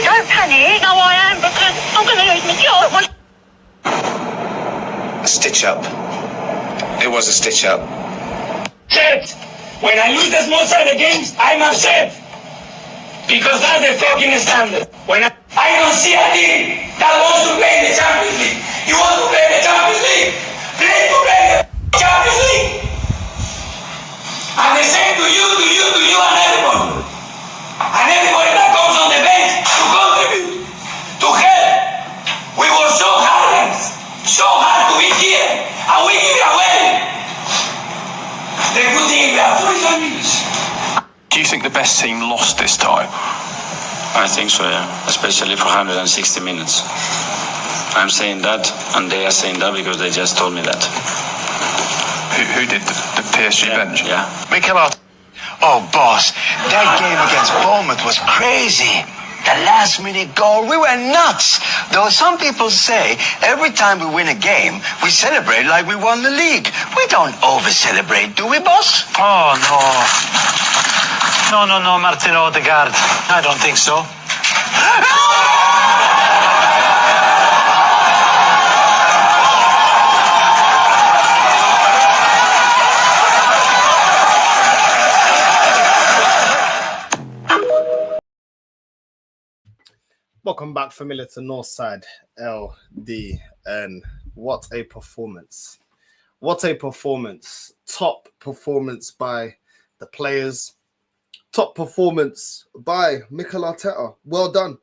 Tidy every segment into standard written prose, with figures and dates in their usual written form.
Don't panic. No, I am, because I'm going to lose my job. A stitch up. It was a stitch up. Upset. When I lose the small side games, I'm upset. Because that's the fucking standard. When I don't see a team that wants to play in the Champions League. You want to play in the Champions League? Play to play in the Champions League. And the same to you and everybody. And everybody that comes on the bench to contribute, to help. We were so hard to be here, and we give it away. The good thing we have 45 minutes. Do you think the best team lost this time? I think so, yeah. Especially for 160 minutes. I'm saying that, and they are saying that because they just told me that. Who did the PSG bench? Yeah. Mikel Arteta. Oh, boss, that game against Bournemouth was crazy. The last-minute goal, we went nuts. Though some people say every time we win a game, we celebrate like we won the league. We don't over-celebrate, do we, boss? Oh, no. No, Martin Odegaard. I don't think so. Welcome back, familiar to Northside LDN. What a performance. What a performance. Top performance by the players. Top performance by Mikel Arteta. Well done.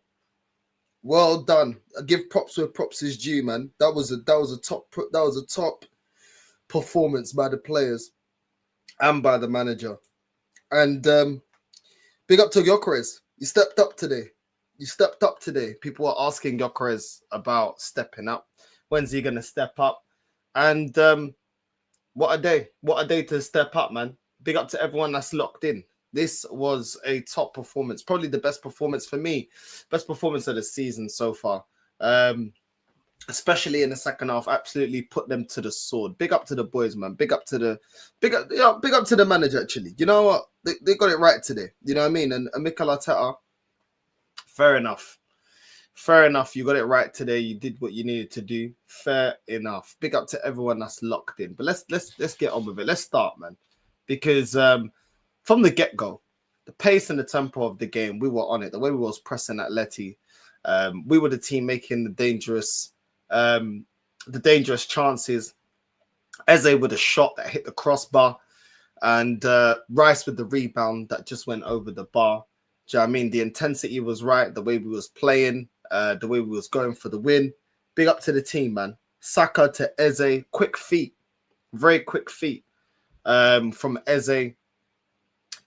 Well done. I give props where props is due, man. That was a top performance by the players and by the manager. And big up to Gyökeres. You stepped up today. People are asking Gyökeres about stepping up. When's he going to step up? And what a day. What a day to step up, man. Big up to everyone that's locked in. This was a top performance. Probably the best performance for me. Best performance of the season so far. Especially in the second half. Absolutely put them to the sword. Big up to the boys, man. Big up to the manager, actually. You know what? They got it right today. You know what I mean? And Mikel Arteta, fair enough. You got it right today. You did what you needed to do. Fair enough. Big up to everyone that's locked in. But let's get on with it. Let's start, man. Because from the get-go, the pace and the tempo of the game, we were on it. The way we was pressing Atleti, we were the team making the dangerous chances. Eze with a shot that hit the crossbar, and Rice with the rebound that just went over the bar. Do you know what I mean? The intensity was right. The way we was playing, the way we was going for the win. Big up to the team, man. Saka to Eze, quick feet, very quick feet from Eze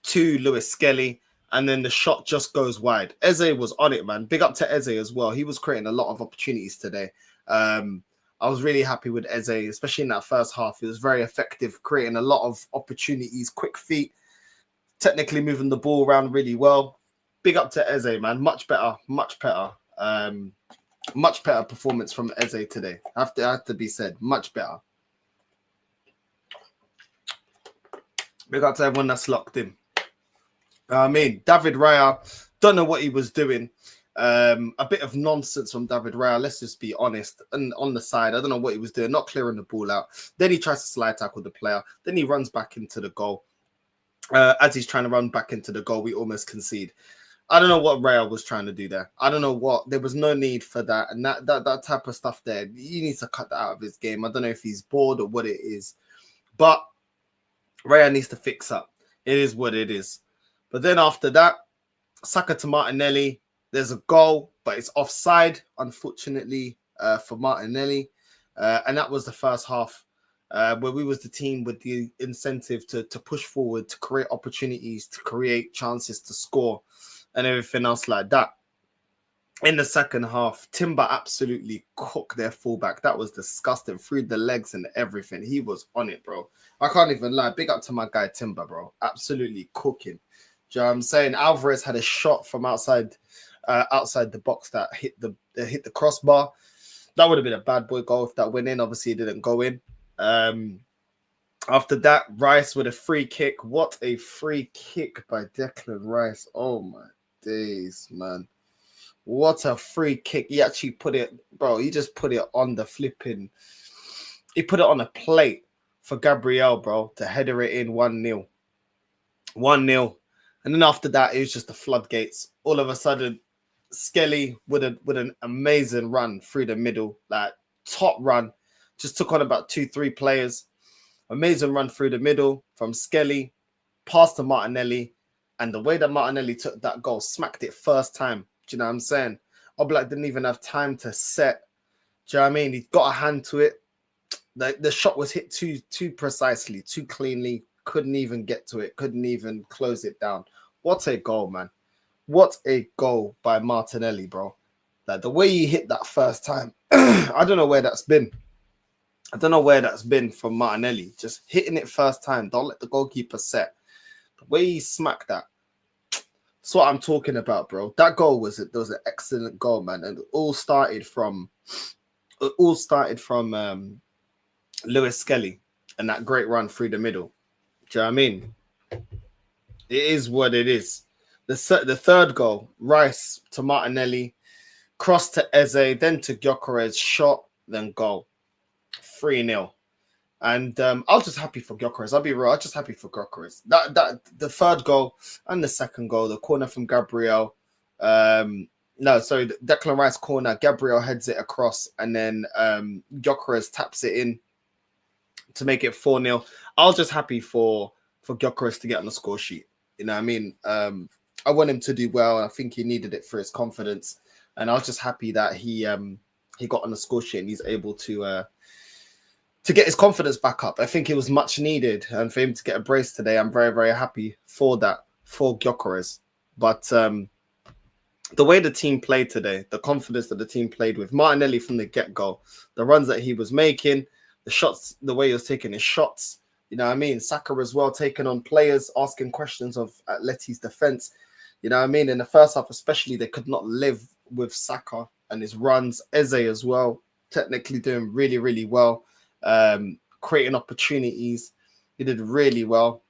to Lewis Skelly, and then the shot just goes wide. Eze was on it, man. Big up to Eze as well. He was creating a lot of opportunities today. I was really happy with Eze, especially in that first half. He was very effective, creating a lot of opportunities, quick feet, technically moving the ball around really well. Big up to Eze, man. Much better performance from Eze today. Have to be said. Much better. Big up to everyone that's locked in. I mean, David Raya, don't know what he was doing. A bit of nonsense from David Raya, let's just be honest. And on the side, I don't know what he was doing, not clearing the ball out. Then he tries to slide tackle the player. Then he runs back into the goal. As he's trying to run back into the goal, we almost concede. I don't know what Raya was trying to do there. I don't know what. There was no need for that. And that type of stuff there, he needs to cut that out of his game. I don't know if he's bored or what it is. But Raya needs to fix up. It is what it is. But then after that, Saka to Martinelli. There's a goal, but it's offside, unfortunately, for Martinelli. And that was the first half, where we was the team with the incentive to push forward, to create opportunities, to create chances to score, and everything else like that. In the second half, Timber absolutely cooked their fullback. That was disgusting. Through the legs and everything. He was on it, bro. I can't even lie. Big up to my guy, Timber, bro. Absolutely cooking. Do you know what I'm saying? Alvarez had a shot from outside the box that hit the crossbar. That would have been a bad boy goal if that went in. Obviously, it didn't go in. After that, Rice with a free kick. What a free kick by Declan Rice. Oh, my days, man. What a free kick. He actually put it, bro. He just put it on the flipping. He put it on a plate for Gabriel, bro, to header it in 1-0. 1-0. And then after that, it was just the floodgates. All of a sudden, Skelly with an amazing run through the middle, like top run, just took on about 2-3 players. Amazing run through the middle from Skelly, past to Martinelli, and the way that Martinelli took that goal, smacked it first time. Do you know what I'm saying? Oblak didn't even have time to set. Do you know what I mean? He got a hand to it. The shot was hit too precisely, too cleanly. Couldn't even get to it. Couldn't even close it down. What a goal, man. What a goal by Martinelli, bro. Like the way he hit that first time, I don't know where that's been. I don't know where that's been from Martinelli. Just hitting it first time. Don't let the goalkeeper set. The way he smacked that. That's what I'm talking about, bro. That goal was an excellent goal, man. And it all started from Lewis Skelly and that great run through the middle. Do you know what I mean? It is what it is. The third goal, Rice to Martinelli, cross to Eze, then to Gyökeres, shot, then goal. 3-0. And I was just happy for Gyökeres. I'll be real. I was just happy for Gyökeres. That the third goal and the second goal, the corner from Gabriel. The Declan Rice corner. Gabriel heads it across, and then Gyökeres taps it in to make it 4-0. I was just happy for Gyökeres to get on the score sheet. You know what I mean? I want him to do well. I think he needed it for his confidence, and I was just happy that he got on the score sheet and he's able to get his confidence back up. I think it was much needed, and for him to get a brace today, I'm very, very happy for that, for Gyökeres. But the way the team played today, the confidence that the team played with, Martinelli from the get-go, the runs that he was making, the shots, the way he was taking his shots, you know what I mean? Saka as well, taking on players, asking questions of Atleti's defense. You know what I mean? In the first half especially, they could not live with Saka and his runs. Eze as well, technically doing really, really well. Creating opportunities. He did really well.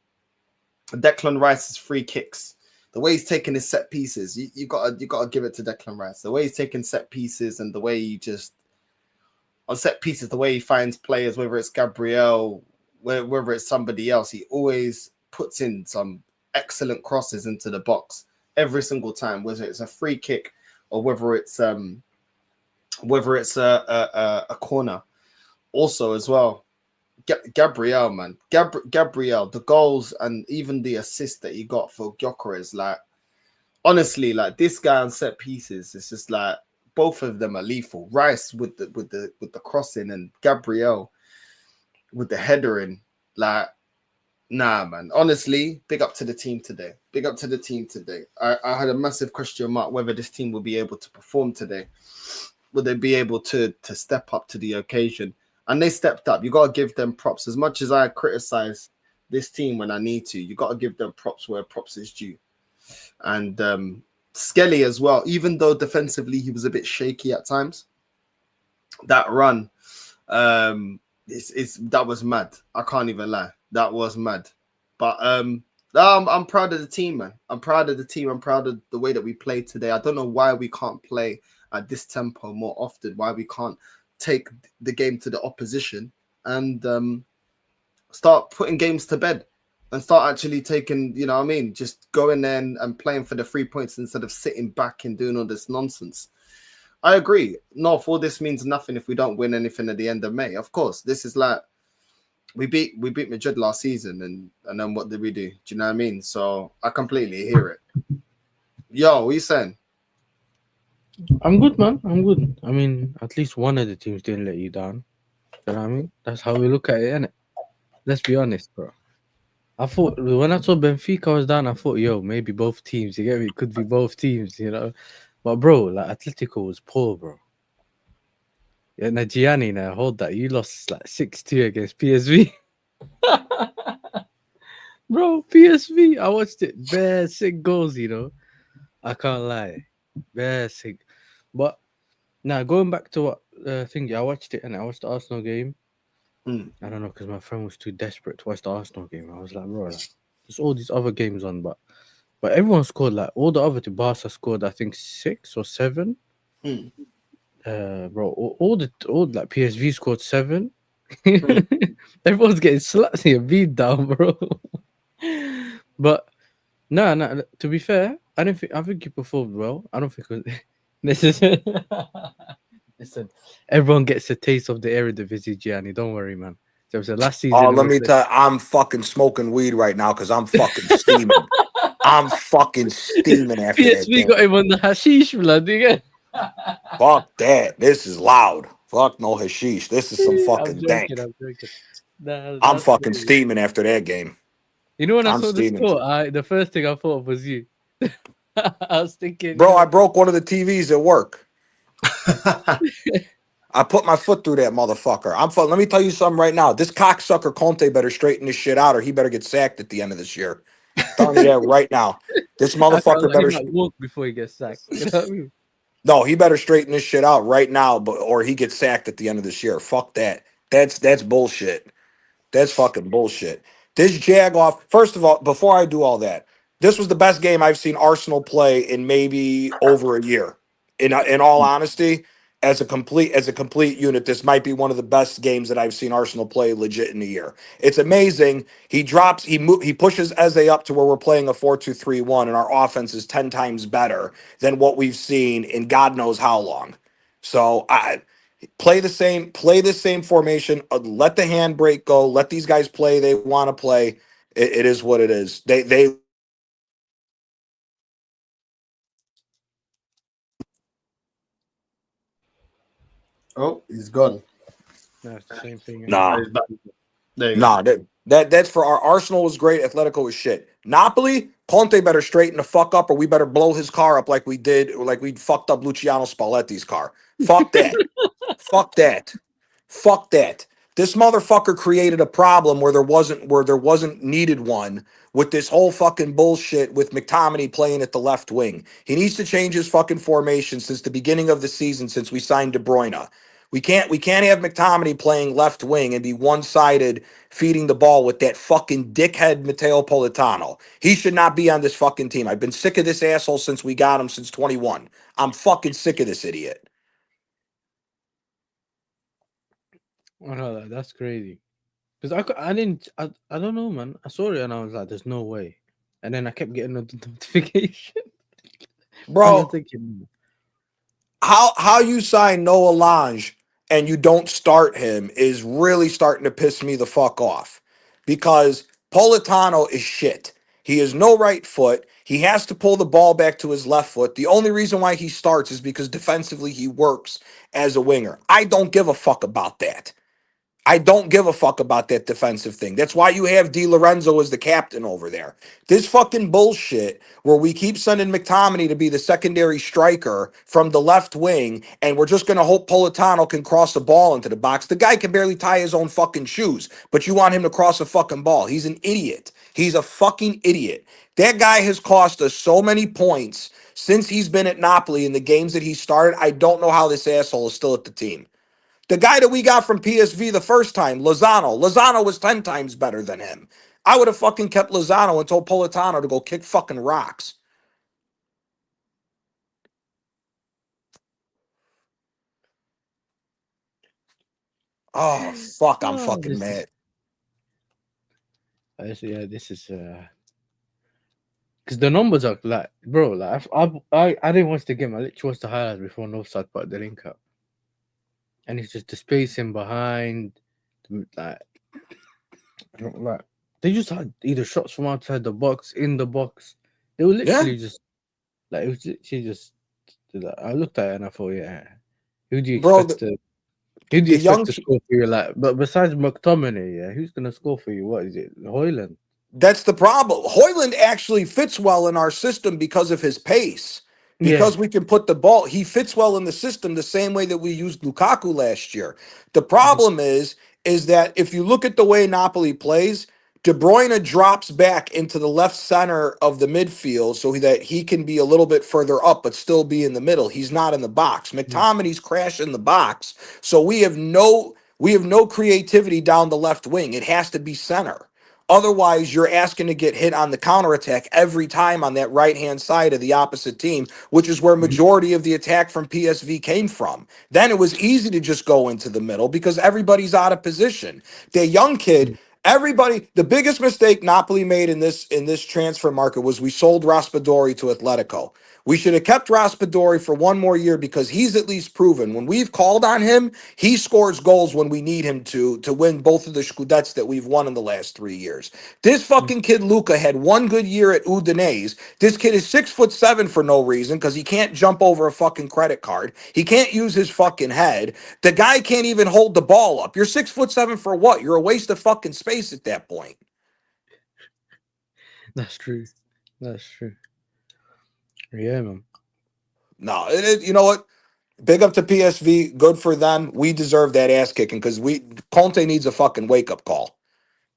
Declan Rice's free kicks, the way he's taking his set pieces, you gotta give it to Declan Rice. The way he's taking set pieces and the way he just on set pieces, the way he finds players, whether it's Gabriel, whether it's somebody else, he always puts in some excellent crosses into the box every single time, whether it's a free kick or whether it's a corner. Also, as well, Gabriel, man, Gabriel, the goals and even the assist that he got for Gyökeres, like honestly, like this guy on set pieces, it's just like both of them are lethal. Rice with the crossing and Gabriel with the headering, like nah, man. Honestly, big up to the team today. Big up to the team today. I had a massive question mark whether this team will be able to perform today. Will they be able to step up to the occasion? And they stepped up. You got to give them props. As much as I criticize this team when I need to, you got to give them props where props is due. And Skelly as well, even though defensively he was a bit shaky at times, that run, that was mad. I can't even lie. That was mad. But I'm proud of the team, man. I'm proud of the team. I'm proud of the way that we played today. I don't know why we can't play at this tempo more often, why we can't take the game to the opposition and start putting games to bed and start actually taking, you know what I mean, just going there and playing for the 3 points instead of sitting back and doing all this nonsense. I agree. North, all this means nothing if we don't win anything at the end of May. Of course, this is like we beat Madrid last season and then what did we do? Do you know what I mean? So I completely hear it. Yo, what are you saying? I'm good, man. I'm good. I mean, at least one of the teams didn't let you down. You know what I mean? That's how we look at it, innit? Let's be honest, bro. I thought when I saw Benfica was down, I thought, yo, maybe both teams. You get me? It could be both teams, you know. But bro, like Atletico was poor, bro. Yeah, now Gianni, now hold that. You lost like 6-2 against PSV. Bro, PSV. I watched it. Bare sick goals, you know. I can't lie. Bare sick. But now going back to what thing, I watched it and I watched the Arsenal game. I don't know, because my friend was too desperate to watch the Arsenal game. I was like, bro, like, there's all these other games on, but But everyone scored like all the other two. Barca scored, I think 6 or 7. Hmm. Bro, all like PSV scored 7. Everyone's getting slapped here, beat down, bro. But no. To be fair, I think you performed well. I don't think it was, this is listen. Everyone gets a taste of the Eredivisie, Gianni. Don't worry, man. So last Oh, season it let was me like tell you, I'm fucking smoking weed right now because I'm fucking steaming. I'm fucking steaming after that PSV got game. him on the hashish, blood. Yeah. Fuck that. This is loud. Fuck no hashish. This is some I'm fucking joking. dank. I'm joking. Nah, I'm that's fucking crazy. steaming after that game. You know, when I I'm saw the steaming. score, the first thing I thought of was you. I was thinking, Bro, I broke one of the TVs at work. Hmm. I put my foot through that motherfucker. Let me tell you something right now. This cocksucker Conte better straighten this shit out or he better get sacked at the end of this year. Telling you that right now. This I felt motherfucker like he better. might walk before he gets sacked. You know what I mean? No, he better straighten this shit out right now, or he gets sacked at the end of this year. Fuck that. That's bullshit. That's fucking bullshit. This Jagoff, first of all, before I do all that, this was the best game I've seen Arsenal play in maybe over a year. In all honesty, as a complete unit, this might be one of the best games that I've seen Arsenal play legit in a year. It's amazing. He pushes Eze up to where we're playing a 4-2-3-1, and our offense is 10 times better than what we've seen in God knows how long. So I play the same formation, let the handbrake go, let these guys play they want to play. It is what it is. They Oh, he's gone. No, it's the same thing, isn't it? Oh, nah he's back. There you go. nah that's for our Arsenal was great, Atletico was shit. Napoli, Conte better straighten the fuck up, or we better blow his car up like we did, or like we fucked up Luciano Spalletti's car. Fuck that. Fuck that. Fuck that. This motherfucker created a problem where there wasn't needed one with this whole fucking bullshit with McTominay playing at the left wing. He needs to change his fucking formation since the beginning of the season since we signed De Bruyne. We can't have McTominay playing left wing and be one-sided feeding the ball with that fucking dickhead Matteo Politano. He should not be on this fucking team. I've been sick of this asshole since we got him since 21. I'm fucking sick of this idiot. Oh, no, that's crazy. Because I didn't, I don't know, man. I saw it and I was like, there's no way. And then I kept getting a notification. And I was Bro, thinking, how you sign Noah Lange and you don't start him is really starting to piss me the fuck off because Politano is shit. He has no right foot. He has to pull the ball back to his left foot. The only reason why he starts is because defensively he works as a winger. I don't give a fuck about that. I don't give a fuck about that defensive thing. That's why you have Di Lorenzo as the captain over there. This fucking bullshit where we keep sending McTominay to be the secondary striker from the left wing, and we're just going to hope Politano can cross the ball into the box. The guy can barely tie his own fucking shoes, but you want him to cross a fucking ball. He's an idiot. He's a fucking idiot. That guy has cost us so many points since he's been at Napoli in the games that he started. I don't know how this asshole is still at the team. The guy that we got from PSV the first time, Lozano was 10 times better than him. I would have fucking kept Lozano and told Politano to go kick fucking rocks. Oh, fuck, I'm oh, fucking mad. this is, because the numbers are like, bro, like, I didn't watch the game. I literally watched the highlights before no start part the link up. And it's just the spacing behind, like, I don't like, they just had either shots from outside the box, in the box. They were Yeah, literally just, like, it was literally just, like, I looked at it and I thought, yeah, who do you bro, expect to, who do you the expect young to score for you? Like, but besides McTominay, yeah, who's gonna score for you? What is it, Hoyland? That's the problem. Hoyland actually fits well in our system because of his pace. Yeah. Because we can put the ball, he fits well in the system the same way that we used Lukaku last year. The problem is that if you look at the way Napoli plays, De Bruyne drops back into the left center of the midfield so that he can be a little bit further up but still be in the middle. He's not in the box. McTominay's crashing the box, so we have no creativity down the left wing. It has to be center. Otherwise, you're asking to get hit on the counterattack every time on that right-hand side of the opposite team, which is where majority of the attack from PSV came from. Then it was easy to just go into the middle because everybody's out of position. The young kid, everybody, the biggest mistake Napoli made in this transfer market was we sold Raspadori to Atletico. We should have kept Raspadori for one more year because he's at least proven when we've called on him, he scores goals when we need him to win both of the Scudettes that we've won in the last 3 years. This fucking kid Luca had one good year at Udinese. This kid is 6'7" for no reason because he can't jump over a fucking credit card. He can't use his fucking head. The guy can't even hold the ball up. You're 6'7" for what? You're a waste of fucking space at that point. That's true. That's true. Yeah, man. No, you know what? Big up to PSV. Good for them. We deserve that ass kicking because Conte needs a fucking wake up call.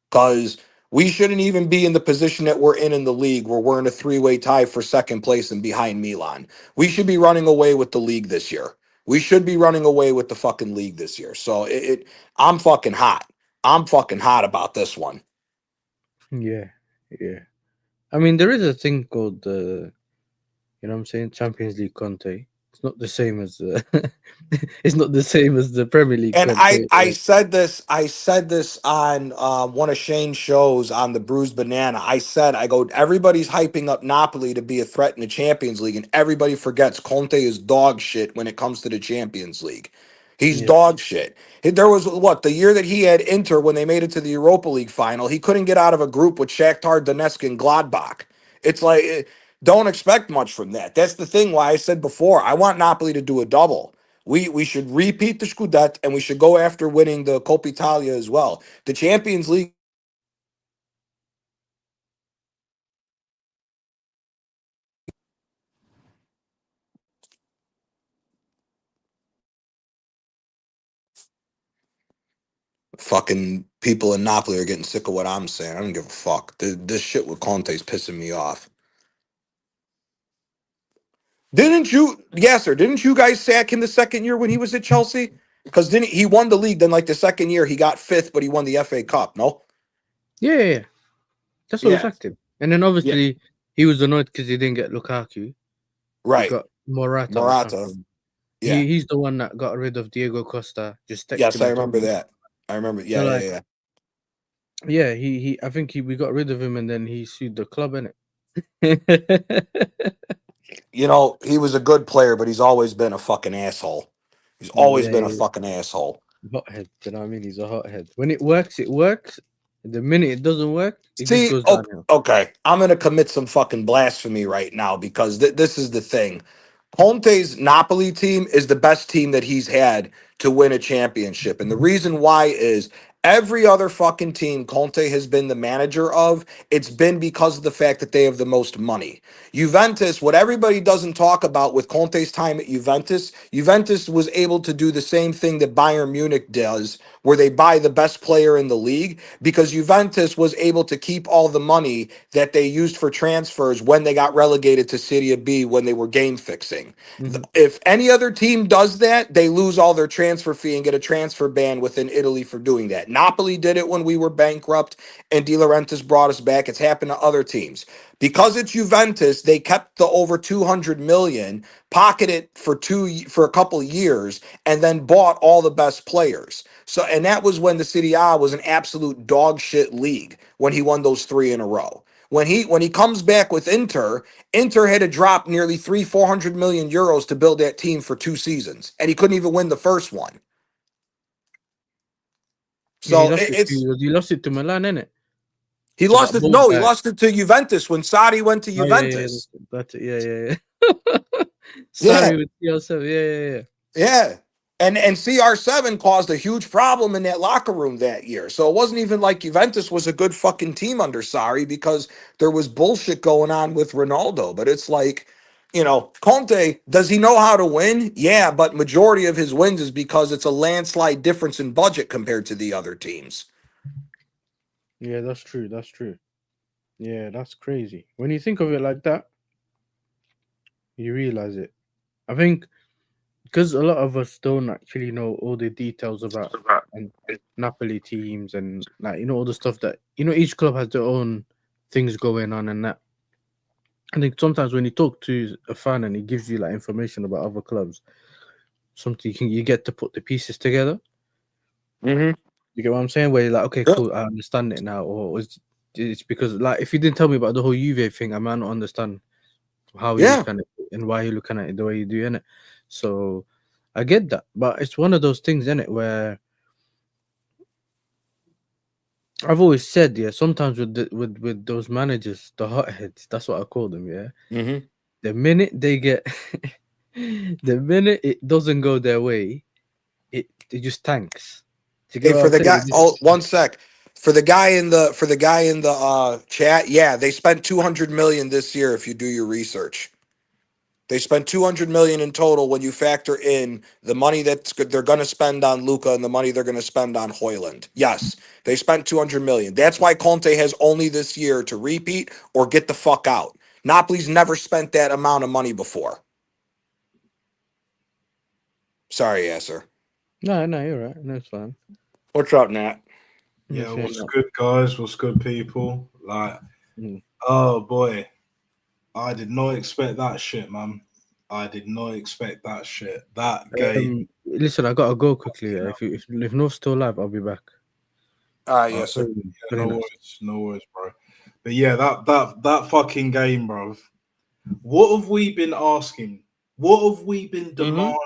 Because we shouldn't even be in the position that we're in the league where we're in a 3-way tie for second place and behind Milan. We should be running away with the league this year. We should be running away with the fucking league this year. So I'm fucking hot. I'm fucking hot about this one. Yeah, yeah. I mean, there is a thing called you know what I'm saying, Champions League Conte. It's not the same as it's not the same as the Premier League And Conte. I said this on one of Shane's shows on the Bruised Banana. I go, everybody's hyping up Napoli to be a threat in the Champions League, and everybody forgets Conte is dog shit when it comes to the Champions League. He's Yeah. dog shit. There was the year that he had Inter when they made it to the Europa League final. He couldn't get out of a group with Shakhtar Donetsk and Gladbach. It's like don't expect much from that. That's the thing. Why I said before, I want Napoli to do a double. We should repeat the Scudetto and we should go after winning the Coppa Italia as well. The Champions League. Fucking people in Napoli are getting sick of what I'm saying. I don't give a fuck. This shit with Conte's pissing me off. Didn't you, Yasser, didn't you guys sack him the second year when he was at Chelsea? Because didn't he won the league, then like the second year he got fifth, but he won the FA Cup, no? Yeah. That's what we Yeah. sacked him. And then obviously he was annoyed because he didn't get Lukaku. He Right. got Morata. Or something. Yeah. He's the one that got rid of Diego Costa. Just Yes, him I and remember told him. that. I remember. So, like, Yeah. Yeah, I think we got rid of him and then he sued the club, innit? You know, he was a good player, but he's always been a fucking asshole. He's always been a fucking asshole. Hothead, you know what I mean? He's a hothead. When it works, it works. The minute it doesn't work, it just goes downhill. Okay, I'm gonna commit some fucking blasphemy right now because this is the thing. Conte's Napoli team is the best team that he's had to win a championship, and the reason why is every other fucking team Conte has been the manager of, it's been because of the fact that they have the most money. Juventus, what everybody doesn't talk about with Conte's time at Juventus, Juventus was able to do the same thing that Bayern Munich does, where they buy the best player in the league, because Juventus was able to keep all the money that they used for transfers when they got relegated to Serie B when they were game fixing. If any other team does that, they lose all their transfer fee and get a transfer ban within Italy for doing that. Napoli did it when we were bankrupt and De Laurentiis brought us back. It's happened to other teams. Because it's Juventus, they kept the over 200 million, pocketed for a couple of years, and then bought all the best players. So, and that was when the Serie A was an absolute dog shit league when he won those 3 in a row. When he comes back with Inter had to drop nearly 400 million euros to build that team for 2 seasons, and he couldn't even win the first one. So he lost it to Milan, innit? He lost it. No, he lost it to Juventus when Sarri went to Juventus. Yeah. Sarri with CR7. Yeah. And CR7 caused a huge problem in that locker room that year. So it wasn't even like Juventus was a good fucking team under Sarri because there was bullshit going on with Ronaldo. But it's like, you know, Conte, does he know how to win? Yeah, but majority of his wins is because it's a landslide difference in budget compared to the other teams. Yeah, that's true. Yeah, that's crazy. When you think of it like that, you realize it. I think because a lot of us don't actually know all the details about and Napoli teams and like all the stuff that each club has their own things going on and that. I think sometimes when you talk to a fan and he gives you like information about other clubs, something you get to put the pieces together. Mm-hmm. You get what I'm saying? Where you're like, okay, Yep. cool, I understand it now. Or it's because like if you didn't tell me about the whole Juve thing, I might not understand how you Yeah. look at it and why you're looking at it the way you do, innit? So I get that, but it's one of those things, innit, where I've always said, yeah, sometimes with those managers, the hotheads, that's what I call them, yeah. Mm-hmm. The minute they get, the minute it doesn't go their way, it just tanks. Do you get Hey, what for I'm the saying? guy, oh, one sec. For the guy in the chat, yeah, they spent 200 million this year. If you do your research, they spent 200 million in total when you factor in the money they're going to spend on Luca and the money they're going to spend on Hoyland. Yes, they spent 200 million. That's why Conte has only this year to repeat or get the fuck out. Napoli's never spent that amount of money before. Sorry, Yasser. No, you're right. No, it's fine. What's up, Nat? Yeah, what's good, guys? What's good, people? Like, oh boy, I did not expect that shit, man. I did not expect that shit. That game. Listen, I gotta go quickly. Yeah. If North's still alive, I'll be back. Yes, sir. Yeah, no worries, bro. But yeah, that fucking game, bro. What have we been asking? What have we been demanding?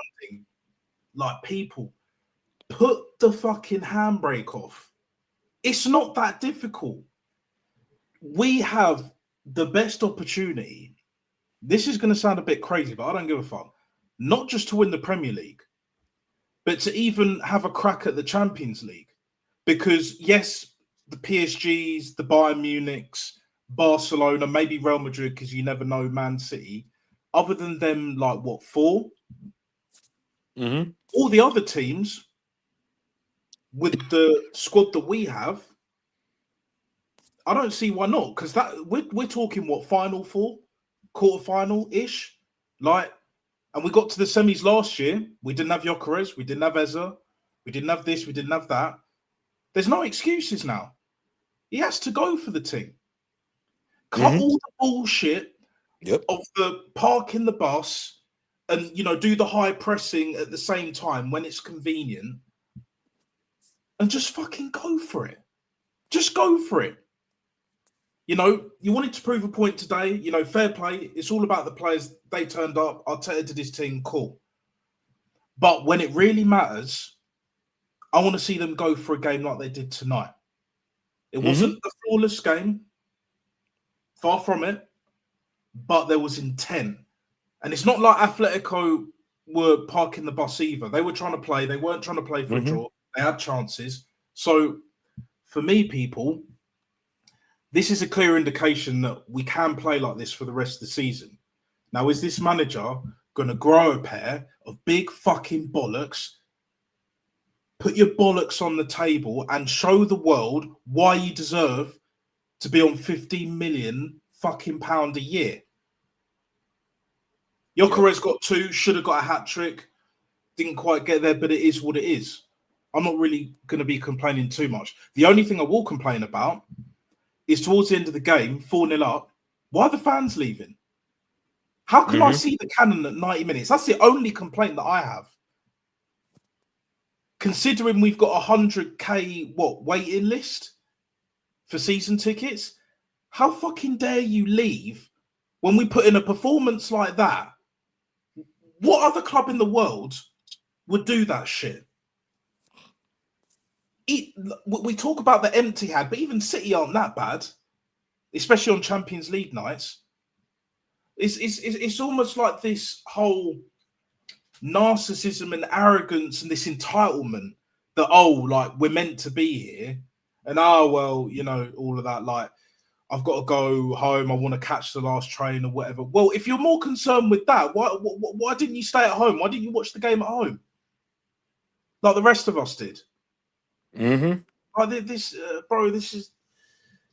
Like, people, put the fucking handbrake off. It's not that difficult. We have the best opportunity. This is going to sound a bit crazy, but I don't give a fuck. Not just to win the Premier League, but to even have a crack at the Champions League. Because, yes, the PSGs, the Bayern Munichs, Barcelona, maybe Real Madrid, because you never know, Man City. Other than them, like, what, 4? Mm-hmm. All the other teams, with the squad that we have, I don't see why not. Because that we're talking, what, Final 4? Quarterfinal-ish? Like, and we got to the semis last year. We didn't have Gyökeres. We didn't have Eza. We didn't have this. We didn't have that. There's no excuses now. He has to go for the team. Cut all the bullshit of the parking the bus and, do the high pressing at the same time when it's convenient and just fucking go for it. Just go for it. You wanted to prove a point today. Fair play. It's all about the players. They turned up. Arteta did his team. Cool. But when it really matters, I want to see them go for a game like they did tonight. It wasn't a flawless game. Far from it. But there was intent. And it's not like Atleico were parking the bus either. They were trying to play. They weren't trying to play for a draw. They had chances. So, for me, people, this is a clear indication that we can play like this for the rest of the season. Now, is this manager going to grow a pair of big fucking bollocks, put your bollocks on the table and show the world why you deserve to be on 15 million fucking pound a year? Gyökeres got 2, should have got a hat-trick, didn't quite get there, but it is what it is. I'm not really going to be complaining too much. The only thing I will complain about is towards the end of the game, 4-0 up, why are the fans leaving? How can I see the cannon at 90 minutes? That's the only complaint that I have. Considering we've got 100k, waiting list for season tickets, how fucking dare you leave when we put in a performance like that? What other club in the world would do that shit? We talk about the empty had, but even City aren't that bad, especially on Champions League nights. It's almost like this whole narcissism and arrogance and this entitlement that, we're meant to be here. And, all of that, like, I've got to go home. I want to catch the last train or whatever. Well, if you're more concerned with that, why didn't you stay at home? Why didn't you watch the game at home? Like the rest of us did. Like this, bro, this is...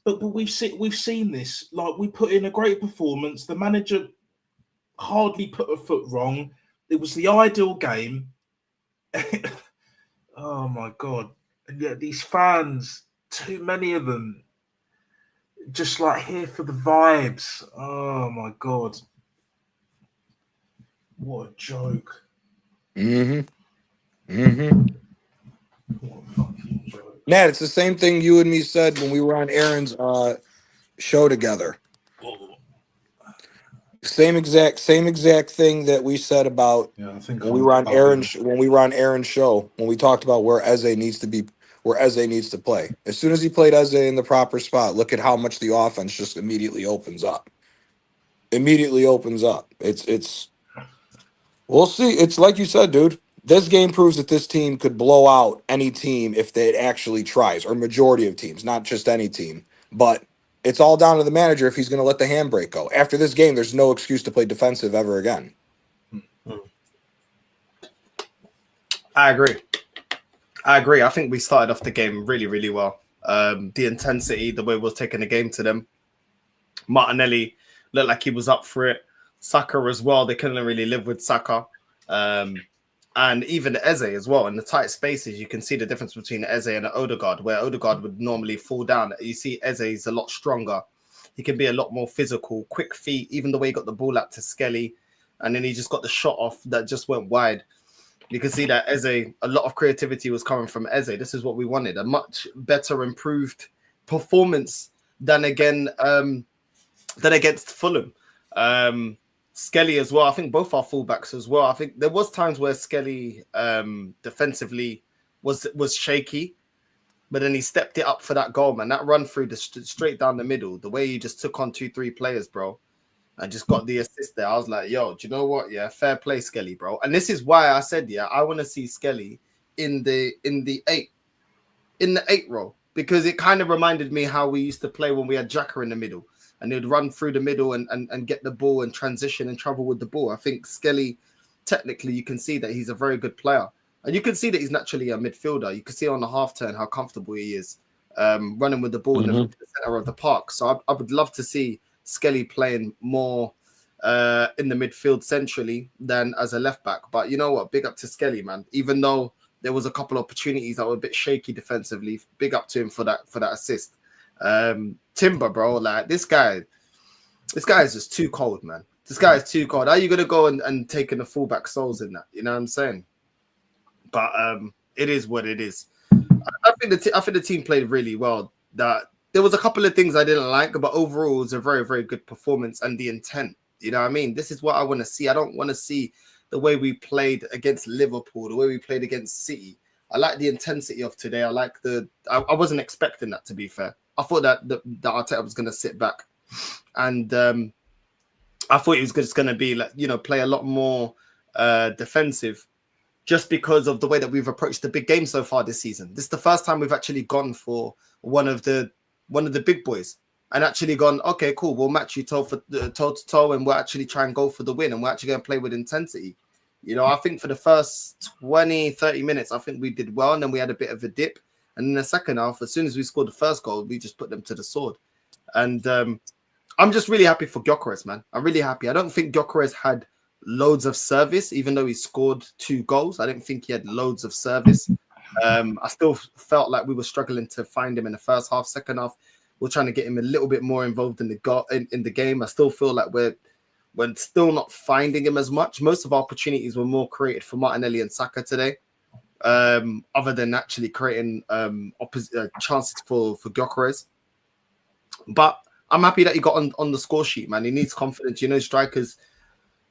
But we've seen this. Like, we put in a great performance. The manager hardly put a foot wrong. It was the ideal game. Oh, my God. And yet these fans, too many of them, just like here for the vibes. Oh my God. What a joke. Mm-hmm. Mm-hmm. What a fucking joke. Nat, it's the same thing you and me said when we were on Aaron's show together. Same exact thing that we said about Yeah, I think when we I'm were on bubbling. Aaron's show, when we talked about where Eze needs to play. As soon as he played Eze in the proper spot, look at how much the offense just immediately opens up. It's we'll see. It's like you said, dude. This game proves that this team could blow out any team if it actually tries, or majority of teams, not just any team. But it's all down to the manager if he's going to let the handbrake go. After this game, there's no excuse to play defensive ever again. I agree. I think we started off the game really, really well. The intensity, the way we were taking the game to them. Martinelli looked like he was up for it. Saka as well. They couldn't really live with Saka. And even Eze as well. In the tight spaces, you can see the difference between Eze and Odegaard, where Odegaard would normally fall down. You see Eze is a lot stronger. He can be a lot more physical, quick feet, even the way he got the ball out to Skelly. And then he just got the shot off that just went wide. You can see that Eze, a lot of creativity was coming from Eze. This is what we wanted. A much better, improved performance than against Fulham. Skelly as well. I think both our fullbacks as well. I think there was times where Skelly defensively was shaky, but then he stepped it up for that goal, man. That run through straight down the middle, the way he just took on 2-3 players, bro, and just got the assist there. I was like, yo, do you know what? Yeah, fair play, Skelly, bro. And this is why I said, yeah, I want to see Skelly in the 8 role, because it kind of reminded me how we used to play when we had Xhaka in the middle. And he'd run through the middle and get the ball and transition and travel with the ball. I think Skelly, technically, you can see that he's a very good player. And you can see that he's naturally a midfielder. You can see on the half turn how comfortable he is running with the ball in the center of the park. So I would love to see Skelly playing more in the midfield centrally than as a left back. But you know what? Big up to Skelly, man. Even though there was a couple of opportunities that were a bit shaky defensively, big up to him for that assist. Timber, bro, like this guy is just too cold, man. This guy is too cold. How are you gonna go and take in the fullback souls in that? You know what I'm saying? But it is what it is. I think the team played really well. That there was a couple of things I didn't like, but overall it was a very, very good performance and the intent. You know what I mean? This is what I want to see. I don't want to see the way we played against Liverpool, the way we played against City. I like the intensity of today. I like I wasn't expecting that, to be fair. I thought that Arteta was going to sit back, and I thought he was just going to be like, you know, play a lot more defensive, just because of the way that we've approached the big game so far this season. This is the first time we've actually gone for one of the big boys and actually gone, okay, cool, we'll match you toe to toe, and we'll actually try and go for the win, and we're actually going to play with intensity. You know, I think for the first 20, 30 minutes, I think we did well, and then we had a bit of a dip. And in the second half, as soon as we scored the first goal, we just put them to the sword. And I'm just really happy for Gyökeres, man. I'm really happy. I don't think Gyökeres had loads of service, even though he scored 2 goals. I didn't think he had loads of service. I still felt like we were struggling to find him in the first half. Second half, we're trying to get him a little bit more involved in the game. I still feel like we're still not finding him as much. Most of our opportunities were more created for Martinelli and Saka today. Other than actually creating chances for Gyökeres. But I'm happy that he got on the score sheet, man. He needs confidence. You know, strikers,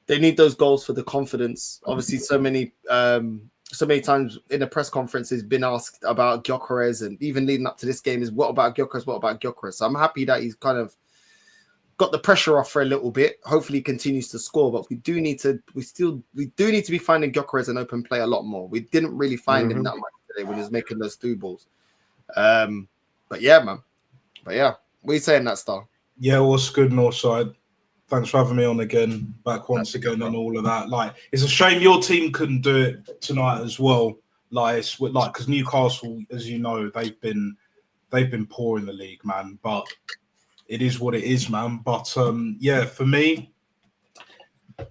they need those goals for the confidence. Obviously, so many times in the press conference he's been asked about Gyökeres, and even leading up to this game is, what about Gyökeres? What about Gyökeres? So I'm happy that he's kind of got the pressure off for a little bit. Hopefully he continues to score, but we do need to be finding Gyökeres an open play a lot more. We didn't really find him that much today when he was making those through balls. But yeah, man. But yeah, what are you saying, that Star? Yeah, what's good, Northside? Thanks for having me on again, back once again, and all of that. Like, it's a shame your team couldn't do it tonight as well. Like, because Newcastle, as you know, they've been poor in the league, man. But it is what it is, man. But yeah, for me,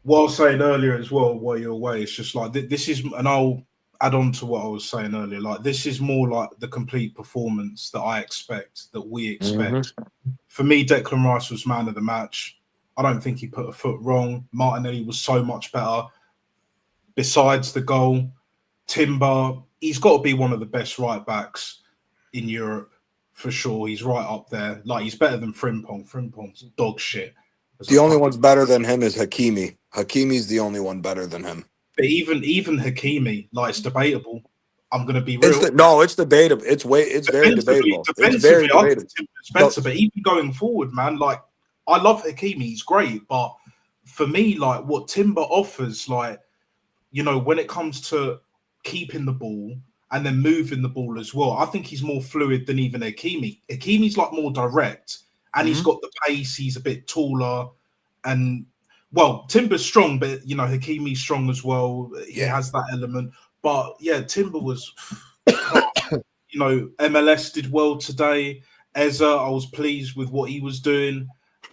what I was saying earlier as well, while you're away, it's just like this is, and I'll add on to what I was saying earlier. Like, this is more like the complete performance that I expect, that we expect. For me, Declan Rice was man of the match. I don't think he put a foot wrong. Martinelli was so much better. Besides the goal, Timber, he's got to be one of the best right backs in Europe for sure. He's right up there. Like, he's better than Frimpong. Frimpong's dog shit. The only one's better than him is Hakimi. Hakimi's the only one better than him. But even Hakimi, like, it's debatable. I'm going to be real. It's debatable. It's very debatable. It's very debatable. Spencer, but even going forward, man, like, I love Hakimi. He's great. But for me, like, what Timber offers, like, you know, when it comes to keeping the ball and then moving the ball as well, I think he's more fluid than even Hakimi. Hakimi's like more direct, and he's got the pace. He's a bit taller, and well, Timber's strong, but you know, Hakimi's strong as well. He has that element. But yeah, Timber was, you know, MLS did well today. Eza, I was pleased with what he was doing.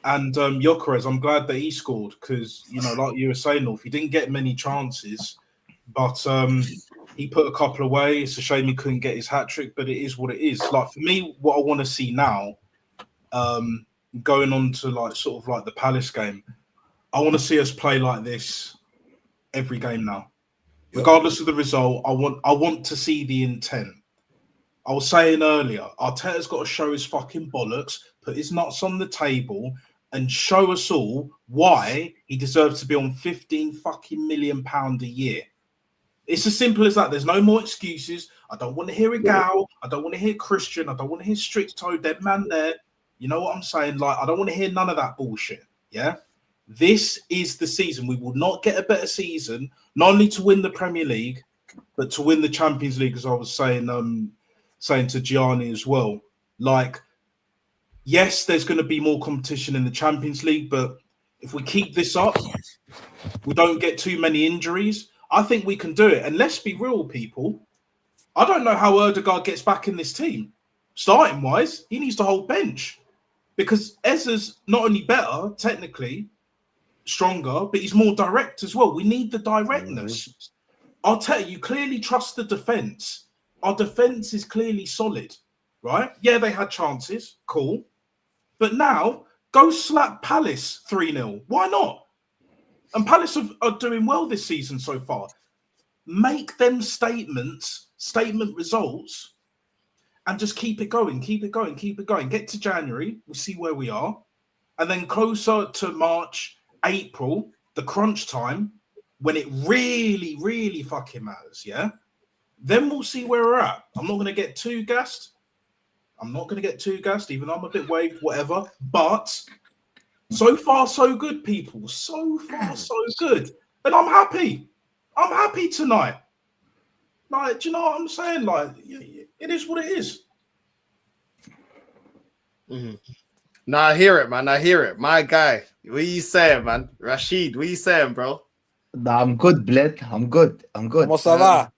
And Gyökeres, I'm glad that he scored because, you know, like you were saying, North, he didn't get many chances, but he put a couple away. It's a shame he couldn't get his hat trick, but it is what it is. Like, for me, what I want to see now, going on to like sort of like the Palace game, I want to see us play like this every game now, regardless of the result. I want to see the intent. I was saying earlier, Arteta's got to show his fucking bollocks, put his nuts on the table, and show us all why he deserves to be on £15 fucking million a year. It's as simple as that. There's no more excuses. I don't want to hear a Gal. I don't want to hear Christian. I don't want to hear Stricto, dead man there. You know what I'm saying? Like, I don't want to hear none of that bullshit. Yeah? This is the season. We will not get a better season, not only to win the Premier League, but to win the Champions League, as I was saying to Gianni as well. Like, yes, there's going to be more competition in the Champions League, but if we keep this up, we don't get too many injuries, I think we can do it. And let's be real, people. I don't know how Ødegaard gets back in this team. Starting wise, he needs to hold bench because Eza's not only better, technically, stronger, but he's more direct as well. We need the directness. Arteta, you clearly trust the defense. Our defense is clearly solid, right? Yeah, they had chances. Cool. But now, go slap Palace 3-0. Why not? And Palace are doing well this season so far. Make them statement results, and just keep it going, keep it going, keep it going. Get to January, we'll see where we are. And then closer to March, April, the crunch time, when it really, really fucking matters, yeah? Then we'll see where we're at. I'm not going to get too gassed. Even though I'm a bit waved, whatever. But so far, so good, people. So far, so good. And I'm happy. I'm happy tonight. Like, do you know what I'm saying? Like, it is what it is. No, I hear it, man. I hear it. My guy. What are you saying, man? Rashid, what are you saying, bro? Nah, I'm good, Bled. I'm good. ¿Cómo ça va?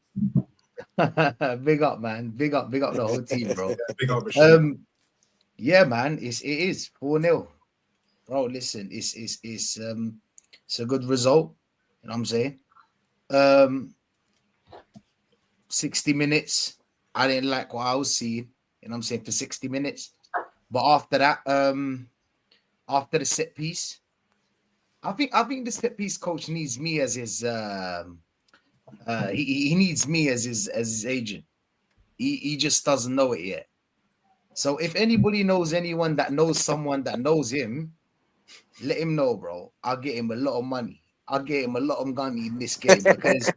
Big up, man. Big up the whole team, bro. Big up, Rashid. Yeah, man. It is 4-0. Bro, listen, it's a good result. You know what I'm saying? 60 minutes. I didn't like what I was seeing. You know what I'm saying? For 60 minutes. But after that, after the set piece, I think the set piece coach needs me as his he needs me as his agent. He just doesn't know it yet. So if anybody knows anyone that knows someone that knows him, let him know, bro. I'll get him a lot of money. I'll get him a lot of money in this game because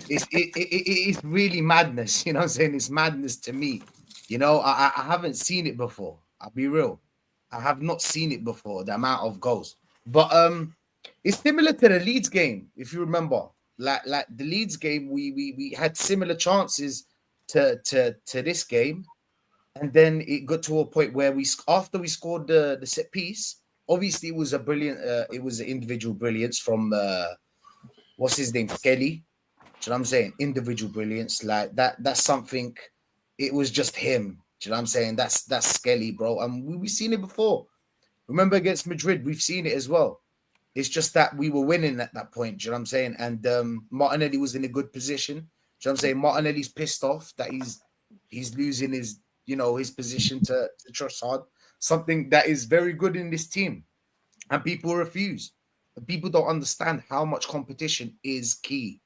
it's really madness. You know what I'm saying? It's madness to me. You know, I haven't seen it before. I'll be real. I have not seen it before, the amount of goals. But it's similar to the Leeds game, if you remember. Like the Leeds game, we had similar chances to this game. And then it got to a point where after we scored the set piece, obviously it was a brilliant, it was an individual brilliance from, what's his name, Skelly. Do you know what I'm saying? Individual brilliance, like that's something, it was just him. Do you know what I'm saying? That's Skelly, bro. And we've seen it before. Remember against Madrid, we've seen it as well. It's just that we were winning at that point. Do you know what I'm saying? And Martinelli was in a good position. So I'm saying Martinelli's pissed off that he's losing his his position to Trossard, something that is very good in this team, and people refuse. And people don't understand how much competition is key.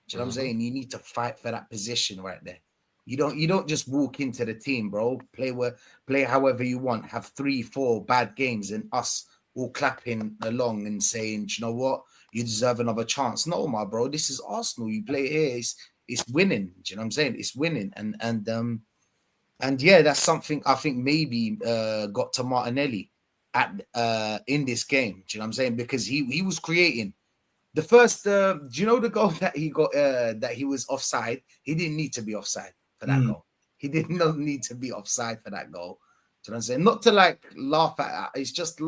Do you know what I'm saying? You need to fight for that position right there. You don't just walk into the team, bro. Play however you want. Have 3-4 bad games and us all clapping along and saying, "Do you know what? You deserve another chance." No, my bro. This is Arsenal. You play here. It's winning. Do you know what I'm saying? It's winning. And yeah, that's something I think maybe got to Martinelli at in this game. Do you know what I'm saying? Because he was creating. The first, do you know the goal that he got? That he was offside. He didn't need to be offside for that goal. He did not need to be offside for that goal. Do you know what I'm saying? Not to like laugh at. It's just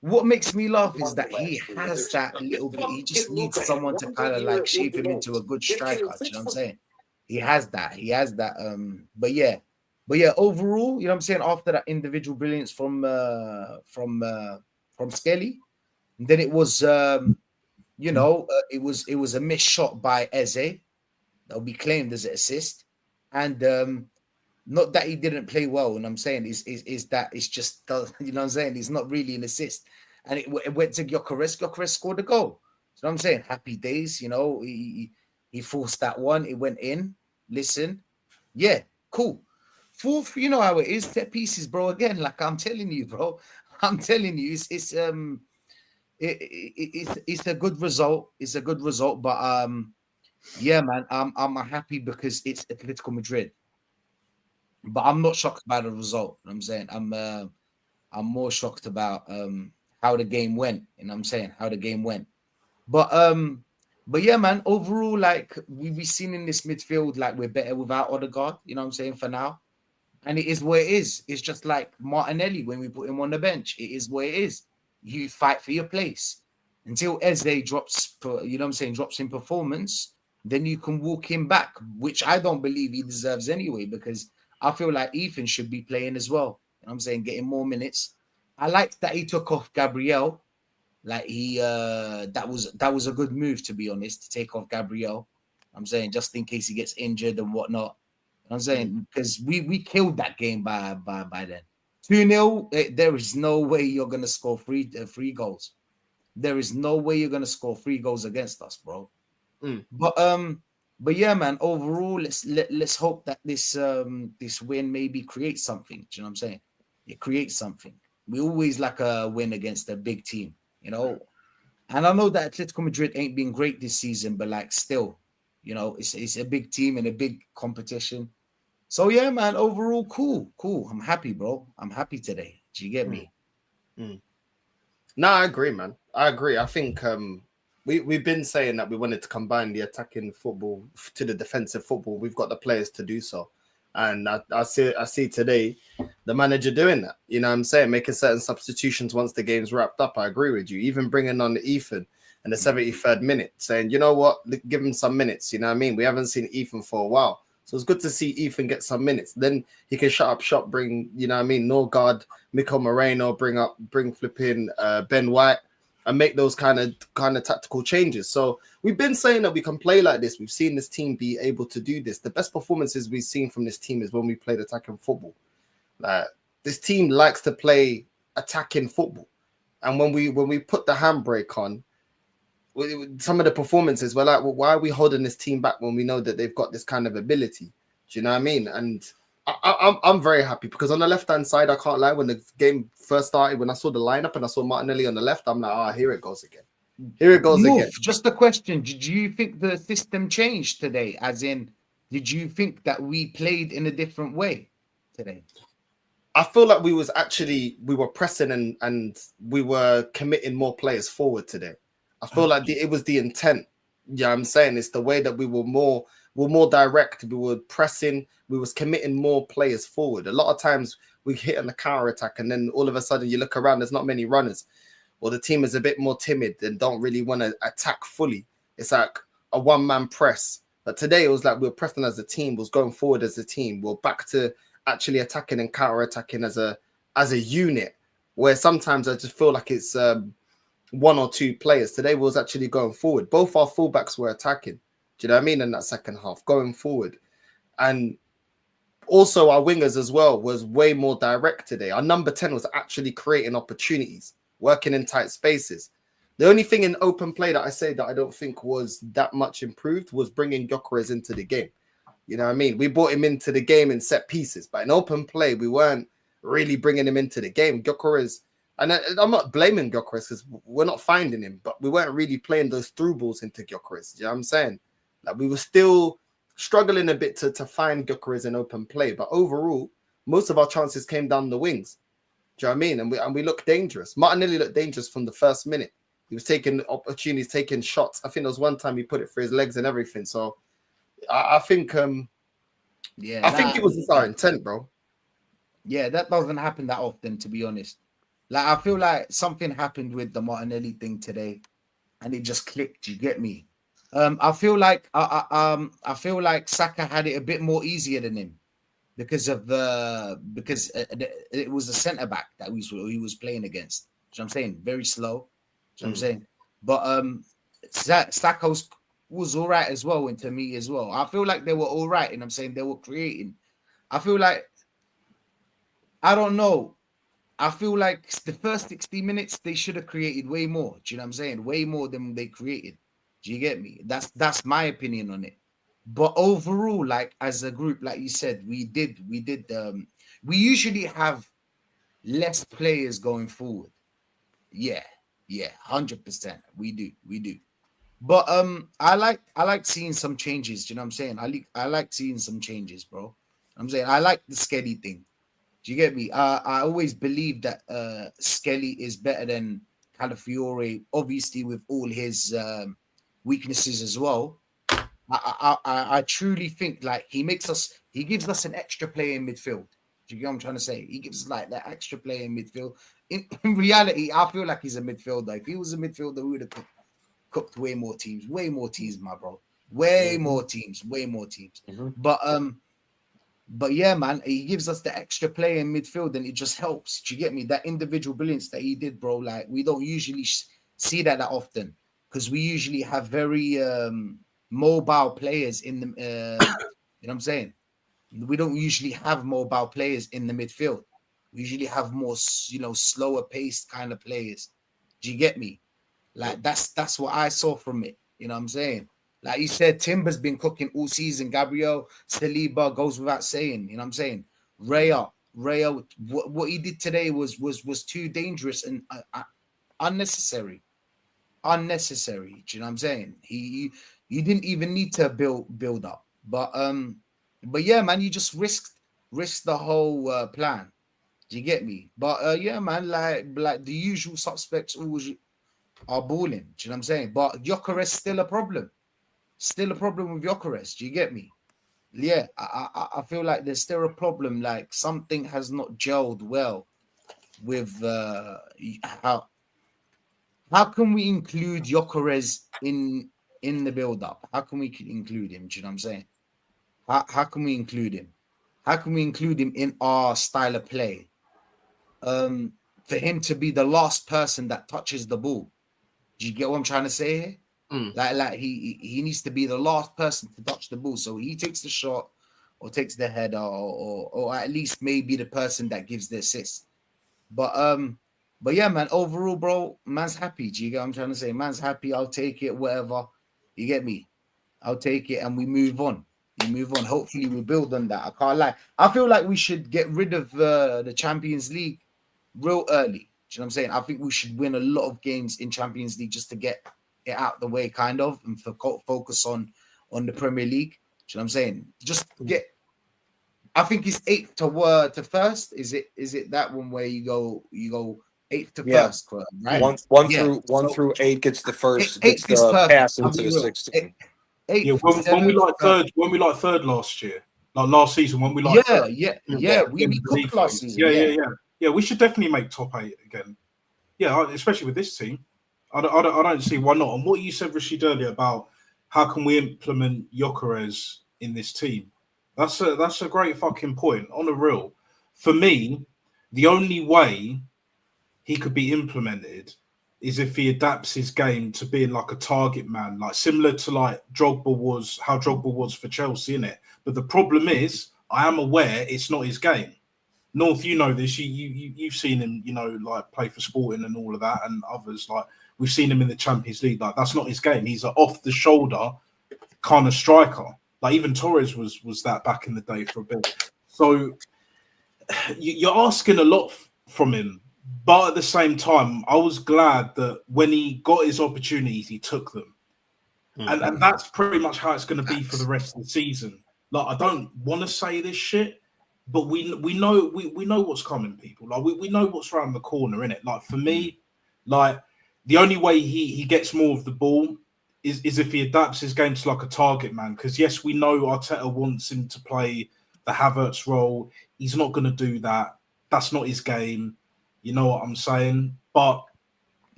what makes me laugh is that he has that little bit. He just needs someone to kind of like shape him into a good striker. Do you know what I'm saying? He has that. He has that. But yeah, overall, you know what I'm saying. After that individual brilliance from Skelly, then it was. It was a missed shot by Eze that'll be claimed as an assist, and not that he didn't play well. And I'm saying is that it's just you know what I'm saying it's not really an assist, and it went to Gyökeres. Gyökeres scored a goal. So I'm saying happy days. He forced that one. It went in. Listen, yeah, cool. Fourth, you know how it is. Set pieces, bro. Again, like I'm telling you, bro. I'm telling you, it's a good result. It's a good result, but yeah, man, I'm happy because it's Atletico Madrid. But I'm not shocked by the result. You know what I'm saying I'm more shocked about how the game went. You know what I'm saying how the game went. But yeah, man, overall, like we've seen in this midfield, like we're better without Odegaard. You know what I'm saying for now, and it is what it is. It's just like Martinelli when we put him on the bench. It is what it is. You fight for your place until Eze drops, you know what I'm saying, drops in performance, then you can walk him back, which I don't believe he deserves anyway, because I feel like Ethan should be playing as well. You know what I'm saying, getting more minutes. I like that he took off Gabriel. Like that was a good move, to be honest, to take off Gabriel. I'm saying just in case he gets injured and whatnot. You know what I'm saying, because we killed that game by then. 2-0, there is no way you're going to score three goals. There is no way you're going to score 3 goals against us, bro. But yeah, man, overall, let's hope that this win maybe creates something. Do you know what I'm saying? It creates something. We always like a win against a big team, you know? And I know that Atletico Madrid ain't been great this season, but like still, you know, it's a big team and a big competition. So yeah, man, overall, cool. I'm happy, bro. I'm happy today. Do you get me? No, I agree, man. I agree. I think we've been saying that we wanted to combine the attacking football to the defensive football. We've got the players to do so. And I see today the manager doing that. You know what I'm saying? Making certain substitutions once the game's wrapped up. I agree with you. Even bringing on Ethan in the 73rd minute, saying, you know what, give him some minutes. You know what I mean? We haven't seen Ethan for a while. So it's good to see Ethan get some minutes. Then he can shut up shop, bring, you know what I mean, Norgard, Miko Moreno, bring flipping Ben White and make those kind of tactical changes. So we've been saying that we can play like this. We've seen this team be able to do this. The best performances we've seen from this team is when we played attacking football. This team likes to play attacking football. And when we put the handbrake on, some of the performances, we're like, well, why are we holding this team back when we know that they've got this kind of ability? Do you know what I mean? And I'm very happy because on the left-hand side, I can't lie, when the game first started, when I saw the lineup and I saw Martinelli on the left, I'm like, here it goes again. Here it goes again. Just a question. Did you think the system changed today? As in, did you think that we played in a different way today? I feel like we were pressing and we were committing more players forward today. I feel like it was the intent. Yeah, I'm saying it's the way that we were more direct. We were pressing. We was committing more players forward. A lot of times we hit on the counter attack, and then all of a sudden you look around. There's not many runners, or the team is a bit more timid and don't really want to attack fully. It's like a one-man press. But today it was like we were pressing as a team. Was going forward as a team. We're back to actually attacking and counter attacking as a unit. Where sometimes I just feel like it's 1 or 2 players. Today was actually going forward. Both our fullbacks were attacking. Do you know what I mean? In that second half, going forward, and also our wingers as well was way more direct today. Our number 10 was actually creating opportunities, working in tight spaces. The only thing in open play that I say that I don't think was that much improved was bringing Gyökeres into the game. You know what I mean? We brought him into the game in set pieces, but in open play, we weren't really bringing him into the game. Gyökeres, and I'm not blaming Gyökeres because we're not finding him, but we weren't really playing those through balls into Gyökeres. You know what I'm saying? Like we were still struggling a bit to find Gyökeres in open play, but overall, most of our chances came down the wings. Do you know what I mean? And we looked dangerous. Martinelli looked dangerous from the first minute. He was taking opportunities, taking shots. I think there was one time he put it through his legs and everything. So I think I think it was our intent, bro. Yeah, that doesn't happen that often, to be honest. Like I feel like something happened with the Martinelli thing today, and it just clicked. You get me? I feel like I feel like Saka had it a bit more easier than him because it was a centre back that he was playing against. You know what I'm saying? Very slow. You know what I'm saying? But Saka was all right as well, and to me as well. I feel like they were all right, and I'm saying they were creating. I feel like I don't know. I feel like the first 60 minutes they should have created way more. Do you know what I'm saying? Way more than they created. Do you get me? That's my opinion on it. But overall, like as a group, like you said, we usually have less players going forward. Yeah, 100%. We do. But I like seeing some changes. Do you know what I'm saying? I like seeing some changes, bro. I'm saying I like the Skelly thing. Do you get me? I always believe that Skelly is better than Calafiore, obviously with all his weaknesses as well. I truly think like he gives us an extra player in midfield. Do you get what I'm trying to say? He gives us like that extra player in midfield. In reality, I feel like he's a midfielder. If he was a midfielder, we would have cooked way more teams, my bro. Way more teams. But yeah, man, he gives us the extra player in midfield, and it just helps. Do you get me? That individual brilliance that he did, bro. Like we don't usually see that often because we usually have very mobile players in the. You know what I'm saying? We don't usually have mobile players in the midfield. We usually have more, slower paced kind of players. Do you get me? Like that's what I saw from it. You know what I'm saying? Like you said, Timber's been cooking all season. Gabriel Saliba goes without saying. You know what I'm saying? Raya, what he did today was too dangerous and unnecessary. Unnecessary. Do you know what I'm saying? He didn't even need to build up. But yeah, man, you just risked the whole plan. Do you get me? But yeah, man, like the usual suspects always are balling. Do you know what I'm saying? But Gyökeres still a problem. Still a problem with Gyökeres. Do you get me? Yeah, I feel like there's still a problem. Like something has not gelled well with how can we include Gyökeres in the build-up? How can we include him? Do you know what I'm saying? How can we include him? How can we include him in our style of play? For him to be the last person that touches the ball. Do you get what I'm trying to say here? Like he needs to be the last person to touch the ball. So he takes the shot or takes the header or at least maybe the person that gives the assist. But yeah, man, overall, bro, man's happy. Do you get what I'm trying to say? Man's happy. I'll take it, whatever. You get me? I'll take it and we move on. Hopefully we build on that. I can't lie. I feel like we should get rid of the Champions League real early. Do you know what I'm saying? I think we should win a lot of games in Champions League just to get it out the way, kind of, and focus on the Premier League. Do you know what I'm saying? Just get. I think it's 8th to first. Is it that one where you go 8th to first, right? One through 8 gets the first. Gets the pass into the 16. When we like third last year, like last season, when we like third. We cooked last season. Yeah, we should definitely make top 8 again. Yeah, especially with this team. I don't see why not. And what you said, Rashid, earlier about how can we implement Gyökeres in this team? That's a great fucking point. On the real, for me, the only way he could be implemented is if he adapts his game to being like a target man, like similar to like Drogba was, how Drogba was for Chelsea, innit? But the problem is, I am aware it's not his game. North, you know this. You've seen him, you know, like play for Sporting and all of that, and others. Like we've seen him in the Champions League. Like that's not his game. He's an off the shoulder kind of striker. Like even Torres was that back in the day for a bit. So you're asking a lot from him, but at the same time, I was glad that when he got his opportunities, he took them, and that's pretty much how it's going to be for the rest of the season. Like I don't want to say this shit. But we know what's coming, people. Like we know what's around the corner, innit? Like for me, like the only way he gets more of the ball is if he adapts his game to like a target man. Because yes, we know Arteta wants him to play the Havertz role. He's not going to do that. That's not his game. You know what I'm saying? But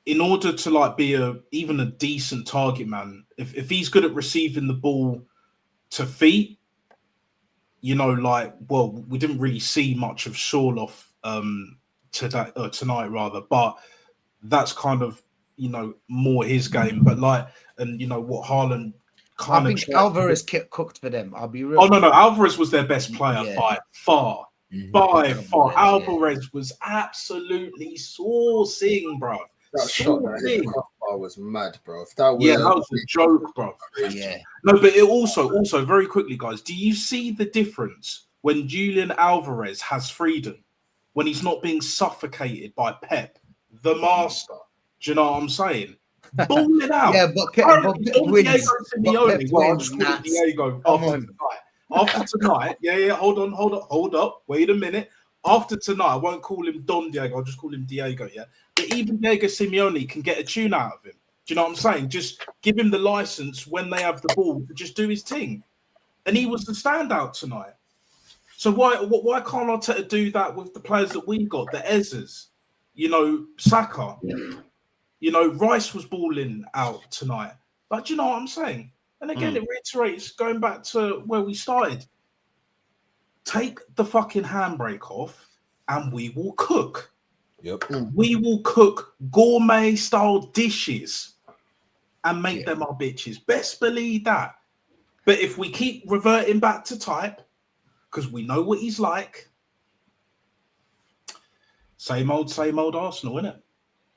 in order to like be even a decent target man, if he's good at receiving the ball to feet. You know, like, well, we didn't really see much of Shorloff tonight, rather, but that's kind of, you know, more his game. But like, and you know what, Haaland kind I of. think Alvarez cooked for them. I'll be real. Oh no, Alvarez was their best player by far. By far, Alvarez was absolutely sourcing, bro. That shot that hit the crossbar was mad, bro. If that was, that was a joke, bro. Yeah. No, but it also very quickly, guys. Do you see the difference when Julian Alvarez has freedom, when he's not being suffocated by Pep, the master? Do you know what I'm saying? Ball it out. Yeah, but Diego wins. Simeone. Well, I'll just call it Diego after tonight. After tonight, hold up. Wait a minute. After tonight, I won't call him Don Diego. I'll just call him Diego. Yeah. But even Diego Simeone can get a tune out of him. Do you know what I'm saying? Just give him the license when they have the ball to just do his thing. And he was the standout tonight. So why can't Arteta do that with the players that we got, the Ezzers? You know, Saka. You know, Rice was balling out tonight. But do you know what I'm saying? And again, it reiterates going back to where we started. Take the fucking handbrake off and we will cook. Yep. We will cook gourmet style dishes and make them our bitches. Best believe that. But if we keep reverting back to type, because we know what he's like, same old Arsenal, innit?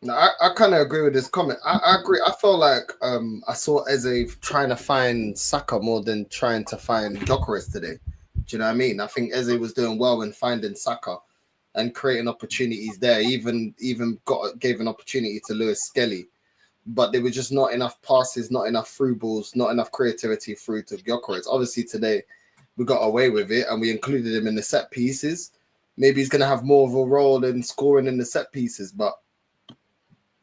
No, I kind of agree with this comment. I agree. I feel like I saw Eze trying to find Saka more than trying to find Gyökeres today. Do you know what I mean? I think Eze was doing well in finding Saka and creating opportunities there. Even gave an opportunity to Lewis Skelly, but there were just not enough passes, not enough through balls, not enough creativity through to Gyökeres. Obviously today we got away with it and we included him in the set pieces. Maybe he's going to have more of a role in scoring in the set pieces, but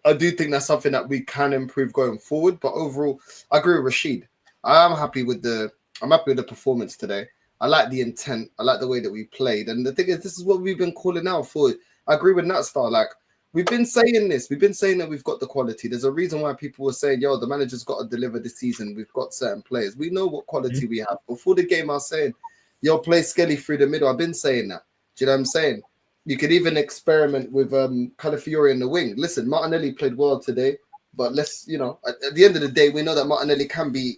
I do think that's something that we can improve going forward. But overall, I agree with Rashid. I'm happy with the performance today. I like the intent. I like the way that we played. And the thing is, this is what we've been calling out for. I agree with Natstar. Like, we've been saying this. We've been saying that we've got the quality. There's a reason why people were saying, yo, the manager's got to deliver this season. We've got certain players. We know what quality we have. Before the game, I was saying, yo, play Skelly through the middle. I've been saying that. Do you know what I'm saying? You could even experiment with Calafiori in the wing. Listen, Martinelli played well today. But let's, you know, at the end of the day, we know that Martinelli can be...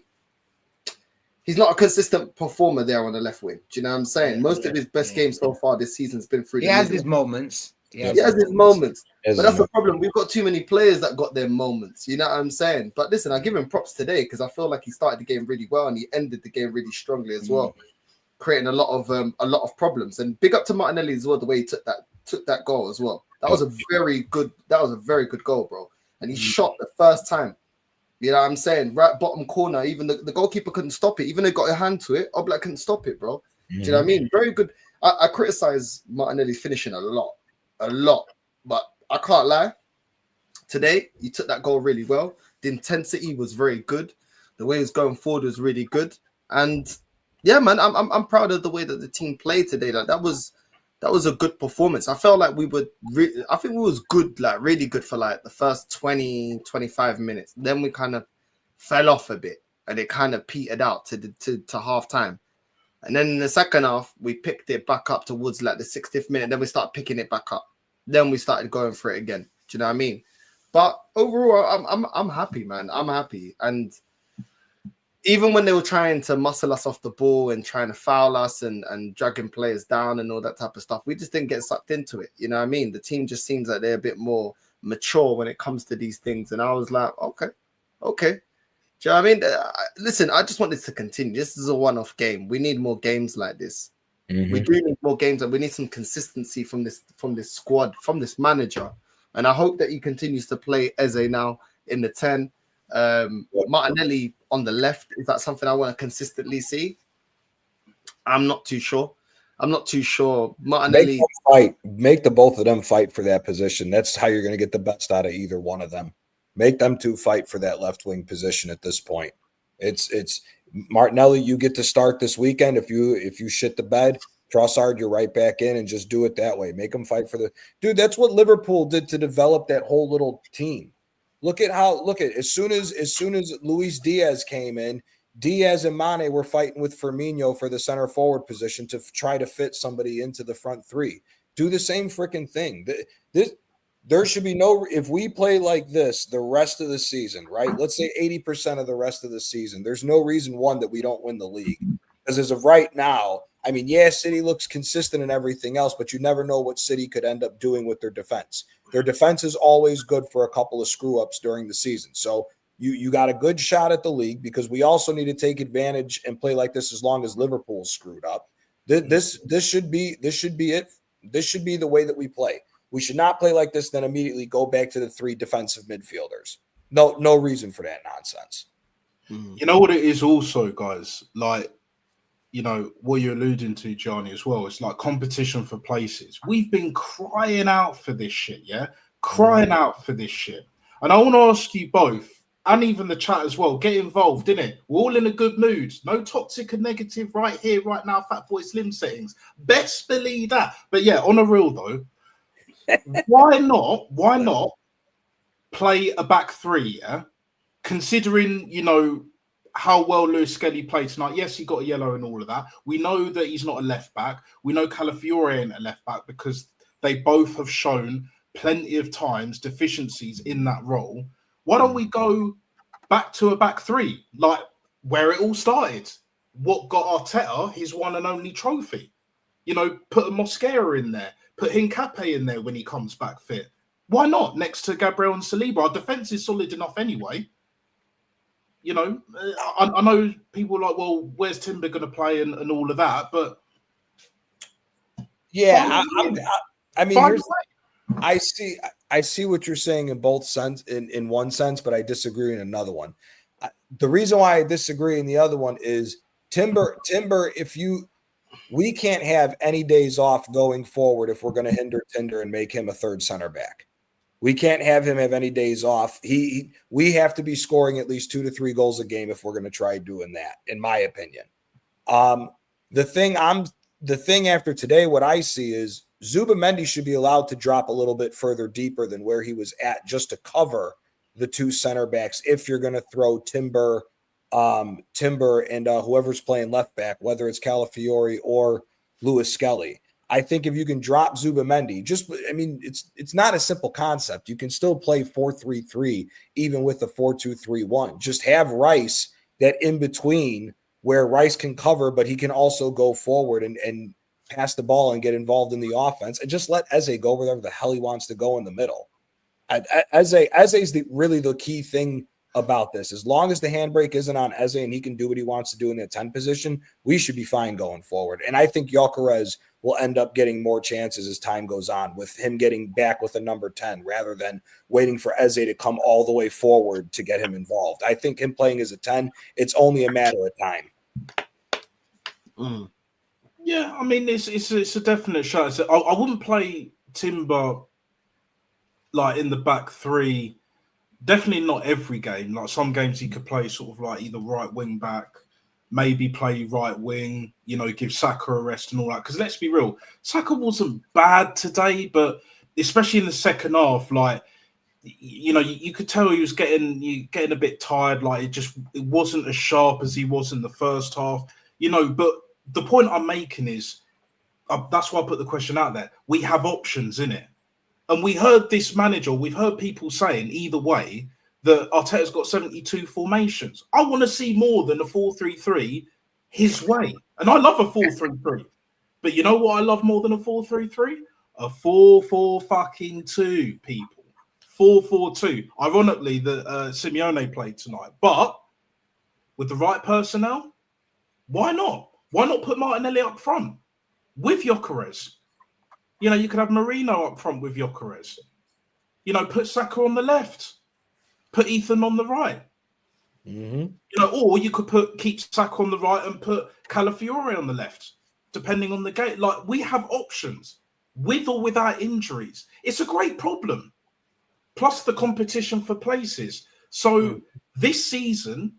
He's not a consistent performer there on the left wing. Do you know what I'm saying? Most of his best games so far this season's been through. He has his moments. He has his moments. But that's the problem. We've got too many players that got their moments. You know what I'm saying? But listen, I give him props today because I feel like he started the game really well and he ended the game really strongly as well, creating a lot of problems. And big up to Martinelli as well, the way he took that goal as well. That was a very good goal, bro. And he shot the first time. You know what I'm saying? Right bottom corner. Even the goalkeeper couldn't stop it. Even though he got a hand to it, Oblak couldn't stop it, bro. Do you know what I mean? Very good. I criticize Martinelli's finishing a lot. But I can't lie. Today, you took that goal really well. The intensity was very good. The way he was going forward was really good. And yeah, man, I'm proud of the way that the team played today. Like that was a good performance. I felt like we was good, like really good for like the first 20, 25 minutes. Then we kind of fell off a bit and it kind of petered out to half time. And then in the second half, we picked it back up towards like the 60th minute. Then we started picking it back up. Then we started going for it again. Do Do you know what I mean? But overall, I'm happy, man. I'm happy. And even when they were trying to muscle us off the ball and trying to foul us and dragging players down and all that type of stuff, we just didn't get sucked into it. You know what I mean? The team just seems like they're a bit more mature when it comes to these things. And I was like, okay. Do you know what I mean? Listen, I just want this to continue. This is a one-off game. We need more games like this. We do need more games, and we need some consistency from this squad, from this manager. And I hope that he continues to play Eze now in the 10. Martinelli on the left, is that something I want to consistently see? I'm not too sure. Martinelli, make the both of them fight for that position. That's how you're going to get the best out of either one of them. Make them two fight for that left wing position at this point. It's Martinelli, you get to start this weekend. If you shit the bed, Trossard, you're right back in, and just do it that way. Make them fight for the dude. That's what Liverpool did to develop that whole little team. Look at as soon as Luis Diaz came in, Diaz and Mane were fighting with Firmino for the center forward position to try to fit somebody into the front three. Do the same freaking thing. There should be no, if we play like this the rest of the season, right? Let's say 80% of the rest of the season, there's no reason, one, that we don't win the league. Because as of right now, I mean, yeah, City looks consistent and everything else, but you never know what City could end up doing with their defense. Their defense is always good for a couple of screw-ups during the season. So you got a good shot at the league, because we also need to take advantage and play like this as long as Liverpool's screwed up. This should be it. This should be the way that we play. We should not play like this, then immediately go back to the three defensive midfielders. No reason for that nonsense. You know what it is also, guys? Like, you know, what you're alluding to, Johnny, as well. It's like competition for places. We've been crying out for this shit, yeah? Crying out for this shit. And I want to ask you both, and even the chat as well, get involved, innit? We're all in a good mood. No toxic and negative right here, right now, Fat Boy Slim settings. Best believe that. But yeah, on a real though, why not play a back three, yeah? Considering, you know, how well Lewis Skelly played tonight. Yes, he got a yellow and all of that. We know that he's not a left back. We know Calafiore ain't a left back, because they both have shown plenty of times deficiencies in that role. Why don't we go back to a back three, like where it all started? What got Arteta his one and only trophy? You know, put a Mosquera in there, put Hincapié in there when he comes back fit. Why not? Next to Gabriel and Saliba. Our defense is solid enough anyway. You know, I know people are like, well, where's Timber going to play and all of that? But yeah, I mean, I see what you're saying in both sense, in one sense, but I disagree in another one. The reason why I disagree in the other one is Timber. We can't have any days off going forward if we're going to hinder Tinder and make him a third center back. We can't have him have any days off. We have to be scoring at least 2 to 3 goals a game if we're going to try doing that, in my opinion. The thing after today, what I see is Zubamendi should be allowed to drop a little bit further deeper than where he was at, just to cover the 2 center backs. If you're going to throw Timber and whoever's playing left back, whether it's Calafiore or Lewis Skelly. I think if you can drop Zubamendi, it's not a simple concept. You can still play 4-3-3 even with the 4-2-3-1. Just have Rice that in between where Rice can cover, but he can also go forward and pass the ball and get involved in the offense, and just let Eze go wherever the hell he wants to go in the middle. Eze's really the key thing about this. As long as the handbrake isn't on Eze and he can do what he wants to do in that 10 position, we should be fine going forward. And I think Gyökeres will end up getting more chances as time goes on, with him getting back with a number 10 rather than waiting for Eze to come all the way forward to get him involved. I think him playing as a 10, it's only a matter of time. Yeah, I mean, it's a definite shot. I wouldn't play Timber like in the back three. Definitely not every game. Like some games he could play sort of like either right wing back, maybe play right wing, you know, give Saka a rest and all that. Because let's be real, Saka wasn't bad today, but especially in the second half, like, you know, you could tell he was getting a bit tired. Like it wasn't as sharp as he was in the first half, you know. But the point I'm making is that's why I put the question out there. We have options in it. And we heard this manager, we've heard people saying either way that Arteta's got 72 formations. I want to see more than a 4-3-3 his way. And I love a 4-3-3. But you know what I love more than a 4-3-3? A 4-4-2, people. 4-4-2. Ironically, the Simeone played tonight. But with the right personnel, why not? Why not put Martinelli up front with Gyökeres? You know, you could have Marino up front with Gyökeres. You know, put Saka on the left. Put Ethan on the right. You know, or you could keep Saka on the right and put Calafiore on the left, depending on the game. Like, we have options with or without injuries. It's a great problem. Plus the competition for places. So this season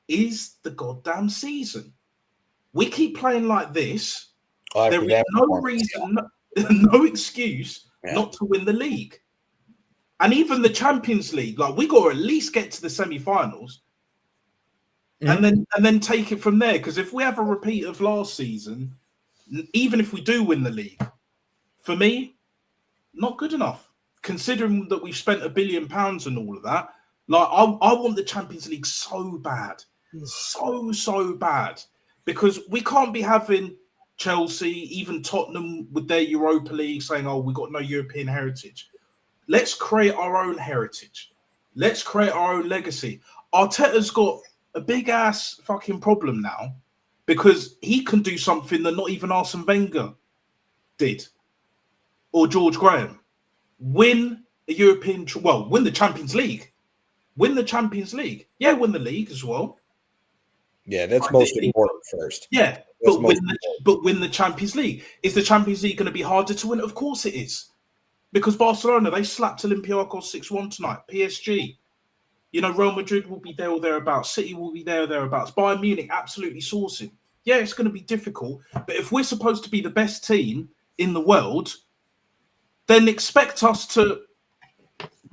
is the goddamn season. We keep playing like this. There is no reason, no excuse not to win the league. And even the Champions League, like, we got to at least get to the semi-finals and then take it from there. Because if we have a repeat of last season, even if we do win the league, for me, not good enough. Considering that we've spent £1 billion and all of that, like, I want the Champions League so bad, so bad, because we can't be having Chelsea, even Tottenham with their Europa League saying, "Oh, we got no European heritage." Let's create our own heritage. Let's create our own legacy. Arteta's got a big ass fucking problem now because he can do something that not even Arsene Wenger did or George Graham. Win a win the Champions League. Win the Champions League. Yeah, win the league as well. Yeah, that's most important first. Yeah, but win the Champions League. Is the Champions League going to be harder to win? Of course it is. Because Barcelona, they slapped Olympiacos 6-1 tonight. PSG. You know, Real Madrid will be there or thereabouts. City will be there or thereabouts. Bayern Munich absolutely sourcing. Yeah, it's going to be difficult. But if we're supposed to be the best team in the world, then expect us to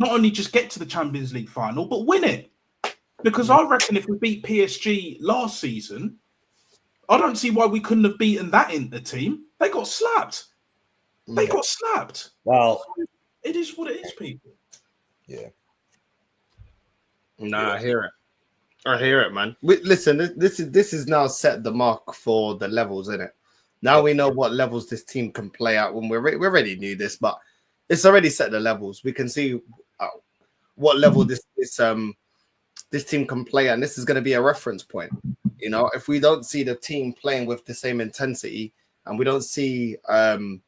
not only just get to the Champions League final, but win it. Because I reckon if we beat PSG last season, I don't see why we couldn't have beaten that Inter team. They got slapped. They got slapped. Well, it is what it is, people. Yeah. Nah, I hear it. I hear it, man. Listen, this is now set the mark for the levels, isn't it? Now we know what levels this team can play at. When we already knew this, but it's already set the levels. We can see what level this team can play at, and this is going to be a reference point. You know, if we don't see the team playing with the same intensity, and we don't see the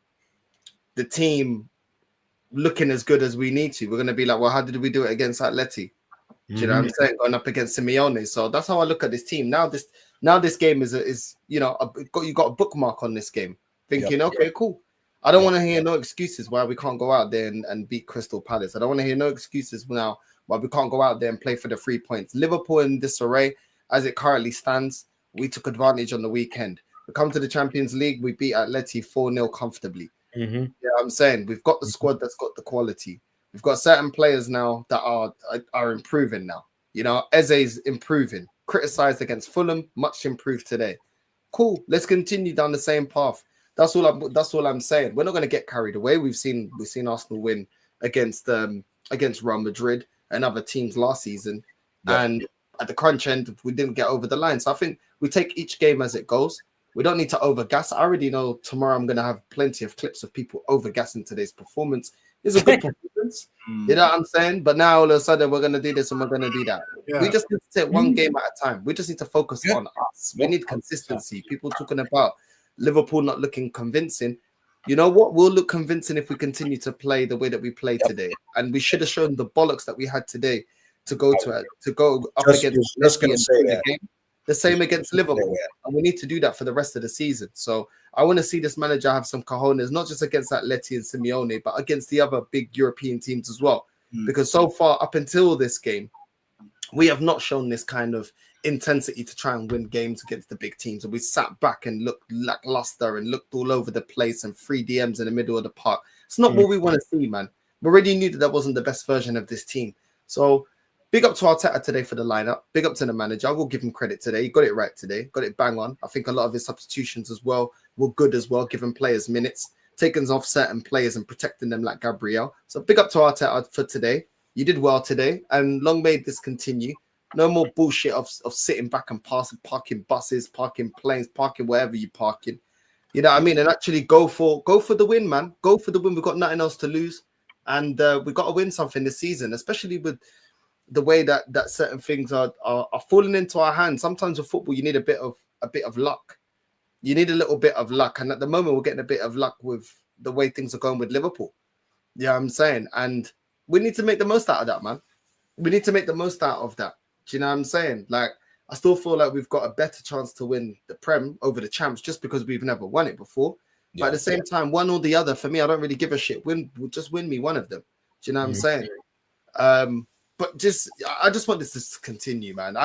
team looking as good as we need to, we're going to be like, well, how did we do it against Atleti? Do you know what I'm saying? Going up against Simeone. So that's how I look at this team. Now this game is you know, you got a bookmark on this game. Thinking, okay, cool. I don't want to hear no excuses why we can't go out there and beat Crystal Palace. I don't want to hear no excuses now why we can't go out there and play for the 3 points. Liverpool in disarray, as it currently stands, we took advantage on the weekend. We come to the Champions League, we beat Atleti 4-0 comfortably. You know what I'm saying? We've got the squad that's got the quality. We've got certain players now that are improving now. You know, Eze's improving. Criticized against Fulham, much improved today. Cool. Let's continue down the same path. That's all I'm saying. We're not going to get carried away. We've seen Arsenal win against Real Madrid and other teams last season, and at the crunch end, we didn't get over the line. So I think we take each game as it goes. We don't need to overgas. I already know tomorrow I'm going to have plenty of clips of people overgassing today's performance. It's a good performance. You know what I'm saying? But now all of a sudden we're going to do this and we're going to do that. Yeah. We just need to take one game at a time. We just need to focus on us. We need consistency. People talking about Liverpool not looking convincing. You know what? We'll look convincing if we continue to play the way that we played today. And we should have shown the bollocks that we had today to go up against the game. The same against Liverpool. And we need to do that for the rest of the season. So I want to see this manager have some cojones, not just against Atleti and Simeone, but against the other big European teams as well. Because so far, up until this game, we have not shown this kind of intensity to try and win games against the big teams. And we sat back and looked lackluster and looked all over the place and 3 DMs in the middle of the park. It's not what we want to see, man. We already knew that wasn't the best version of this team. So big up to Arteta today for the lineup. Big up to the manager. I will give him credit today. He got it right today. Got it bang on. I think a lot of his substitutions as well were good as well, giving players minutes. taking off certain players and protecting them like Gabriel. So big up to Arteta for today. You did well today, and long may this continue. No more bullshit of sitting back and parking buses, parking planes, parking wherever you parking. You know what I mean? And actually go for the win, man. Go for the win. We've got nothing else to lose, and we got to win something this season, especially with the way that certain things are falling into our hands. Sometimes with football, you need a bit of luck. You need a little bit of luck, and at the moment, we're getting a bit of luck with the way things are going with Liverpool. Yeah, I'm saying, and we need to make the most out of that, man. We need to make the most out of that. Do you know what I'm saying? Like, I still feel like we've got a better chance to win the Prem over the champs just because we've never won it before. Yeah, but at the same time, one or the other, for me, I don't really give a shit. Just win me one of them. Do you know what I'm saying? But I just want this to continue, man.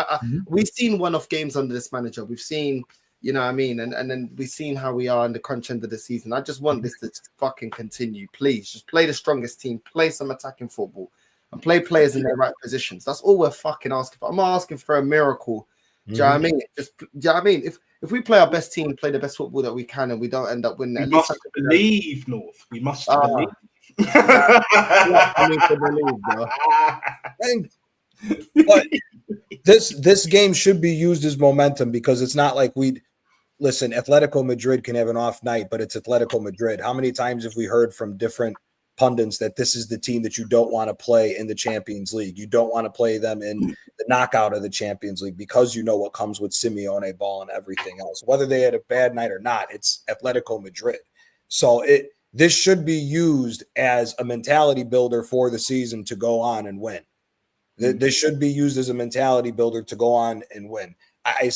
We've seen one-off games under this manager. We've seen, you know what I mean? And then we've seen how we are in the crunch end of the season. I just want this to fucking continue. Please, just play the strongest team, play some attacking football, and play players in their right positions. That's all we're fucking asking for. I'm not asking for a miracle. Do you know what I mean? Do you know what I mean? If we play our best team, play the best football that we can, and we don't end up winning, we at must least believe, North. We must believe. But this game should be used as momentum, because it's not like listen, Atletico Madrid can have an off night, but it's Atletico Madrid. How many times have we heard from different pundits that this is the team that you don't want to play in the Champions League? You don't want to play them in the knockout of the Champions League because you know what comes with Simeone ball and everything else. Whether they had a bad night or not, it's Atletico Madrid. So this should be used as a mentality builder for the season to go on and win. This should be used as a mentality builder to go on and win. I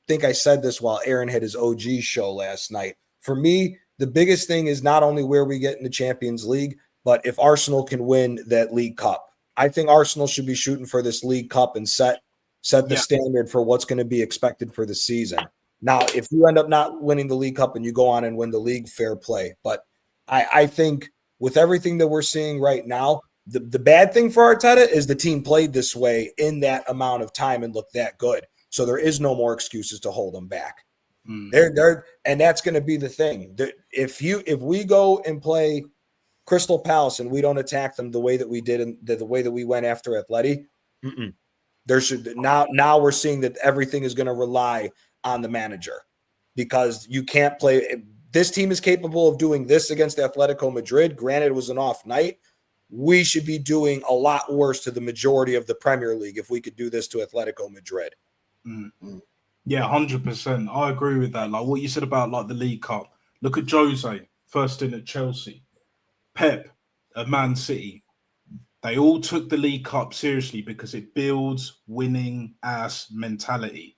think I said this while Aaron had his OG show last night. For me, the biggest thing is not only where we get in the Champions League, but if Arsenal can win that League Cup. I think Arsenal should be shooting for this League Cup and set the standard for what's going to be expected for the season. Now, if you end up not winning the League Cup and you go on and win the league, fair play. But I think with everything that we're seeing right now, the bad thing for Arteta is the team played this way in that amount of time and looked that good. So there is no more excuses to hold them back. And that's going to be the thing. If we go and play Crystal Palace and we don't attack them the way that we did and the way that we went after Atleti, now we're seeing that everything is going to rely on the manager, because you can't play. This team is capable of doing this against Atletico Madrid. Granted, it was an off night. We should be doing a lot worse to the majority of the Premier League if we could do this to Atletico Madrid. Yeah, 100%. I agree with that. Like what you said about like the League Cup. Look at Jose, first in at Chelsea. Pep at Man City. They all took the League Cup seriously because it builds winning ass mentality.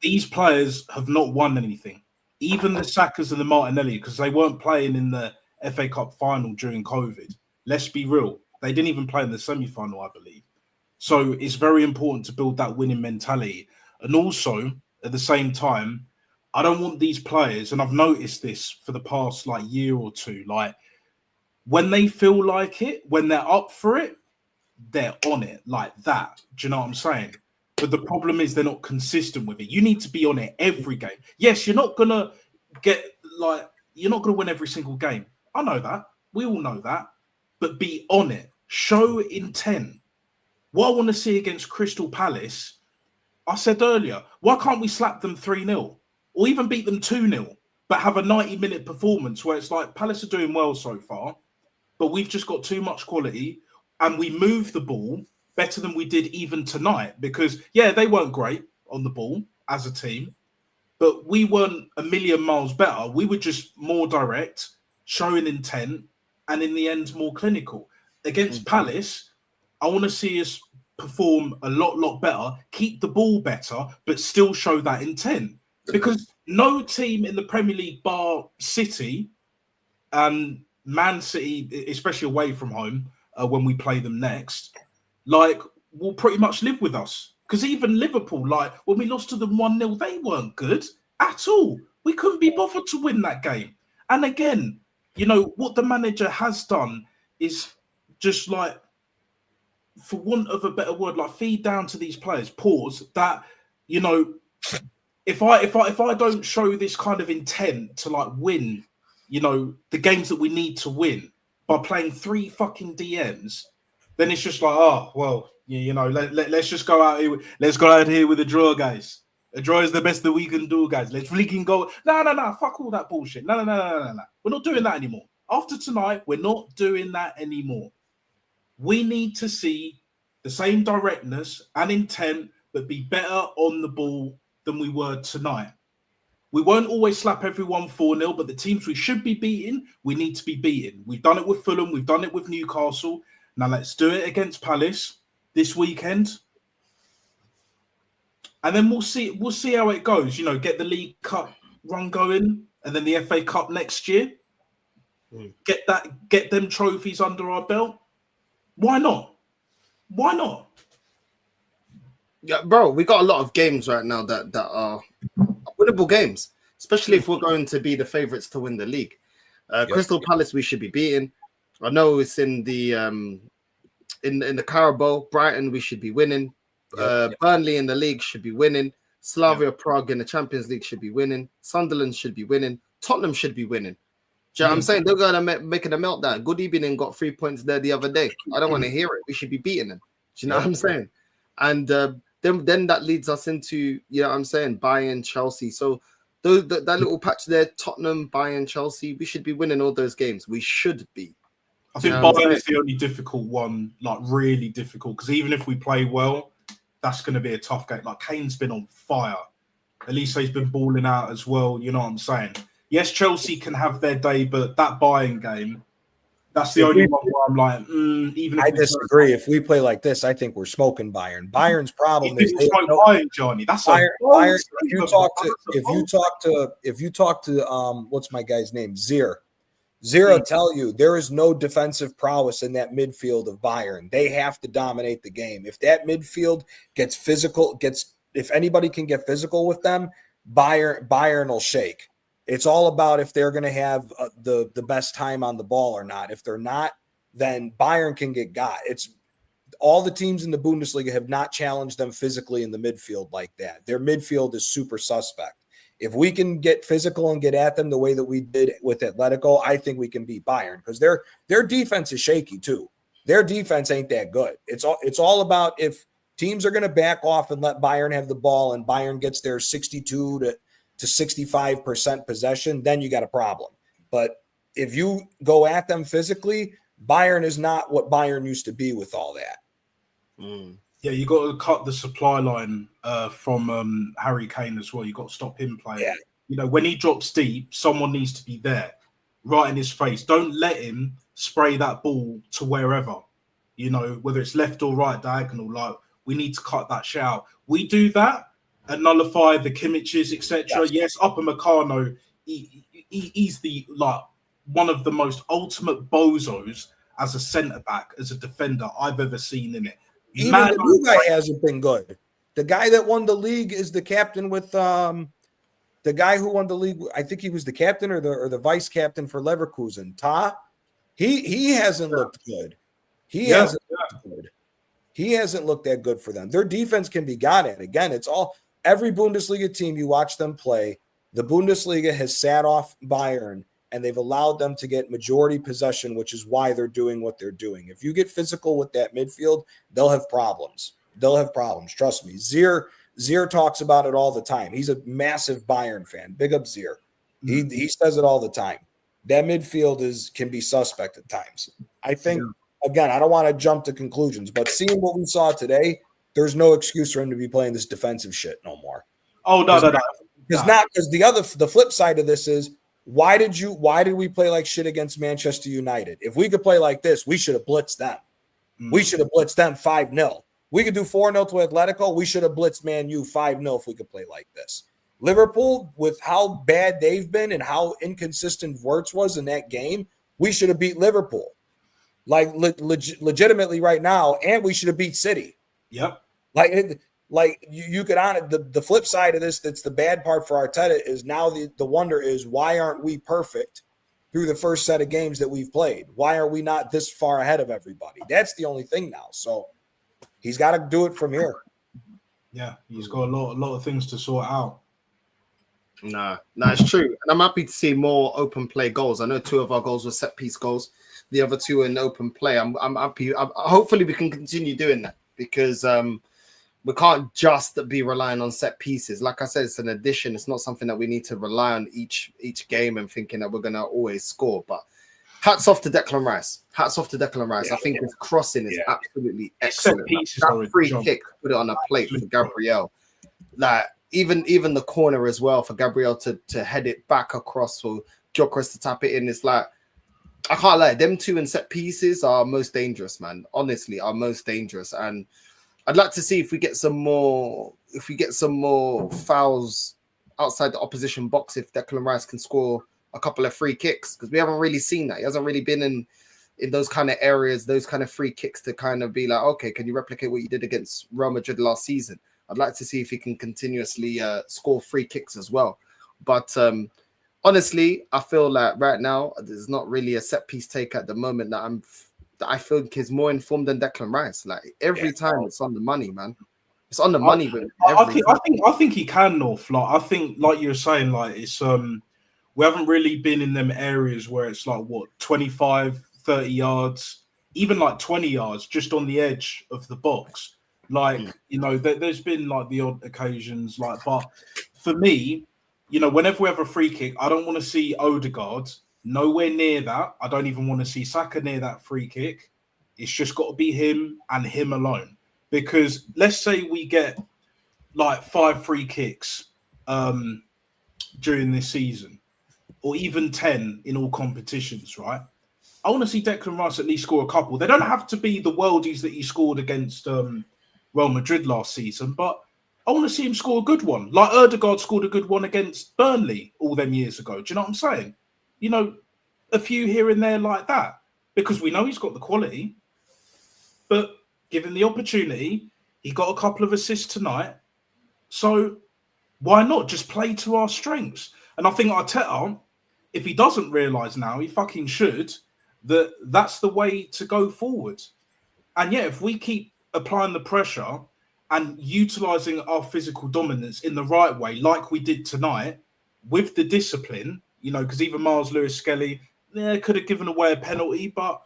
These players have not won anything. Even the Sakas and the Martinelli, because they weren't playing in the FA Cup final during COVID. Let's be real. They didn't even play in the semi-final, I believe. So it's very important to build that winning mentality. And also, at the same time, I don't want these players, and I've noticed this for the past like year or two, like when they feel like it, when they're up for it, they're on it like that. Do you know what I'm saying? But the problem is they're not consistent with it. You need to be on it every game. Yes, you're not going to you're not going to win every single game. I know that. We all know that. But be on it. Show intent. What I want to see against Crystal Palace, I said earlier, why can't we slap them 3-0 or even beat them 2-0, but have a 90-minute performance where it's like Palace are doing well so far, but we've just got too much quality and we move the ball better than we did even tonight, because, yeah, they weren't great on the ball as a team, but we weren't a million miles better. We were just more direct, showing intent, and in the end, more clinical. Against Palace, I want to see us perform a lot better, keep the ball better, but still show that intent. Because no team in the Premier League, bar City and Man City, especially away from home, when we play them next, will pretty much live with us. Because even Liverpool, when we lost to them 1-0, they weren't good at all. We couldn't be bothered to win that game. And again, what the manager has done is just for want of a better word, feed down to these players, that, if I don't show this kind of intent to win the games that we need to win by playing 3 fucking DMs, then it's just like, oh well, let's just go out here. Let's go out here with a draw, guys. A draw is the best that we can do, guys. Let's freaking go. No. Fuck all that bullshit. No. We're not doing that anymore. After tonight, we're not doing that anymore. We need to see the same directness and intent, but be better on the ball than we were tonight. We won't always slap everyone 4-0, but the teams we should be beating, we need to be beating. We've done it with Fulham. We've done it with Newcastle. Now let's do it against Palace this weekend. And then we'll see how it goes. Get the League Cup run going, and then the FA Cup next year. Get them trophies under our belt. Why not? Yeah, bro, we got a lot of games right now that are winnable games, especially if we're going to be the favourites to win the league. Crystal Palace we should be beating. I know it's in the in the Carabao. Brighton we should be winning. Burnley in the league should be winning. Slavia Prague in the Champions League should be winning. Sunderland should be winning. Tottenham should be winning. Do you know what I'm saying? They're going to making a meltdown. Good Evening got 3 points there the other day. I don't want to hear it. We should be beating them. Do you know what I'm saying? And then that leads us into, Bayern, Chelsea. So that little patch there, Tottenham, Bayern, Chelsea, we should be winning all those games. We should be. I think Bayern is the only difficult one, like really difficult, because even if we play well, that's going to be a tough game. Like Kane's been on fire. Elise's been balling out as well. You know what I'm saying? Yes, Chelsea can have their day, but that Bayern game, that's the only one where I'm like, even if I disagree. If we play like this, I think we're smoking Bayern. Bayern's problem is they smoke Bayern, Johnny. That's Bayern. If you talk to what's my guy's name? Zir will tell you there is no defensive prowess in that midfield of Bayern. They have to dominate the game. If that midfield gets physical, if anybody can get physical with them, Bayern will shake. It's all about if they're going to have the best time on the ball or not. If they're not, then Bayern can get got. It's all the teams in the Bundesliga have not challenged them physically in the midfield like that. Their midfield is super suspect. If we can get physical and get at them the way that we did with Atleico, I think we can beat Bayern because their defense is shaky too. Their defense ain't that good. It's all about if teams are going to back off and let Bayern have the ball and Bayern gets their 62 to 65% possession, then you got a problem. But if you go at them physically, Bayern is not what Bayern used to be with all that. Yeah, you got to cut the supply line from Harry Kane as well. You got to stop him playing. Yeah. When he drops deep, someone needs to be there, right in his face. Don't let him spray that ball to wherever. Whether it's left or right diagonal. Like we need to cut that shit out. We do that and nullify the Kimmiches, etc. Yes, Upamecano, he's the one of the most ultimate bozos as a centre back, as a defender I've ever seen in it. Even the new guy hasn't been good. The guy that won the league is the captain with the guy who won the league. I think he was the captain or the vice captain for Leverkusen. He hasn't looked good. He hasn't looked good. He hasn't looked that good for them. Their defense can be got at. Again, it's all every Bundesliga team you watch them play. The Bundesliga has sat off Bayern and they've allowed them to get majority possession, which is why they're doing what they're doing. If you get physical with that midfield, they'll have problems. Trust me. Zir talks about it all the time. He's a massive Bayern fan. Big up Zir. He says it all the time. That midfield can be suspect at times. I think, again, I don't want to jump to conclusions, but seeing what we saw today, there's no excuse for him to be playing this defensive shit no more. Oh, no. Because the flip side of this is, why did we play like shit against Manchester United? If we could play like this, we should have blitzed them. We should have blitzed them 5-0. We could do 4-0 to Atleico. We should have blitzed Man U 5-0 if we could play like this. Liverpool, with how bad they've been and how inconsistent Wirtz was in that game, we should have beat Liverpool. Legitimately right now, and we should have beat City. Yep. You could on it. The flip side of this, that's the bad part for Arteta, is now the wonder is why aren't we perfect through the first set of games that we've played? Why are we not this far ahead of everybody? That's the only thing now. So he's got to do it from here. Yeah, he's got a lot of things to sort out. No, it's true. And I'm happy to see more open play goals. I know 2 of our goals were set piece goals. The other 2 in open play. I'm happy. Hopefully we can continue doing that because we can't just be relying on set pieces. Like I said, it's an addition. It's not something that we need to rely on each game and thinking that we're going to always score. But hats off to Declan Rice. I think his crossing is absolutely excellent. That free kick, put it on a plate for Gabriel. Like even the corner as well for Gabriel to head it back across for Gyökeres to tap it in. It's like, I can't lie, them 2 in set pieces are most dangerous, man. Honestly, are most dangerous. And I'd like to see if we get some more fouls outside the opposition box, if Declan Rice can score a couple of free kicks, because we haven't really seen that. He hasn't really been in those kind of areas, those kind of free kicks to kind of be like, okay, can you replicate what you did against Real Madrid last season? I'd like to see if he can continuously score free kicks as well. But honestly, I feel like right now there's not really a set piece take at the moment that I think is more informed than Declan Rice. Like every time it's on the money, man. It's on the money. I think he can, North. Like I think, like you were saying, like it's we haven't really been in them areas where it's like what 25, 30 yards, even like 20 yards, just on the edge of the box. Like you know, there's been like the odd occasions, like, but for me, you know, whenever we have a free kick, I don't want to see Odegaard nowhere near that. I don't even want to see Saka near that free kick. It's just got to be him and him alone. Because let's say we get like 5 free kicks during this season, or even 10 in all competitions, right? I want to see Declan Rice at least score a couple. They don't have to be the worldies that he scored against Real Madrid last season, but I want to see him score a good one. Like Odegaard scored a good one against Burnley all them years ago. Do you know what I'm saying? You know, a few here and there like that, because we know he's got the quality. But given the opportunity, he got a couple of assists tonight. So why not just play to our strengths? And I think Arteta, if he doesn't realise now, he fucking should, that's the way to go forward. And yeah, if we keep applying the pressure and utilising our physical dominance in the right way, like we did tonight, with the discipline, you know, because even Miles Lewis-Skelly could have given away a penalty, but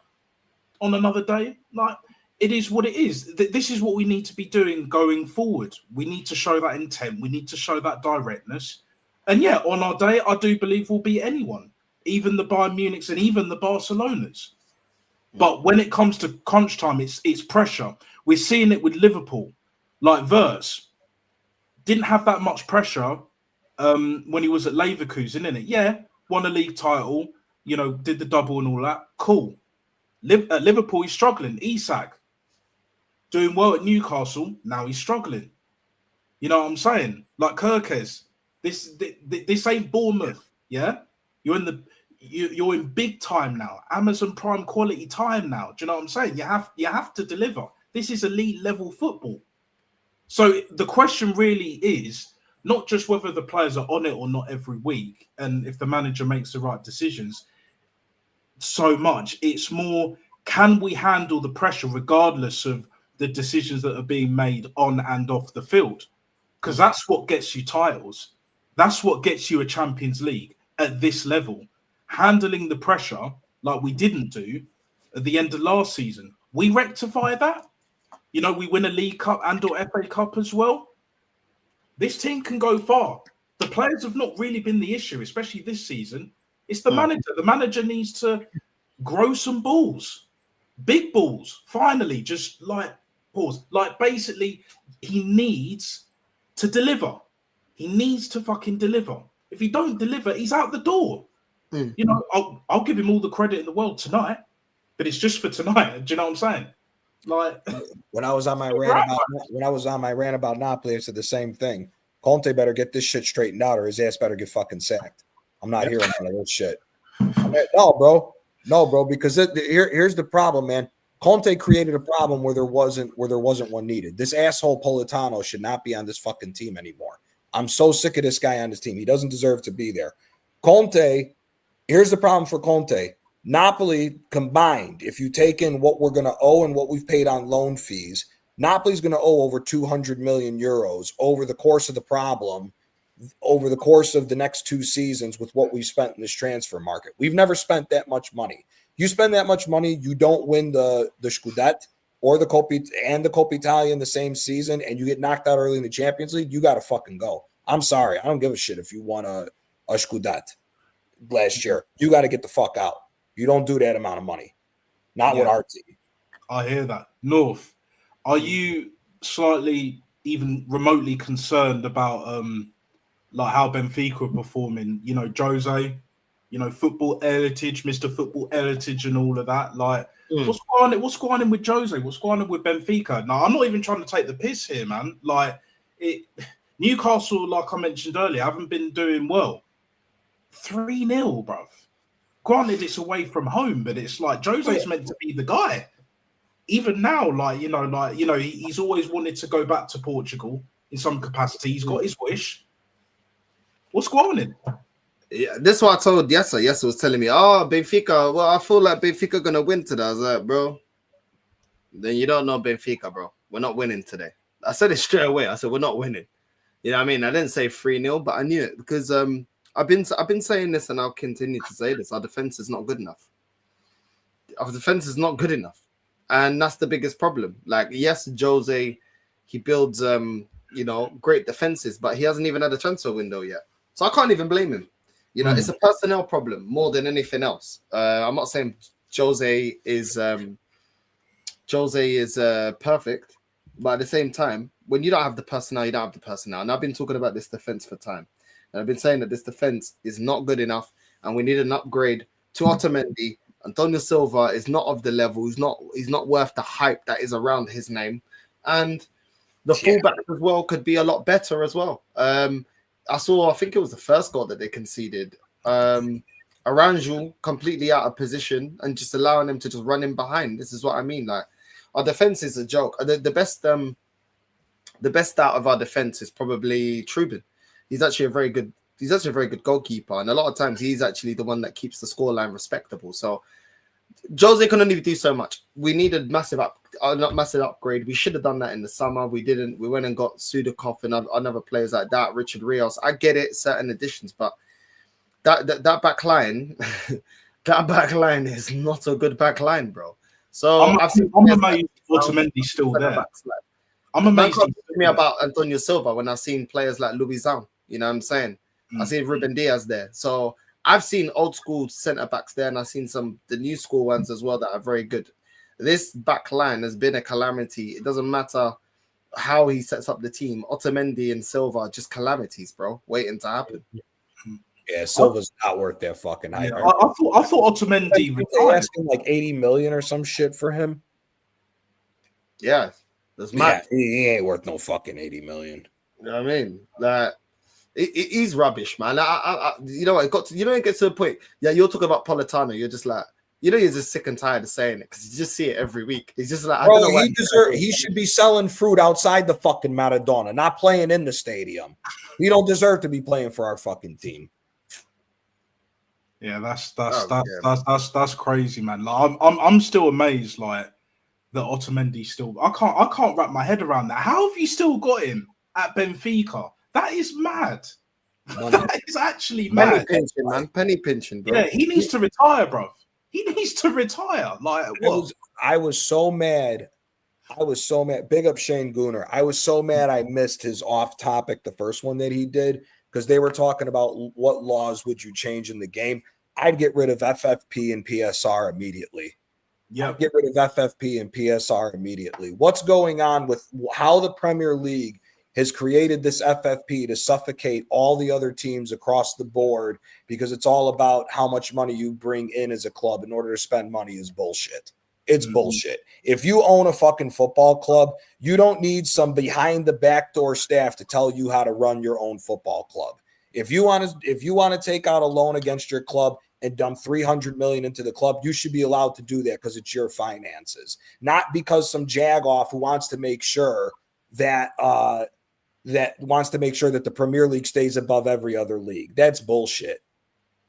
on another day, like, it is what it is. This is what we need to be doing going forward. We need to show that intent. We need to show that directness. And yeah, on our day, I do believe we'll beat anyone, even the Bayern Munichs and even the Barcelonas. But when it comes to crunch time, it's pressure. We're seeing it with Liverpool. Like Wirtz didn't have that much pressure when he was at Leverkusen, innit? Yeah, won a league title, you know, did the double and all that. Cool. At Liverpool, he's struggling. Isak doing well at Newcastle. Now he's struggling. You know what I'm saying? Like Kirkes, this ain't Bournemouth. Yeah, you're in big time now. Amazon Prime quality time now. Do you know what I'm saying? You have to deliver. This is elite level football. So the question really is not just whether the players are on it or not every week, and if the manager makes the right decisions. So much. It's more, can we handle the pressure regardless of the decisions that are being made on and off the field? Because that's what gets you titles. That's what gets you a Champions League at this level. Handling the pressure like we didn't do at the end of last season. We rectify that. You know, we win a League Cup and or FA Cup as well. This team can go far. The players have not really been the issue, especially this season. It's the manager. The manager needs to grow some balls. Big balls. Finally, just like, pause. Like, basically, he needs to deliver. He needs to fucking deliver. If he don't deliver, he's out the door. You know, I'll give him all the credit in the world tonight, but it's just for tonight. Do you know what I'm saying? Like, when I was on my rant about Napoli, I said the same thing. Conte better get this shit straightened out, or his ass better get fucking sacked. I'm not hearing none of this shit. No, bro, because here's the problem, man. Conte created a problem where there wasn't one needed. This asshole Politano should not be on this fucking team anymore. I'm so sick of this guy on this team. He doesn't deserve to be there. Conte, here's the problem for Conte. Napoli combined, if you take in what we're going to owe and what we've paid on loan fees, Napoli's going to owe over 200 million euros over the course of the problem over the course of the next 2 seasons with what we've spent in this transfer market. We've never spent that much money. You spend that much money, you don't win the Scudetto or the Coppa Italia in the same season, and you get knocked out early in the Champions League, you got to fucking go. I'm sorry. I don't give a shit if you won a Scudetto last year. You got to get the fuck out. You don't do that amount of money. Not with our team. I hear that. North, are you slightly even remotely concerned about like how Benfica are performing? You know, Jose, you know, football heritage, Mr. Football heritage, and all of that. Like, what's going on with Jose? What's going on with Benfica? Now, I'm not even trying to take the piss here, man. Like, Newcastle, like I mentioned earlier, haven't been doing well. 3-0, bruv. Granted, it's away from home, but it's like Jose's meant to be the guy. Even now, he's always wanted to go back to Portugal in some capacity. He's got his wish. What's going on? Yeah, this is what I told Yessa. Yessa was telling me, Benfica. Well, I feel like Benfica gonna win today. I was like, bro, then you don't know Benfica, bro. We're not winning today. I said it straight away. I said we're not winning. You know what I mean? I didn't say 3-0, but I knew it because I've been saying this and I'll continue to say this. Our defense is not good enough. Our defense is not good enough. And that's the biggest problem. Like, yes, Jose, he builds great defenses, but he hasn't even had a transfer window yet. So I can't even blame him. You know, it's a personnel problem more than anything else. I'm not saying Jose is perfect, but at the same time, when you don't have the personnel, you don't have the personnel. And I've been talking about this defense for time. And I've been saying that this defense is not good enough, and we need an upgrade to Otamendi. Antonio Silva is not of the level. He's not worth the hype that is around his name. And the fullbacks as well could be a lot better as well. I think it was the first goal that they conceded. Aranju completely out of position and just allowing them to just run in behind. This is what I mean. Like, our defense is a joke. The best out of our defense is probably Trubin. He's actually a very good goalkeeper, and a lot of times he's actually the one that keeps the scoreline respectable. So Jose can only do so much. We needed massive upgrade. We should have done that in the summer. We didn't. We went and got Sudakov and other players like that, Richard Rios. I get it, certain additions, but that back line, that back line is not a good back line, bro. So I'm amazed Otamendi's still there. I'm amazed. Me about Antonio Silva when I've seen players like Luizão. You know what I'm saying? I've seen Ruben Diaz there. So I've seen old school centre backs there, and I've seen the new school ones as well that are very good. This back line has been a calamity. It doesn't matter how he sets up the team. Otamendi and Silva are just calamities, bro, waiting to happen. Yeah, Silva's not worth that fucking hype. I thought Otamendi was asking like 80 million or some shit for him. Yeah, that's mad. Yeah, he ain't worth no fucking 80 million. You know what I mean? Like, he's rubbish, man. You know what? It gets to a point. Yeah, you're talking about Politano. You're just like, you're just sick and tired of saying it because you just see it every week. He's just like, bro, he should be selling fruit outside the fucking Maradona, not playing in the stadium. He don't deserve to be playing for our fucking team. Yeah, that's crazy, man. Like, I'm still amazed, like, that Otamendi still. I can't wrap my head around that. How have you still got him at Benfica? That is mad. That is actually mad. Penny pinching, bro. Yeah, he needs to retire, bro. He needs to retire. Like, what? I was so mad. Big up Shane Gooner. I was so mad I missed his off topic, the first one that he did, because they were talking about what laws would you change in the game. I'd get rid of FFP and PSR immediately. Yeah, get rid of FFP and PSR immediately. What's going on with how the Premier League has created this FFP to suffocate all the other teams across the board because it's all about how much money you bring in as a club in order to spend money is bullshit. It's bullshit. If you own a fucking football club, you don't need some behind the back door staff to tell you how to run your own football club. If you want to take out a loan against your club and dump $300 million into the club, you should be allowed to do that because it's your finances, not because some jagoff who wants to make sure that the Premier League stays above every other league. That's bullshit.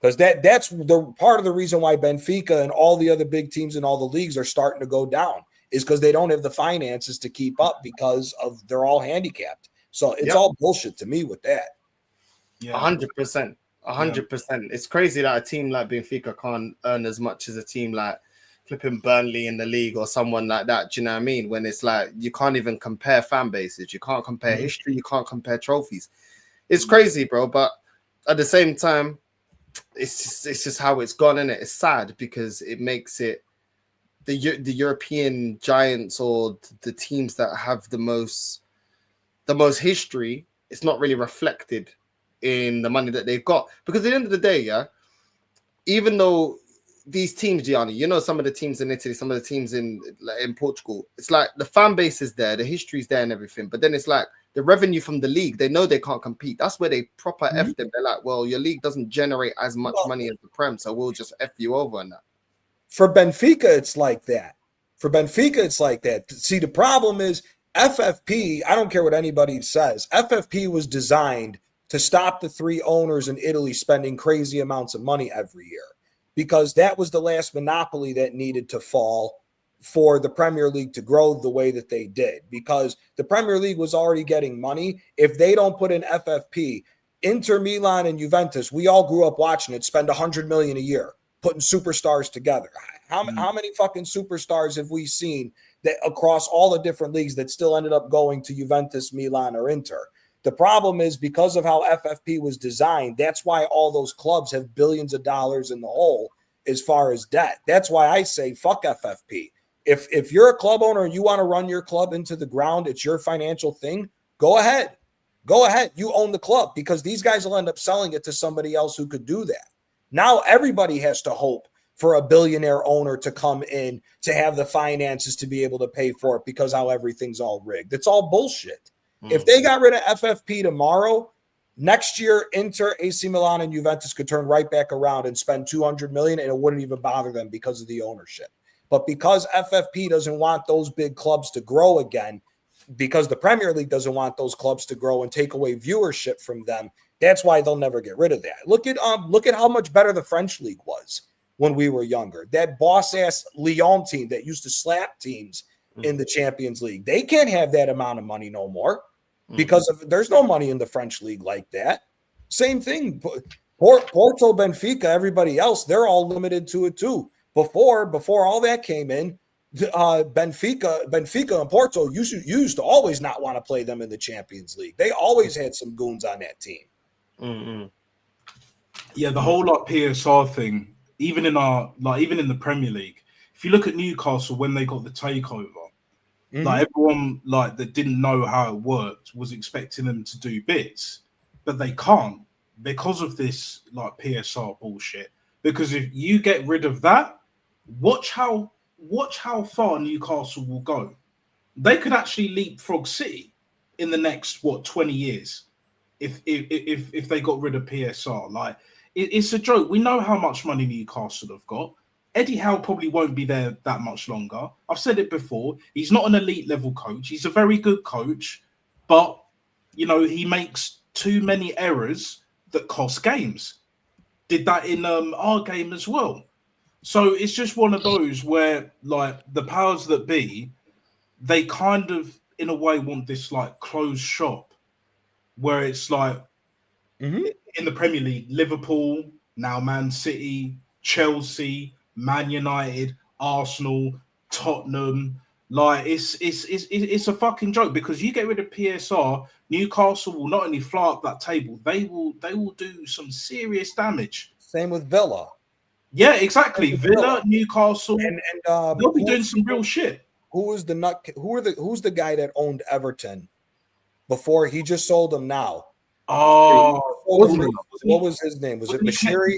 Because that's the part of the reason why Benfica and all the other big teams in all the leagues are starting to go down is because they don't have the finances to keep up because they're all handicapped. So it's all bullshit to me with that. Yeah. 100%. 100%. It's crazy that a team like Benfica can't earn as much as a team like flipping Burnley in the league or someone like that. Do you know what I mean? When it's like you can't even compare fan bases, you can't compare history, you can't compare trophies. It's crazy, bro. But at the same time, it's just how it's gone, and it's sad because it makes it the European giants or the teams that have the most history. It's not really reflected in the money that they've got, because at the end of the day, yeah, even though these teams, Gianni, you know, some of the teams in Italy, some of the teams in Portugal, it's like the fan base is there, the history's there and everything, but then it's like the revenue from the league, they know they can't compete. That's where they proper F them. They're like, well, your league doesn't generate as much money as the Prem, so we'll just F you over on that. For Benfica, it's like that. See, the problem is FFP, I don't care what anybody says, FFP was designed to stop the three owners in Italy spending crazy amounts of money every year, because that was the last monopoly that needed to fall for the Premier League to grow the way that they did, because the Premier League was already getting money. If they don't put in FFP, Inter, Milan, and Juventus, we all grew up watching it, spend $100 million a year putting superstars together. How many fucking superstars have we seen that across all the different leagues that still ended up going to Juventus, Milan, or Inter? The problem is, because of how FFP was designed, that's why all those clubs have billions of dollars in the hole as far as debt. That's why I say fuck FFP. If you're a club owner and you want to run your club into the ground, it's your financial thing, go ahead. Go ahead. You own the club, because these guys will end up selling it to somebody else who could do that. Now everybody has to hope for a billionaire owner to come in to have the finances to be able to pay for it, because how everything's all rigged. It's all bullshit. If they got rid of FFP tomorrow, next year, Inter, AC Milan, and Juventus could turn right back around and spend $200 million, and it wouldn't even bother them because of the ownership. But because FFP doesn't want those big clubs to grow again, because the Premier League doesn't want those clubs to grow and take away viewership from them, that's why they'll never get rid of that. Look at how much better the French league was when we were younger. That boss-ass Lyon team that used to slap teams in the Champions League, they can't have that amount of money no more, because there's no money in the French league like that. Same thing. Porto, Benfica, everybody else, they're all limited to it too. Before all that came in, Benfica and Porto used to always not want to play them in the Champions League. They always had some goons on that team. Yeah, the whole PSR thing, even in the Premier League, if you look at Newcastle when they got the takeover, everyone that didn't know how it worked was expecting them to do bits, but they can't because of this PSR bullshit. Because if you get rid of that, watch how far Newcastle will go. They could actually leapfrog City in the next 20 years if they got rid of PSR. It's a joke. We know how much money Newcastle have got. Eddie Howe probably won't be there that much longer. I've said it before. He's not an elite level coach. He's a very good coach, but he makes too many errors that cost games. Did that in our game as well. So it's just one of those where the powers that be, they kind of in a way want this closed shop, where it's in the Premier League, Liverpool, now Man City, Chelsea, Man United, Arsenal, Tottenham. It's a fucking joke, because you get rid of PSR, Newcastle will not only fly up that table, they will do some serious damage. Same with Villa. Yeah, exactly. Villa, Newcastle, and they'll be doing some real shit. Who's the guy that owned Everton before he just sold them now? Oh, what was his name? Was it Mashiri?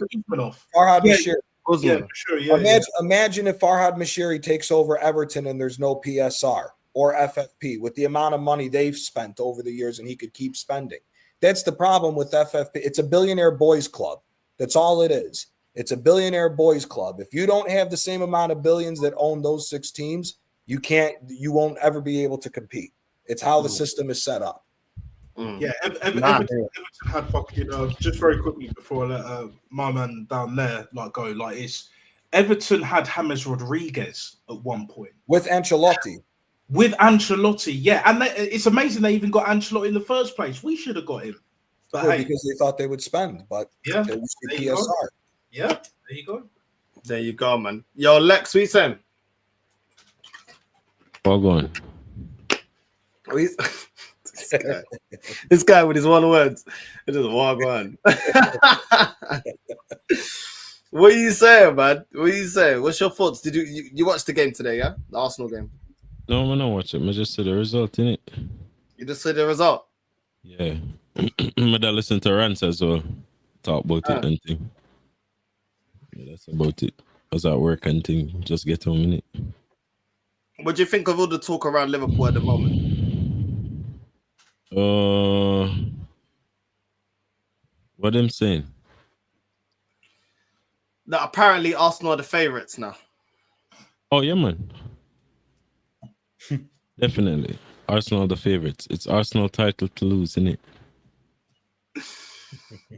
Farhad Mashiri. Yeah, sure. Yeah, imagine if Farhad Mashiri takes over Everton and there's no PSR or FFP with the amount of money they've spent over the years, and he could keep spending. That's the problem with FFP. It's a billionaire boys club. That's all it is. It's a billionaire boys club. If you don't have the same amount of billions that own those 6 teams, you won't ever be able to compete. It's how the system is set up. Yeah, Everton had fucking just very quickly before I let my man down there go. Everton had James Rodriguez at one point with Ancelotti. Yeah, and it's amazing they even got Ancelotti in the first place. We should have got him. But Well, hey, because they thought they would spend, but yeah, it was the there you go. PSR. Yeah, there you go. There you go, man. Yo, Lex, we saying? All going. This guy with his one words. It just walk on. What are you saying, man? What are you saying? What's your thoughts? Did you watch the game today, yeah? The Arsenal game. No, I'm not watch it. I just said the result, innit? You just said the result. Yeah. I listen to Rants as well. Talk about it and thing. Yeah, that's about it. I was at work and thing. Just get home, innit? What do you think of all the talk around Liverpool at the moment? What them saying? That apparently Arsenal are the favourites now. Oh yeah, man. Definitely. Arsenal are the favourites. It's Arsenal title to lose, isn't it?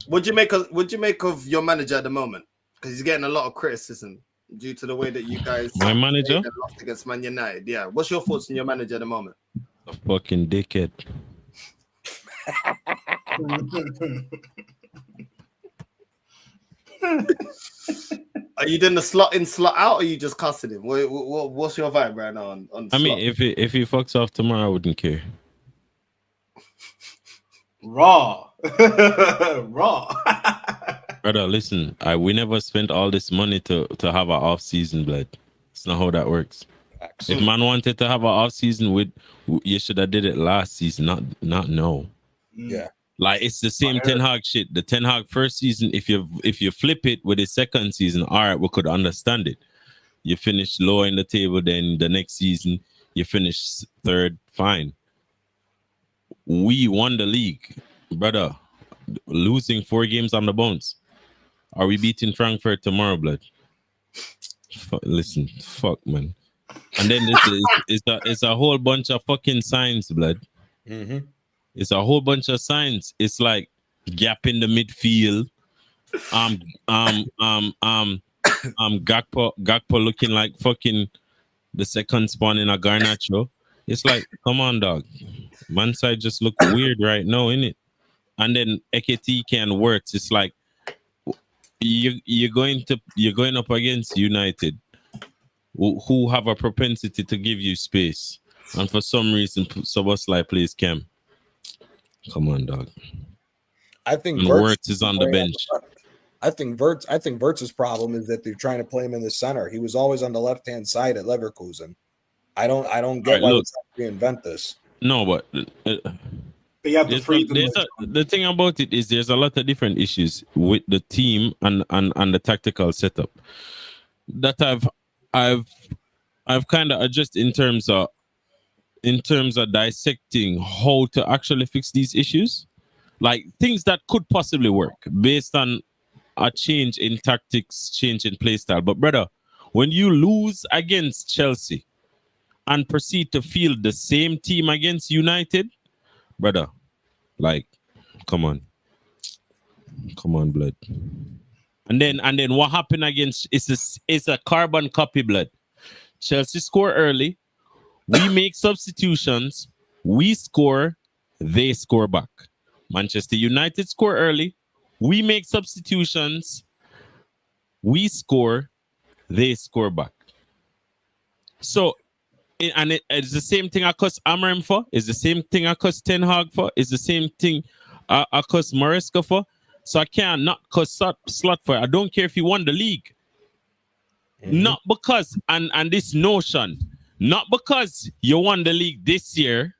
What do you make of your manager at the moment? Because he's getting a lot of criticism due to the way that you guys My manager lost against Man United. Yeah. What's your thoughts on your manager at the moment? A fucking dickhead. Are you doing the slot in, slot out, or are you just cussing him? What's your vibe right now on I mean, if he fucks off tomorrow, I wouldn't care. Raw. Raw. Brother, listen, we never spent all this money to have an off season, blood. It's not how that works. If man wanted to have an off season, you should have did it last season, not now. Yeah. Like it's the same Ten Hag shit. The Ten Hag first season, if you flip it with his second season, all right, we could understand it. You finish lower in the table, then the next season you finish third, fine. We won the league, brother. Losing 4 games on the bounce. Are we beating Frankfurt tomorrow, blood? Listen, fuck, man. And then it's a whole bunch of fucking signs, blood. Mm-hmm. It's a whole bunch of signs. It's like gap in the midfield. Gakpo looking like fucking the second spawn in a Garnacho. It's like, come on, dog. Man side just look weird right now, innit? And then Eketi can work. It's like you're going up against United, who have a propensity to give you space, and for some reason, Soboslai plays Cam. Come on, dog. I think Wirtz is on the bench. I think Wirtz's problem is that they're trying to play him in the center. He was always on the left-hand side at Leverkusen. I don't get why they're trying to reinvent this. No, but the thing about it is there's a lot of different issues with the team and the tactical setup that I've kind of adjusted in terms of dissecting how to actually fix these issues, like things that could possibly work based on a change in tactics, change in play style. But brother, when you lose against Chelsea and proceed to field the same team against United, brother, like, come on, blood. And then what happened against it's a carbon copy, blood. Chelsea score early, we make substitutions, we score, they score back. Manchester United score early, we make substitutions, we score, they score back. So, and it's the same thing I cuss Amorim for, it's the same thing I cuss Ten Hag for, it's the same thing I cuss Maresca for. So I can't not cuss Slot for it. I don't care if he won the league. Mm-hmm. Not because, and this notion, not because you won the league this year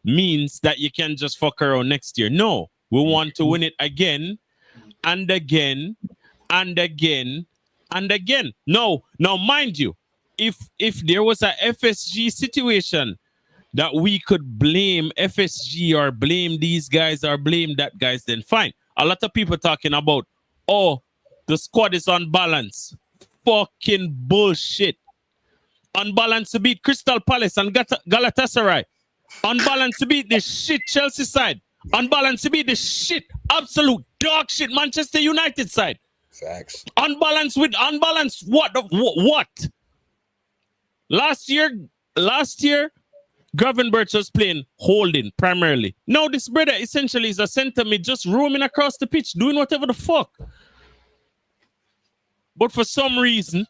means that you can just fuck around next year. No, we want to win it again and again and again and again. No, now mind you, if there was a FSG situation that we could blame FSG or blame these guys or blame that guys, then fine. A lot of people talking about, oh, the squad is unbalanced. Fucking bullshit. Unbalanced to beat Crystal Palace and Galatasaray. Unbalanced to beat the shit Chelsea side. Unbalanced to beat the shit, absolute dog shit Manchester United side. Facts. Unbalanced what? Last year, Gravenberch was playing holding primarily. Now this brother essentially is a centre mid just roaming across the pitch, doing whatever the fuck. But for some reason,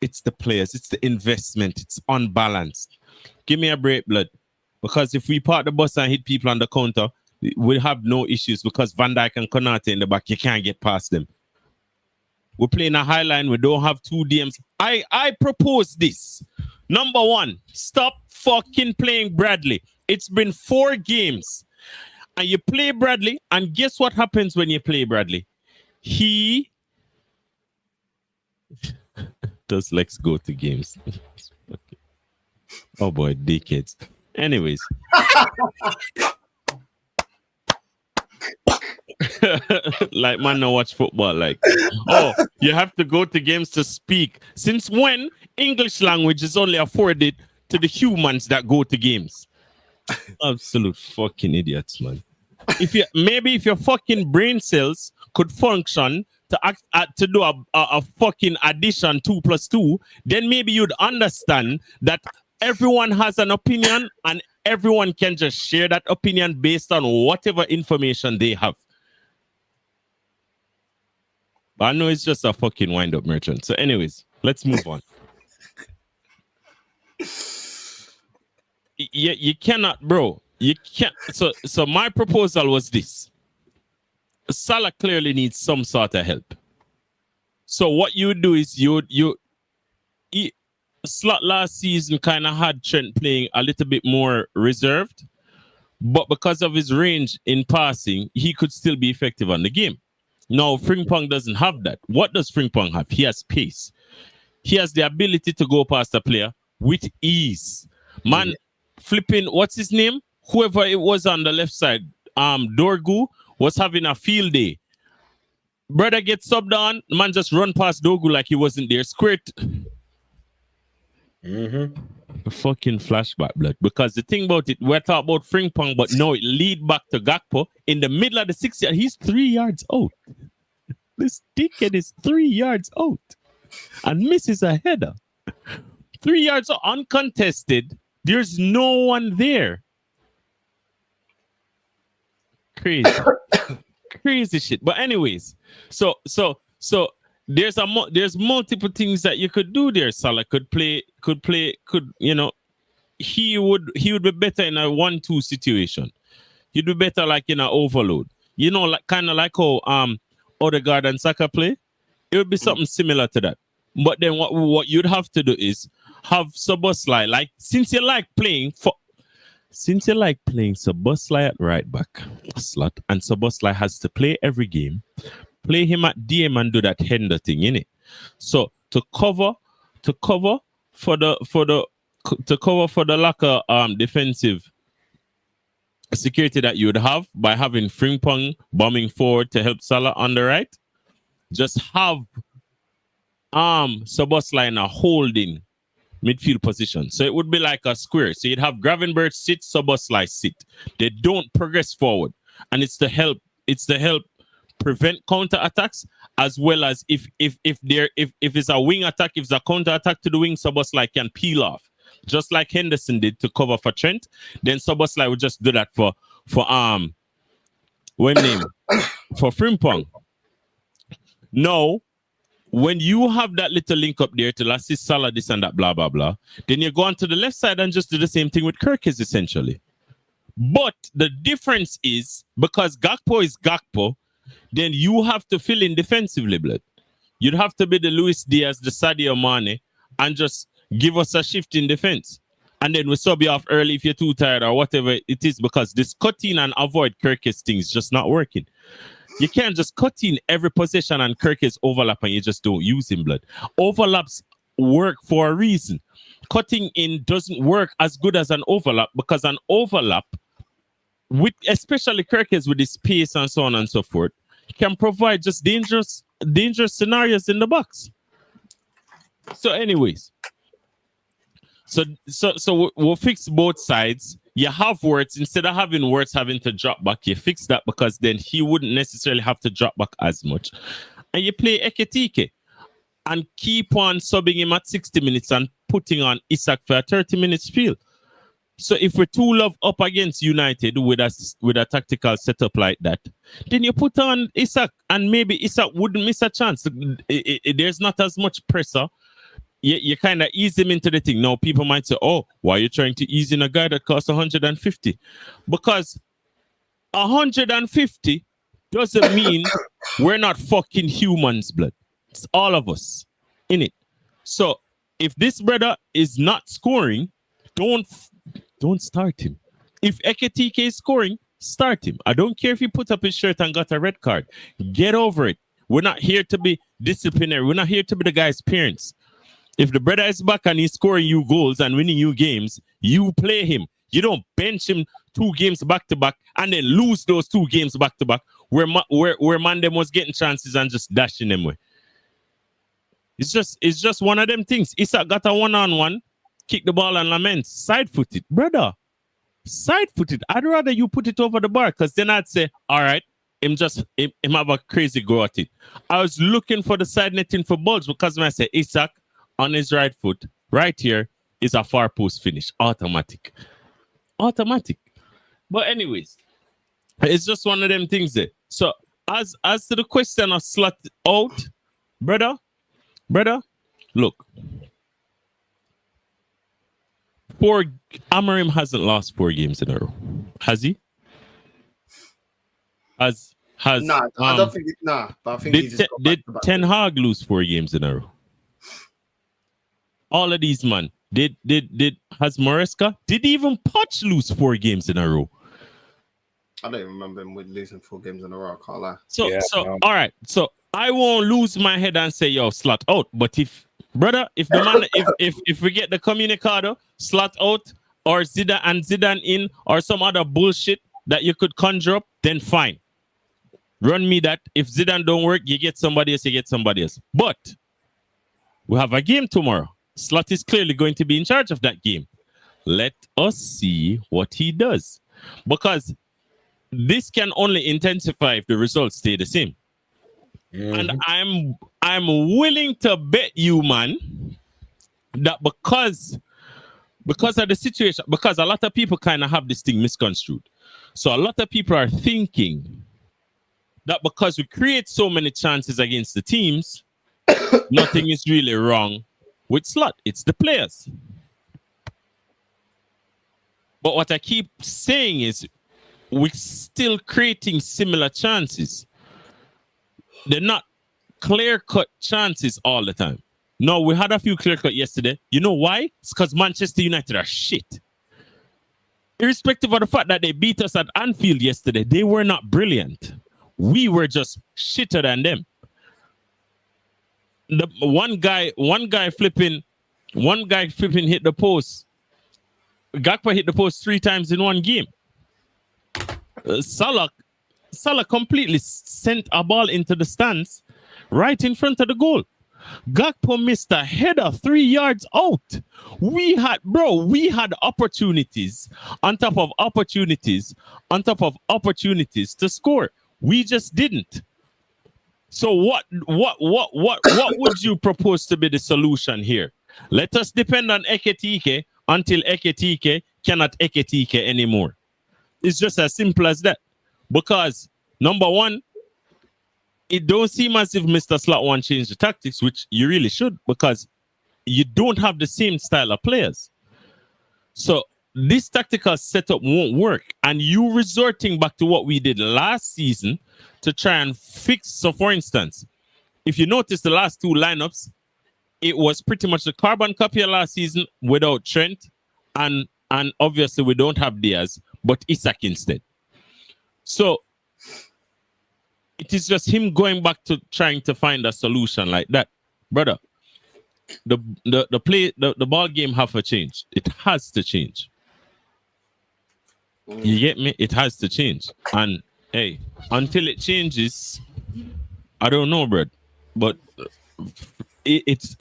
it's the players, it's the investment, it's unbalanced. Give me a break, blood. Because if we park the bus and hit people on the counter, we'll have no issues because Van Dijk and Konate in the back, you can't get past them. We're playing a high line, we don't have two DMs. I propose this. Number one, stop fucking playing Bradley. It's been 4 games. And you play Bradley, and guess what happens when you play Bradley? He does Lex go to games. Oh boy, dickheads. Anyways. Like man no watch football like oh you have to go to games to speak. Since when English language is only afforded to the humans that go to games? Absolute fucking idiots, man. If your fucking brain cells could function to act to do a fucking addition 2 + 2, then maybe you'd understand that everyone has an opinion and everyone can just share that opinion based on whatever information they have. But I know it's just a fucking wind-up merchant. So anyways, let's move on. You cannot, bro. You can't. So my proposal was this. Salah clearly needs some sort of help. So what you would do is Slot last season kind of had Trent playing a little bit more reserved, but because of his range in passing, he could still be effective on the game. Now, Frimpong doesn't have that. What does Frimpong have? He has pace. He has the ability to go past a player with ease. Man, flipping, what's his name? Whoever it was on the left side, Dorgu, was having a field day. Brother gets subbed on, the man just run past Dorgu like he wasn't there. Squirt. A fucking flashback, blood. Because the thing about it, we're talking about Frimpong, but no, it lead back to Gakpo in the middle of the 6 yard. He's 3 yards out. This dickhead is 3 yards out and misses a header. 3 yards out, uncontested. There's no one there. Crazy. Crazy shit. But anyways, so there's multiple things that you could do there. Salah could you know, he would be better in a 1-2 situation. He'd be better like in an overload. You know, like kind of like how Odegaard and Saka play. It would be something similar to that. But then what you'd have to do is have Szoboszlai, like since you like playing Szoboszlai at right back slot, and Szoboszlai has to play every game. Play him at DM and do that Hender thing, innit? So to cover for the lack of defensive security that you would have by having Frimpong bombing forward to help Salah on the right, just have Szoboszlai in a holding midfield position. So it would be like a square. So you'd have Gravenberch sit, Szoboszlai sit. They don't progress forward, and it's to help prevent counter attacks, as well as if it's a wing attack, if it's a counter attack to the wing, Szoboszlai can peel off, just like Henderson did to cover for Trent. Then Szoboszlai would just do that for Frimpong. No, when you have that little link up there to assist Salah, this and that, blah blah blah, then you go on to the left side and just do the same thing with Kirkes essentially. But the difference is because Gakpo is Gakpo, then you have to fill in defensively, blood. You'd have to be the Luis Diaz, the Sadio Mane, and just give us a shift in defense. And then we sub you off early if you're too tired or whatever it is, because this cut in and avoid Kirkes thing is just not working. You can't just cut in every possession and Kirkes overlap and you just don't use him, blood. Overlaps work for a reason. Cutting in doesn't work as good as an overlap, because an overlap, with especially Kirkes with his pace and so on and so forth, can provide just dangerous scenarios in the box. So anyways, so we'll fix both sides. You have Wirtz, instead of having Wirtz having to drop back, you fix that, because then he wouldn't necessarily have to drop back as much. And you play Ekitike. and keep on subbing him at 60 minutes and putting on Isak for a 30-minute spiel. So if we're 2-0 up against United with a tactical setup like that, then you put on Isak, and maybe Isak wouldn't miss a chance. There's not as much pressure. You kind of ease him into the thing. Now people might say, "Oh, why are you trying to ease in a guy that costs 150?" Because 150 doesn't mean we're not fucking humans, blood. It's all of us in it. So if this brother is not scoring, don't start him. If Eketike is scoring, start him. I don't care if he put up his shirt and got a red card. Get over it. We're not here to be disciplinary. We're not here to be the guy's parents. If the brother is back and he's scoring you goals and winning you games, you play him. You don't bench him 2 games back to back and then lose those 2 games back to back where Mandem was getting chances and just dashing them away. It's just one of them things. Isak got a 1-on-1, kick the ball and lament, side-footed. Brother, side-footed. I'd rather you put it over the bar, because then I'd say, all right, him have a crazy go at it. I was looking for the side netting for balls because when I say Isak on his right foot, right here is a far post finish. Automatic. But anyways, it's just one of them things there. So as to the question of slot out, brother, look. Amorim hasn't lost 4 games in a row. Has he? Nah, I don't think but I think did Ten Hag lose 4 games in a row? All of these man. Has Maresca? Did even Poch lose 4 games in a row? I don't even remember him with losing 4 games in a row, I can't lie. So all right. So I won't lose my head and say, yo, slot out. But if the man if we get the communicado, slot out, or Zidane in, or some other bullshit that you could conjure up, then fine. Run me that. If Zidane don't work, you get somebody else, But we have a game tomorrow. Slot is clearly going to be in charge of that game. Let us see what he does. Because this can only intensify if the results stay the same. And I'm willing to bet you, man, that because of the situation, because a lot of people kind of have this thing misconstrued. So a lot of people are thinking that because we create so many chances against the teams, nothing is really wrong with Slot. It's the players. But what I keep saying is we're still creating similar chances. They're not clear-cut chances all the time. No, we had a few clear-cut yesterday. You know why? It's because Manchester United are shit. Irrespective of the fact that they beat us at Anfield yesterday, they were not brilliant. We were just shitter than them. The one guy flipping hit the post. Gakpo hit the post 3 times in one game. Salah completely sent a ball into the stands right in front of the goal. Gakpo missed a header 3 yards out. We had opportunities on top of opportunities on top of opportunities to score. We just didn't. So what would you propose to be the solution here? Let us depend on Eketike until Eketike cannot Eketike anymore. It's just as simple as that. Because number one, it don't seem as if Mr. Slot wants to change the tactics, which you really should, because you don't have the same style of players. So this tactical setup won't work. And you resorting back to what we did last season to try and fix. So for instance, if you notice the last 2 lineups, it was pretty much the carbon copy of last season without Trent. And obviously we don't have Diaz, but Isak instead. So it is just him going back to trying to find a solution like that. Brother, the ball game have to change. It has to change. You get me? It has to change. And hey, until it changes, I don't know, bro. But it's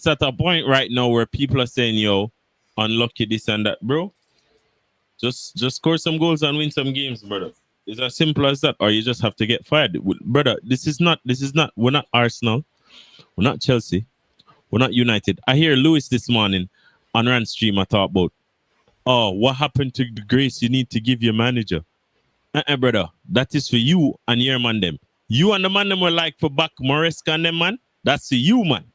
at a point right now where people are saying, yo, unlucky this and that, bro. Just score some goals and win some games, brother. It's as simple as that, or you just have to get fired. Brother, this is not we're not Arsenal. We're not Chelsea. We're not United. I hear Lewis this morning on Rand Stream. I thought about, oh, what happened to the grace you need to give your manager? Brother, that is for you and your man them. You and the man them were like for back Moresca and them, man. That's for you, man.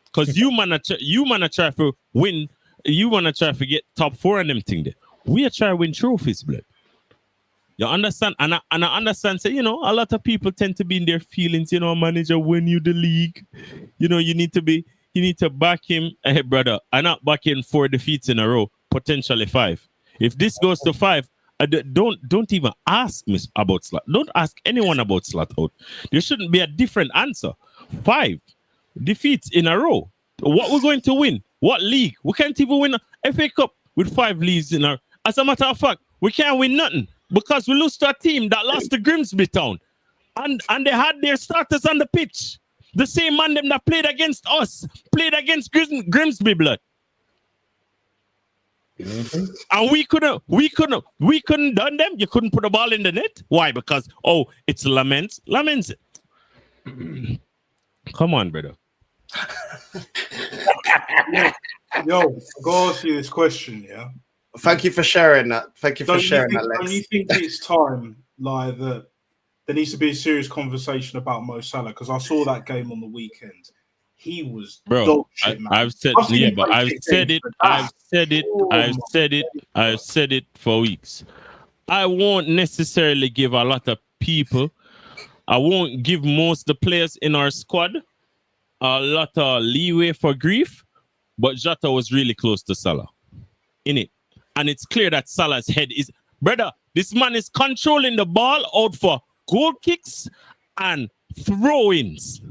Because you man are try to win. You want to try to get top 4 and them thing there. We are trying to win trophies, blood. You understand? And I understand, say, you know, a lot of people tend to be in their feelings, you know, manager win you the league. You know, you need to back him. Hey, brother, I'm not backing 4 defeats in a row, potentially 5. If this goes to 5, don't even ask me about slot. Don't ask anyone about slot out. There shouldn't be a different answer. 5 defeats in a row. What we're going to win? What league? We can't even win a FA Cup with 5 leagues in our. As a matter of fact, we can't win nothing because we lose to a team that lost to Grimsby Town, and they had their starters on the pitch. The same man them that played against us played against Grimsby, blood. And we couldn't done them. You couldn't put a ball in the net. Why? Because it's Laments. Come on, brother. Yo, go ask you this question, yeah. Thank you for sharing that. Thank you for sharing that, Lex. Don't you think it's time, like, that there needs to be a serious conversation about Mo Salah? Because I saw that game on the weekend. He was dog shit, man. I've said it for weeks. I won't necessarily give a lot of people. I won't give most of the players in our squad a lot of leeway for grief, but Jota was really close to Salah in it. And it's clear that Salah's head is, brother, this man is controlling the ball out for goal kicks and throw-ins.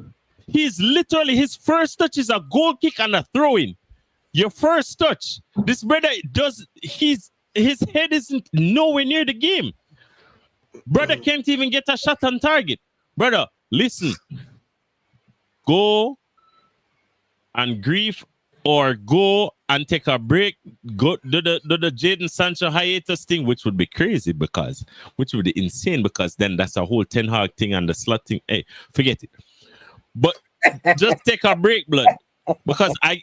He's literally, his first touch is a goal kick and a throw-in. Your first touch. This brother his head isn't nowhere near the game. Brother can't even get a shot on target. Brother, listen. Go and grieve or go and take a break. Go do the Jadon Sancho hiatus thing, which would be crazy which would be insane because then that's a whole Ten Hag thing and the slot thing. Hey, forget it. But just take a break, blood. Because I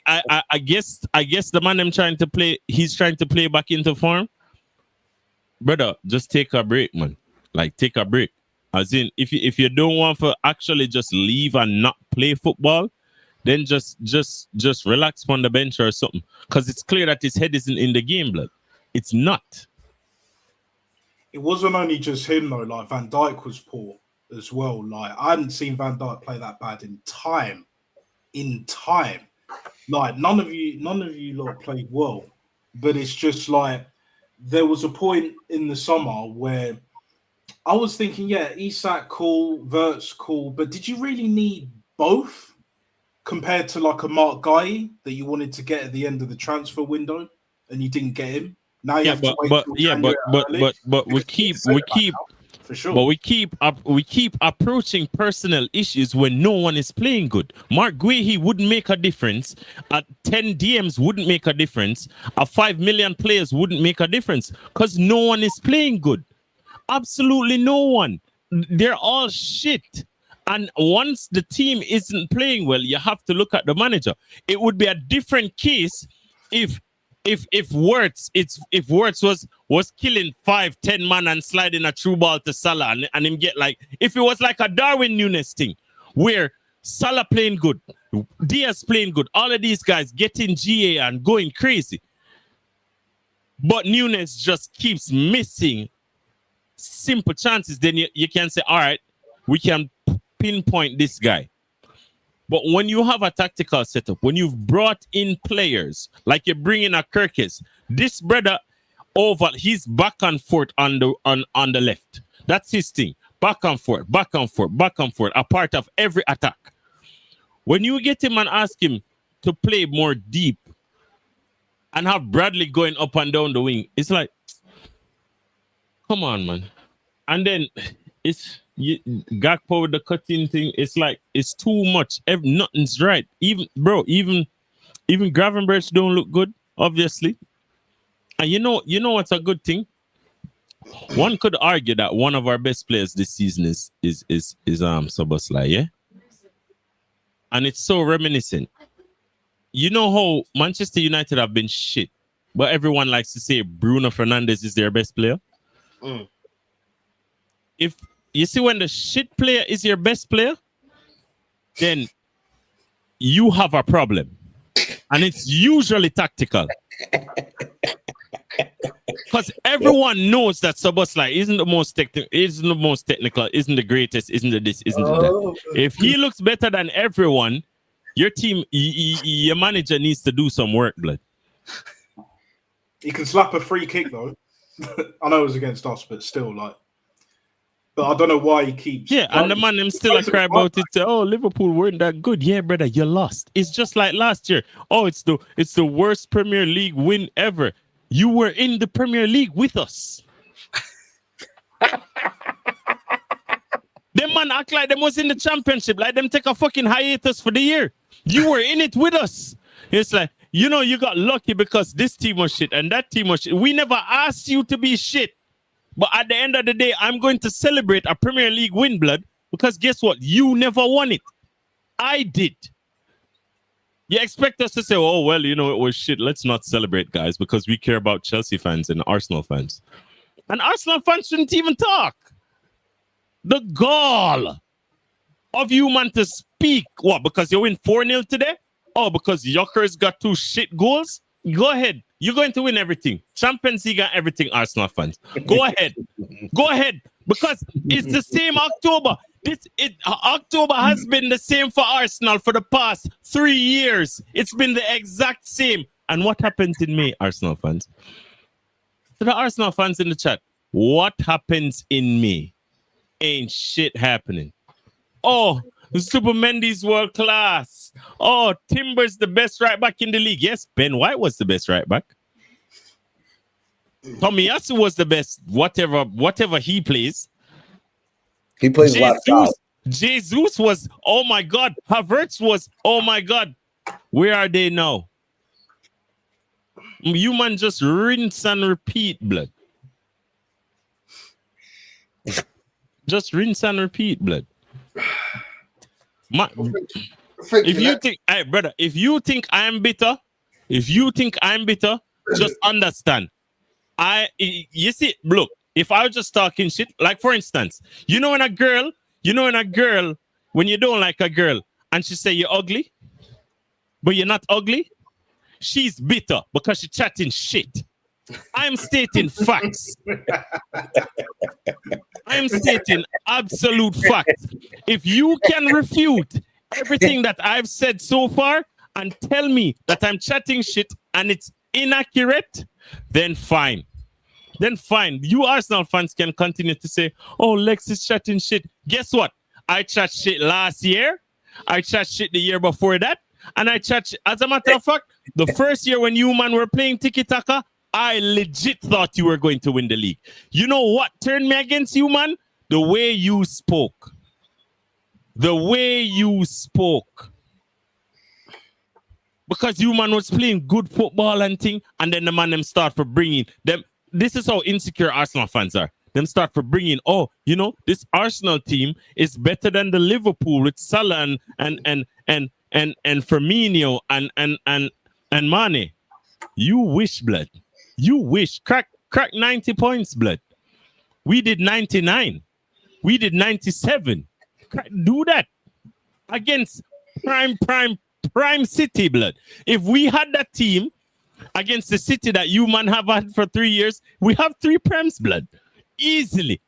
guess the man I'm trying to play, he's trying to play back into form. Brother, just take a break, man. Like, take a break. As in, if you don't want to actually just leave and not play football, then just relax on the bench or something. Because it's clear that his head isn't in the game, blood. It's not. It wasn't only just him, though. Like, Van Dijk was poor as well. Like, I hadn't seen Van Dijk play that bad in time. Like, none of you lot played well. But it's just like, there was a point in the summer where I was thinking, yeah, Isak cool, Vert's cool, but did you really need both compared to like a Mark Guy that you wanted to get at the end of the transfer window and you didn't get him? Now you have to wait but we keep for sure. But we keep approaching personal issues when no one is playing good. Mark Guehi wouldn't make a difference. 10 DMs wouldn't make a difference. 5 million players wouldn't make a difference because no one is playing good. Absolutely no one. They're all shit. And once the team isn't playing well, you have to look at the manager. It would be a different case if Wirtz was killing 5-10 man and sliding a true ball to Salah and him get like, if it was like a Darwin Núñez thing where Salah playing good, Diaz playing good, all of these guys getting GA and going crazy, but Núñez just keeps missing simple chances, then you can say, all right, we can pinpoint this guy. But when you have a tactical setup, when you've brought in players, like you bring in a Kirkes, this brother he's back and forth on the left. That's his thing. Back and forth, a part of every attack. When you get him and ask him to play more deep and have Bradley going up and down the wing, it's like, come on, man. And then it's Gakpo with the cutting thing. It's like, it's too much. Nothing's right. Even Gravenberch don't look good, obviously. And you know what's a good thing? One could argue that one of our best players this season is Szoboszlai, yeah? and it's so reminiscent. You know how Manchester United have been shit, but everyone likes to say Bruno Fernandes is their best player. If you see when the shit player is your best player, then you have a problem. And it's usually tactical. Because everyone knows that Szoboszlai isn't the most technical, isn't the greatest, isn't the this, isn't the that. If he looks better than everyone, your team, your manager needs to do some work, blood. He can slap a free kick though. I know it was against us, but still, like. But I don't know why he keeps. Yeah, and the man them still cry about it. Oh, Liverpool weren't that good. Yeah, brother, you lost. It's just like last year. Oh, it's the worst Premier League win ever. You were in the Premier League with us. Them man act like them was in the Championship, like them take a fucking hiatus for the year. You were in it with us. It's like, you know, you got lucky because this team was shit and that team was shit. We never asked you to be shit. But at the end of the day, I'm going to celebrate a Premier League win, blood, because guess what? You never won it. I did. You expect us to say, oh, well, you know, it was shit. Let's not celebrate, guys, because we care about Chelsea fans and Arsenal fans. And Arsenal fans shouldn't even talk. The gall of you, man, to speak. What, because you win 4-0 today? Oh, because Yokkers got 2 shit goals? Go ahead. You're going to win everything. Champions League and everything, Arsenal fans. Go ahead. Go ahead. Because it's the same October. October has been the same for Arsenal for the past 3 years. It's been the exact same. And what happens in May, Arsenal fans? To the Arsenal fans in the chat, what happens in May? Ain't shit happening. Oh, Super Mendy's world class. Oh, Timber's the best right back in the league. Yes, Ben White was the best right back. Tomiyasu was the best, whatever he plays. He plays left out. Jesus was, oh my God. Havertz was, oh my God. Where are they now? You man just rinse and repeat, blood. Just rinse and repeat, blood. If you think, hey, brother, if you think I'm bitter, just understand. You see, look, if I was just talking shit, like for instance, when a girl, when you don't like a girl and she say you're ugly, but you're not ugly, she's bitter because she's chatting shit. I'm stating facts. I'm stating absolute facts. If you can refute everything that I've said so far and tell me that I'm chatting shit and it's inaccurate, then fine. Then fine. You Arsenal fans can continue to say, oh, Lex is chatting shit. Guess what? I chat shit last year. I chat shit the year before that. And I chat shit. As a matter of fact, the first year when you man were playing tiki-taka, I legit thought you were going to win the league. You know what turned me against you, man? The way you spoke. The way you spoke. Because you, man, was playing good football and thing, and then the man them start for bringing them. This is how insecure Arsenal fans are. Them start for bringing, oh, this Arsenal team is better than the Liverpool with Salah and Firmino and Mane. You wish, blood. You wish. Crack 90 points, blood. We did 99. We did 97. Do that against prime City, blood. If we had that team against the City that you man have had for 3 years, we have 3 Prems, blood. Easily.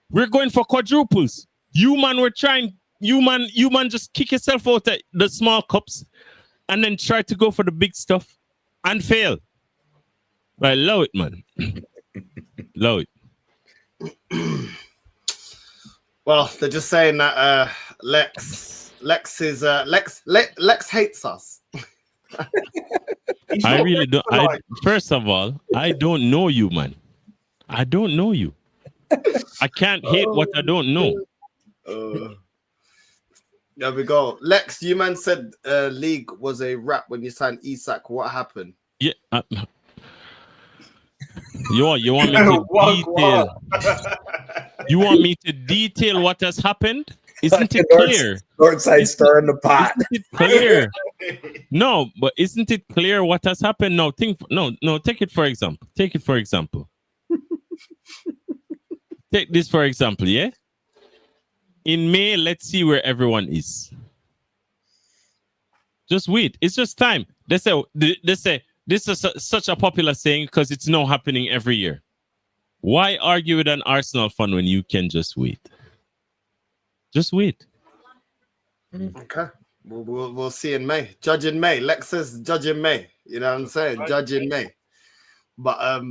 We're going for quadruples. You man were trying. You man just kick yourself out at the small cups and then try to go for the big stuff and fail. I love it, man. Love it. Well, they're just saying that Lex hates us. I really don't. First of all, I don't know you, man. I don't know you. I can't hate what I don't know. There we go. Lex, you man said league was a wrap when you signed Isak. What happened? Yeah. You want me to detail? You want me to detail what has happened? isn't it clear? Northside stirring the pot. Isn't it clear? No, but isn't it clear what has happened? No, take it for example. Take this for example, yeah? In May, let's see where everyone is. Just wait. It's just time. They say this is such a popular saying because it's now happening every year. Why argue with an Arsenal fan when you can just wait? Just wait. Okay. We'll see in May. Judge in May. Lex says judge in May. You know what I'm saying? Judge in May. But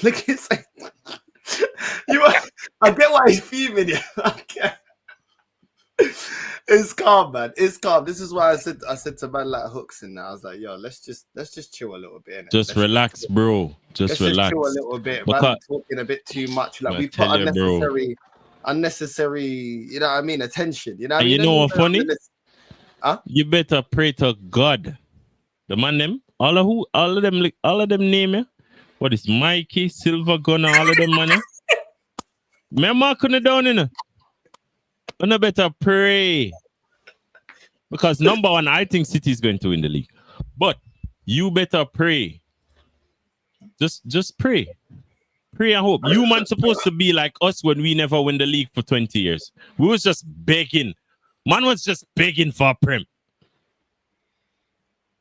look at it. I get why he's fuming. Okay. It's calm, man. It's calm. This is why I said to man like Hooks in there. I was like, yo, let's just chill a little bit. Just relax, bro. Just relax. Chill a little bit. Man, talking a bit too much. Like we put unnecessary, you know what I mean, attention. You know what I mean? You know what funny? Huh? You better pray to God. The man them, all of them name you. What is Mikey, Silver Gunner, all of them money? Me marking it down in. And I better pray. Because number one, I think City is going to win the league. But you better pray. Just pray. Pray and hope. You man supposed to be like us when we never win the league for 20 years. We was just begging. Man was just begging for a prem.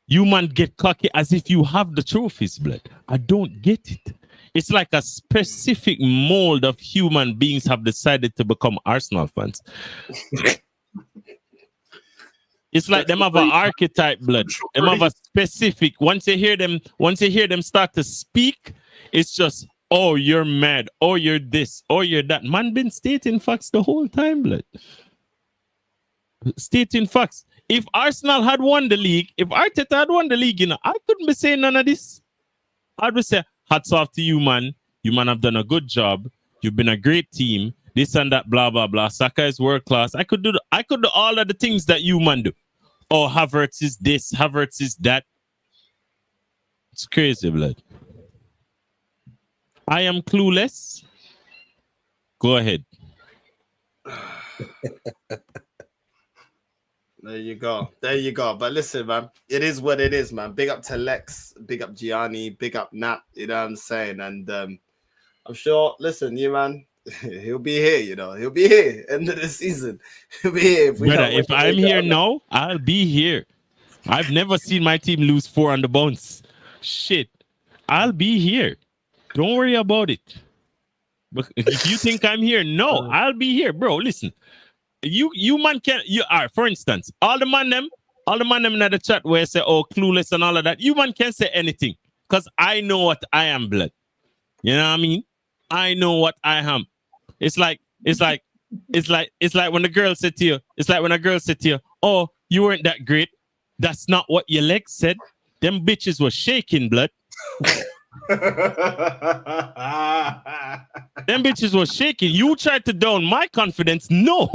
You man get cocky as if you have the trophies, blood. I don't get it. It's like a specific mold of human beings have decided to become Arsenal fans. It's like them have an archetype, blood. Them have a specific. Once you hear them start to speak, it's just, oh, you're mad. Oh, you're this. Oh, you're that. Man been stating facts the whole time, blood. Stating facts. If Arsenal had won the league, if Arteta had won the league, you know, I couldn't be saying none of this. I'd be saying, hats off to you, man. You man have done a good job. You've been a great team. This and that, blah blah blah. Saka is world class. I could do all of the things that you man do. Oh, Havertz is this. Havertz is that. It's crazy, blood. I am clueless. Go ahead. There you go. But listen, man, it is what it is, man. Big up to Lex, big up Gianni, big up Nat, you know what I'm saying? And I'm sure, listen, you man, he'll be here, you know. He'll be here end of the season. He'll be here. If I'm here now, I'll be here. I've never seen my team lose 4 on the bounce. Shit. I'll be here. Don't worry about it. But if you think I'm here, no, I'll be here, bro. Listen. You man can for instance, all the man them in the chat where say, oh, clueless and all of that, you man can say anything because I know what I am, blood. You know what I mean? I know what I am. It's like when the girl said to you, oh, you weren't that great. That's not what your legs said. Them bitches were shaking, blood. Them bitches were shaking. You tried to down my confidence. No,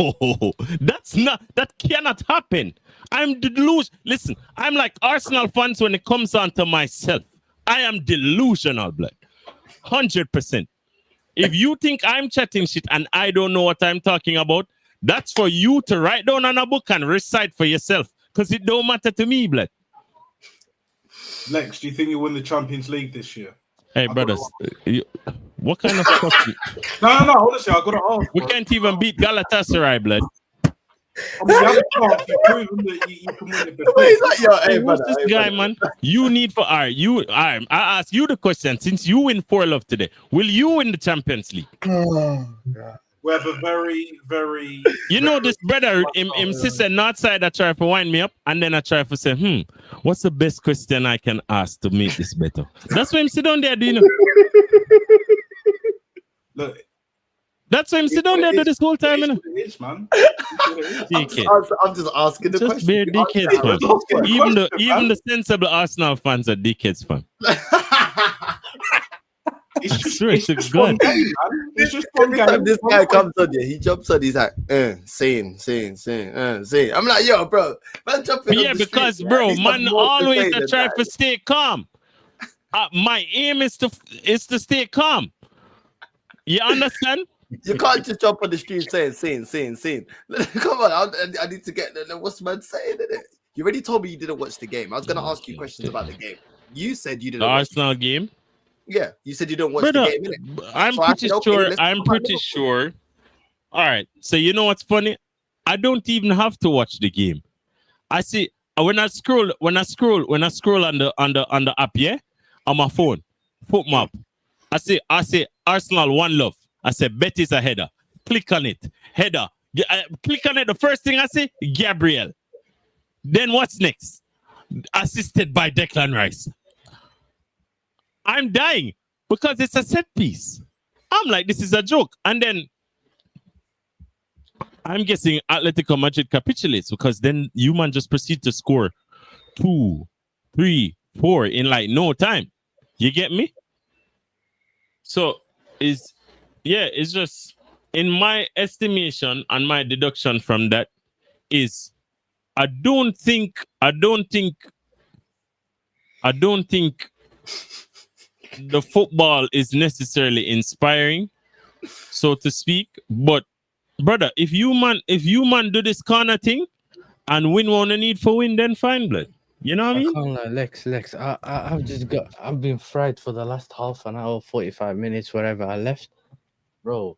that cannot happen. I'm delusional. Listen, I'm like Arsenal fans when it comes on to myself. I am delusional, blood. 100%. If you think I'm chatting shit and I don't know what I'm talking about, that's for you to write down on a book and recite for yourself. Because it don't matter to me, blood. Lex, do you think you'll win the Champions League this year? Hey, brothers, what kind of stuff? No, honestly, I got to ask. We can't even beat Galatasaray, blood. I mean, you have a chance. You've proven that you can win it before. What's this guy, man? You need for I ask you the question. Since you win 4-love today, will you win the Champions League? Oh, God. We have a very, very... You know this brother, him sister not side that try to wind me up, and then I try to say, what's the best question I can ask to make this better? That's why I'm sit down there, do you know? Look, that's why I'm sit down there do this whole time, you know? It is, man. I'm just asking the question. Just bare dickheads, man. Even the sensible Arsenal fans are dickheads, fam. It's just fun game, man. It's just fun game. This guy comes on here, he jumps on, he's like, saying. I'm like, yo, bro, man, jumping. Yeah, because street, bro, man, always I try to stay calm. My aim is to stay calm. You understand? You can't just jump on the stream saying. Come on, I need to get. What's man saying? Innit? You already told me you didn't watch the game. I was going to ask you questions about the game. You said you The didn't watch Arsenal game. Yeah, you said you don't watch Brother, the game, innit? I'm So I pretty said, okay, sure. let's I'm talk about pretty Liverpool. sure. All right. So you know what's funny? I don't even have to watch the game. I see when I scroll on the app, yeah, on my phone, foot map. I say Arsenal one love. I say Betis a header. Click on it. Header. Click on it. The first thing I say, Gabriel. Then what's next? Assisted by Declan Rice. I'm dying because it's a set piece. I'm like, this is a joke. And then I'm guessing Atletico Madrid capitulates because then you man just proceed to score 2, 3, 4 in like no time. You get me? So it's just in my estimation and my deduction from that is I don't think the football is necessarily inspiring, so to speak. But brother, if you man do this kind of thing and win one need for win, then fine, blood. You know what I mean? Can't lie, Lex. I've been fried for the last half an hour, 45 minutes, wherever I left, bro.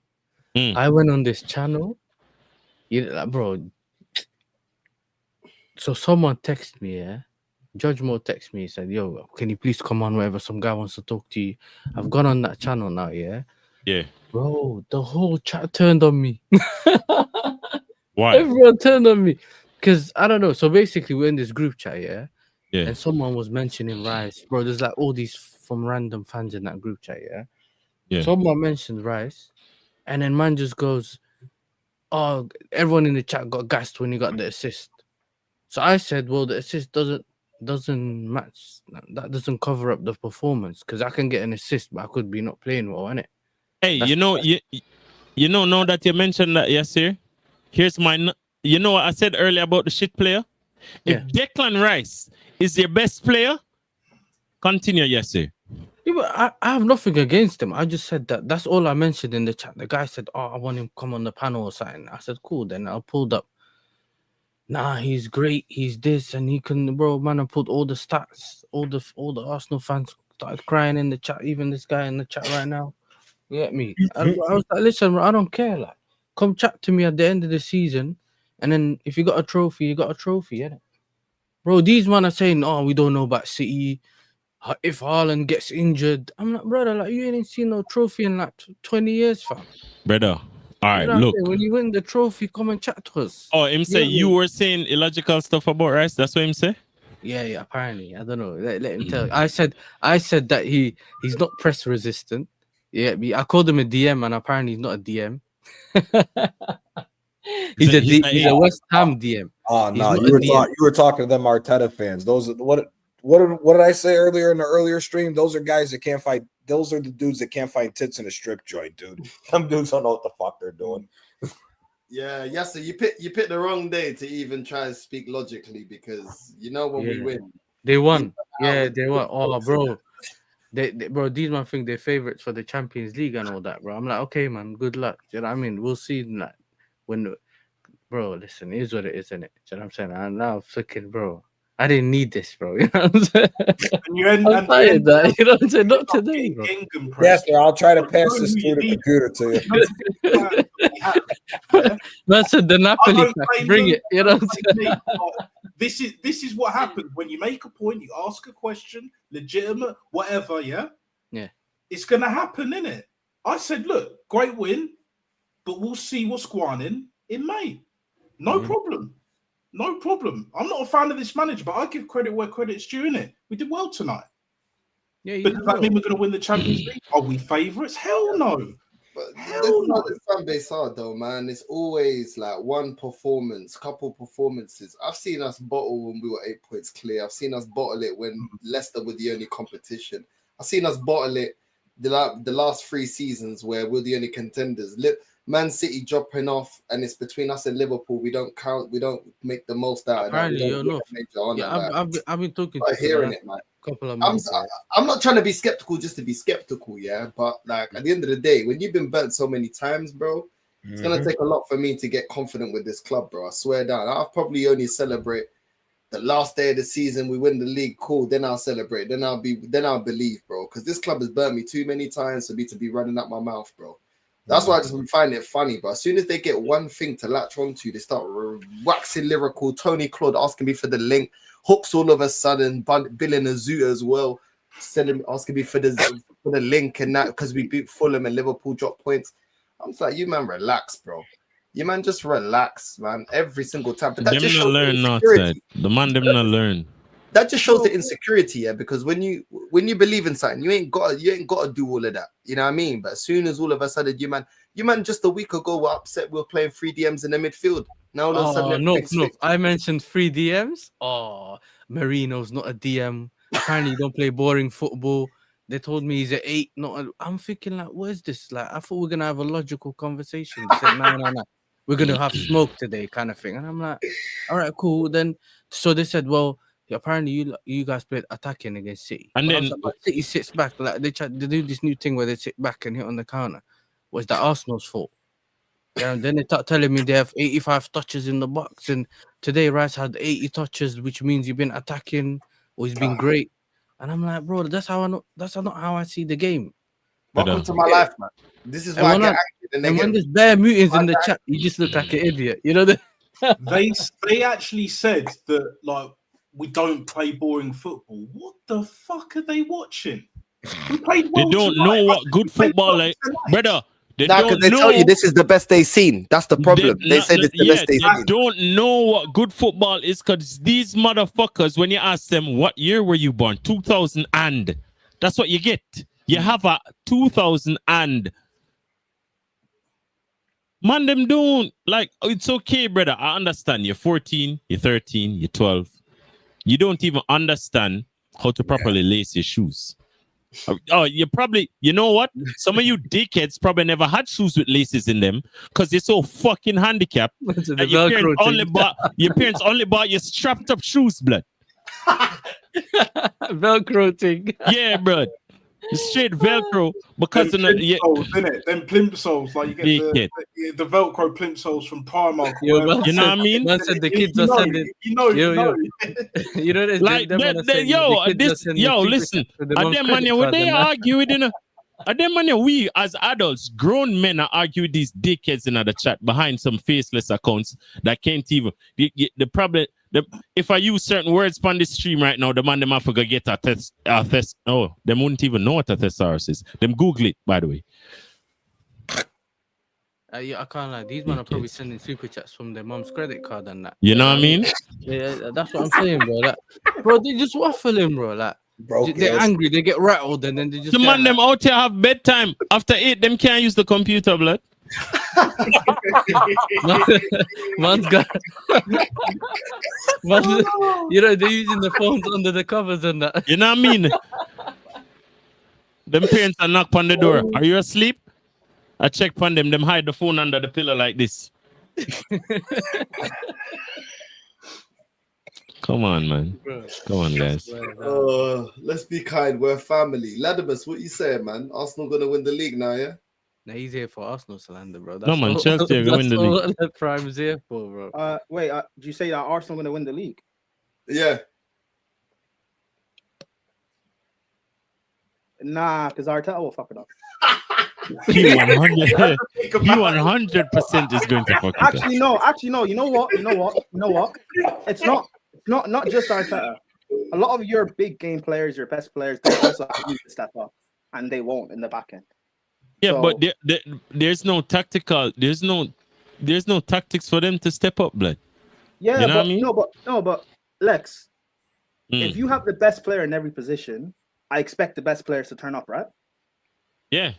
I went on this channel, bro. So someone texted me, yeah. Judge Mo texted me. He said, "Yo, can you please come on? Wherever some guy wants to talk to you." I've gone on that channel now, yeah. Yeah. Bro, the whole chat turned on me. Why? Everyone turned on me because I don't know. So basically, we're in this group chat, yeah. Yeah. And someone was mentioning Rice, bro. There's like all these from random fans in that group chat, yeah. Yeah. Someone mentioned Rice, and then man just goes, "Oh, everyone in the chat got gassed when he got the assist." So I said, "Well, the assist doesn't match. That doesn't cover up the performance because I can get an assist, but I could be not playing well, innit?" Hey, you know that you mentioned that yesterday. Here's my. You know what I said earlier about the shit player. If Declan Rice is your best player, continue yesterday. Yeah, but I have nothing against him. I just said that. That's all I mentioned in the chat. The guy said, "Oh, I want him to come on the panel or something." I said, "Cool." Then I pulled up. Nah, he's great. He's this, and he can, bro. Man, I put all the stats. All the Arsenal fans started crying in the chat. Even this guy in the chat right now. You get me? I was like, listen, bro, I don't care. Like, come chat to me at the end of the season, and then if you got a trophy, you got a trophy, yeah. Bro, these men are saying, "Oh, we don't know about City. If Haaland gets injured," I'm like, brother, like you ain't seen no trophy in like 20 years, fam. Brother, all right, You know look. when you win the trophy, come and chat to us. Oh, him say you were saying illogical stuff about Rice. That's what him say. Yeah, apparently. I don't know. Let him tell. I said that he's not press resistant. Yeah, I called him a DM, and apparently he's not a DM. he's a West Ham DM. Oh no, you were talking to them Arteta fans. Those are what did I say earlier in the earlier stream? Those are guys that can't fight. Those are the dudes that can't find tits in a strip joint, dude. Some dudes don't know what the fuck they're doing. Yeah, so you picked the wrong day to even try and speak logically because you know when we win, they won. Yeah, they won. Oh, bro. Bro, these man think they're favorites for the Champions League and all that, bro. I'm like, okay, man, good luck. You know what I mean? We'll see like bro, listen, it is what it is, isn't it? You know what I'm saying? I'm now flicking, bro. I didn't need this, bro. You know what I'm saying? I'm tired that. You know what I'm saying? Not today, bro. Yes, sir. I'll try to pass this through the computer to you. Man said the Napoli pack, bring it. You know what I'm saying? This is what happens when you make a point, you ask a question, legitimate, whatever, yeah? Yeah. It's gonna happen, innit? I said, look, great win, but we'll see what's going on in May. No problem. No problem. I'm not a fan of this manager, but I give credit where credit's due, innit? We did well tonight. Yeah, but does that mean we're gonna win the Champions League? Are we favourites? Hell no. But that's not the fan base are though, man. It's always like one performance, couple performances. I've seen us bottle when we were 8 points clear. I've seen us bottle it when Leicester were the only competition. I've seen us bottle it the last 3 seasons where we're the only contenders. Man City dropping off, and it's between us and Liverpool. We don't count. We don't make the most out of that. Apparently, you're not. Yeah, I've been talking to hearing it, man. couple of months. I'm not trying to be skeptical just to be skeptical, yeah. But like at the end of the day, when you've been burnt so many times, bro, it's gonna take a lot for me to get confident with this club, bro. I swear down. I'll probably only celebrate the last day of the season. We win the league, cool. Then I'll celebrate. Then I'll believe, bro. Because this club has burnt me too many times for me to be running out my mouth, bro. That's why I just find it funny. But as soon as they get one thing to latch onto, they start waxing lyrical. Tony Claude asking me for the link. Hooks all of a sudden, billing Azuta as well, asking me for the link and that because we beat Fulham and Liverpool drop points. I'm just like, you man, relax, bro. You man, just relax, man. Every single time. But that just shows learn outside. The man them not learn. That just shows the insecurity, yeah. Because when you believe in something, you ain't got to do all of that. You know what I mean? But as soon as all of a sudden, you man, just a week ago were upset we were playing 3 DMs in the midfield. Now all of a sudden, no. I mentioned 3 DMs. Oh, Marino's not a DM. Apparently, you don't play boring football. They told me he's an 8. I'm thinking like, what is this? Like, I thought we are gonna have a logical conversation. They said, no. We're gonna have smoke today, kind of thing. And I'm like, all right, cool. Then so they said, well, apparently you guys played attacking against City. And then City sits back. Like they do this new thing where they sit back and hit on the counter. Was that Arsenal's fault? Yeah, and then they start telling me they have 85 touches in the box, and today Rice had 80 touches, which means you've been attacking or he's been great. And I'm like, bro, that's not how I see the game. Welcome to my life, man. This is why I get angry. And when there's bare mutants in the chat, you just look like an idiot. You know they actually said that like we don't play boring football. What the fuck are they watching? We played well they don't know what good football like, brother. They tell you this is the best they've seen. That's the problem. They said it's the best they've seen. They don't know what good football is because these motherfuckers, when you ask them what year were you born, 2000 and that's what you get. You have a 2000 and man, them don't like. It's okay, brother. I understand. You're 14, you're 13, you're 12. You don't even understand how to properly lace your shoes. Oh, you know what? Some of you dickheads probably never had shoes with laces in them because you're so fucking handicapped. And your parents only bought you strapped up shoes, blood. Velcro thing. Yeah, bro. Straight Velcro because them plimp soles, like you get the Velcro plimp soles from Primark. You know what I mean? Man said the kids are sending. You know, like listen. We as adults, grown men are arguing these dickheads in the chat behind some faceless accounts that can't even. The problem. If I use certain words on this stream right now, the man them have to go get a test. Oh, they wouldn't even know what a thesaurus is. Them Google it, by the way. Yeah, I can't lie. These men are probably sending super chats from their mom's credit card and that. You know what I mean? Yeah, that's what I'm saying, bro. Bro, they just waffling, bro. Like, they're angry, they get rattled, and then they just. The man them out here have bedtime. After 8, them can't use the computer, blood. Man's got you know, they're using the phones under the covers and that. You know what I mean? Them parents are knock on the door. Are you asleep? I check on them hide the phone under the pillow like this. Come on, man. Come on, guys. Let's be kind. We're family. Ladimus, what you saying, man? Arsenal gonna win the league now, yeah? Now he's here for Arsenal slander, bro. No, man, Chelsea are going to win the league. That's Prime's here for, bro. Wait, did you say that Arsenal going to win the league? Yeah. Nah, because Arteta will fuck it up. He 100% is going to fuck it up. Actually, no. You know what? It's not just Arteta. A lot of your big game players, your best players, they also need to step up, and they won't in the back end. Yeah, so, but there's no tactical. There's no tactics for them to step up, blood. Yeah, you know but what I mean? but Lex, if you have the best player in every position, I expect the best players to turn up, right? Yeah.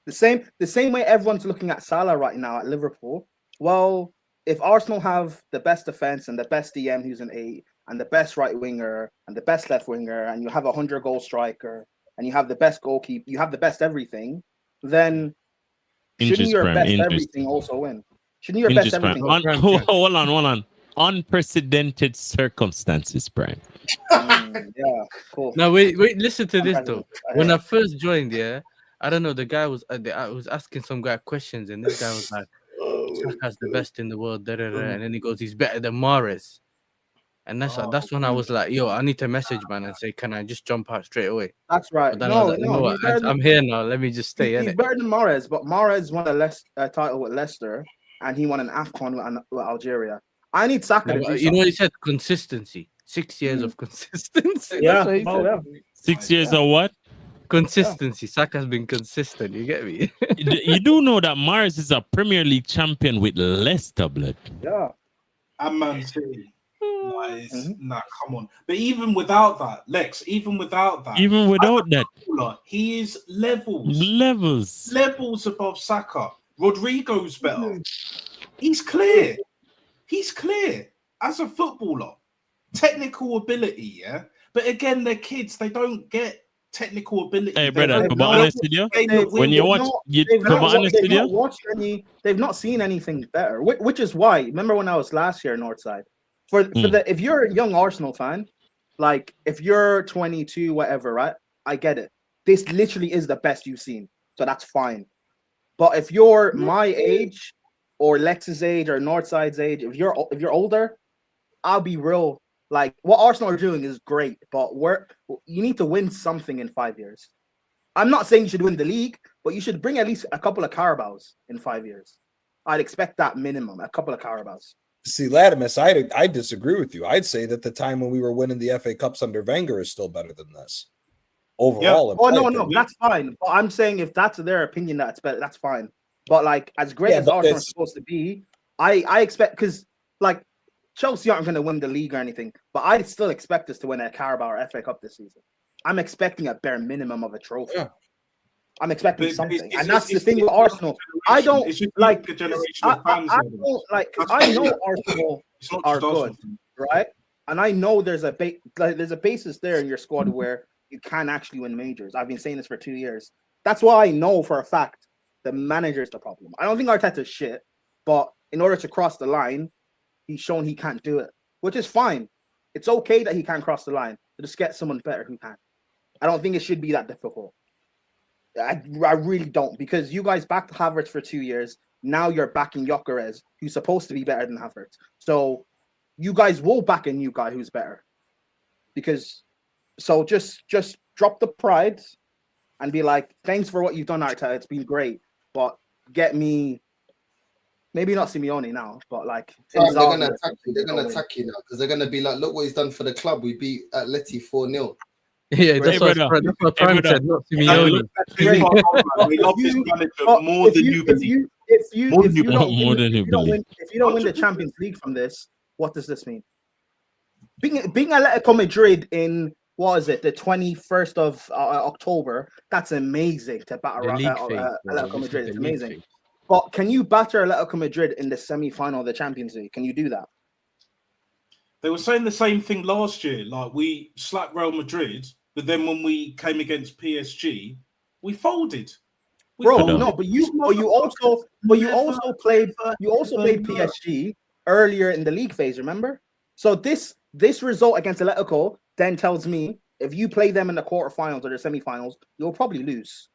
The same way everyone's looking at Salah right now at Liverpool. Well, if Arsenal have the best defense and the best DM who's an 8 and the best right winger and the best left winger and you have a 100-goal striker and you have the best goalkeeper, you have the best everything, then shouldn't your best everything also win? Shouldn't your best everything Hold on. unprecedented circumstances, Brian. Yeah, cool. Now wait, listen to this Okay. though. When I first joined, yeah, I don't know. The guy was I was asking some guy questions, and this guy was like, "Saka's the best in the world," da, da, da. And then he goes, "He's better than Mahrez." And that's when I was like, "Yo, I need to message man and say, can I just jump out straight away?" That's right. But then I was like, you know he's what? I'm here now. Let me just stay in He's it. better than Mahrez, but Mahrez won a title with Leicester, and he won an AFCON with Algeria. I need Saka to do You know what he something. said? Consistency. 6 years of consistency. Yeah, That's what he said. 6 years of what? Consistency. Saka's been consistent. You get me? You do know that Mars is a Premier League champion with Leicester, blood. Yeah. And Man City. Nah, come on. But even without that, Lex, he is levels above Saka. Rodrigo's better. He's clear as a footballer. Technical ability, yeah. But again, they're kids. They don't get technical ability. Hey, brother, to be honest with you, when you watch, they've not seen anything better, which is why. Remember when I was last year Northside? If you're a young Arsenal fan, like if you're 22, whatever, right? I get it. This literally is the best you've seen, so that's fine. But if you're my age, or Lex's age, or Northside's age, if you're older, I'll be real. Like what Arsenal are doing is great, but you need to win something in 5 years. I'm not saying you should win the league, but you should bring at least a couple of Carabaos in 5 years. I'd expect that minimum, a couple of Carabaos. See, Latimus, I disagree with you. I'd say that the time when we were winning the FA Cups under Wenger is still better than this. Overall. Yeah. Oh, no, that's fine. But I'm saying if that's their opinion, that's better. That's fine. But like, as great as Arsenal is supposed to be, I expect, because like Chelsea aren't going to win the league or anything, but I still expect us to win a Carabao or FA Cup this season. I'm expecting a bare minimum of a trophy. Yeah. I'm expecting something, and that's the thing with Arsenal. I don't like. I know Arsenal are good, right? And I know there's a basis there in your squad where you can actually win majors. I've been saying this for 2 years. That's why I know for a fact the manager is the problem. I don't think Arteta's shit, but in order to cross the line, he's shown he can't do it, which is fine. It's okay that he can't cross the line. Just get someone better who can. I don't think it should be that difficult. I really don't, because you guys backed Havertz for 2 years. Now you're backing Gyökeres, who's supposed to be better than Havertz. So you guys will back a new guy who's better. So just drop the pride and be like, thanks for what you've done, Arteta. It's been great, but get me. Maybe not Simeone now, but like they're gonna attack you. They're gonna attack you now because they're gonna be like, look what he's done for the club. We beat Atleti 4-0. Yeah, that's what Prime said, not Simeone. We love this manager more than you believe. If you don't win the Champions League from this, what does this mean? Being Atletico Madrid in the 21st of October? That's amazing to batter Atletico Madrid. It's amazing. But can you batter Atletico Madrid in the semi-final of the Champions League? Can you do that? They were saying the same thing last year. Like, we slapped Real Madrid, but then when we came against PSG, we folded. But you also played PSG earlier in the league phase. Remember? So this result against Atletico then tells me if you play them in the quarterfinals or the semi-finals, you'll probably lose.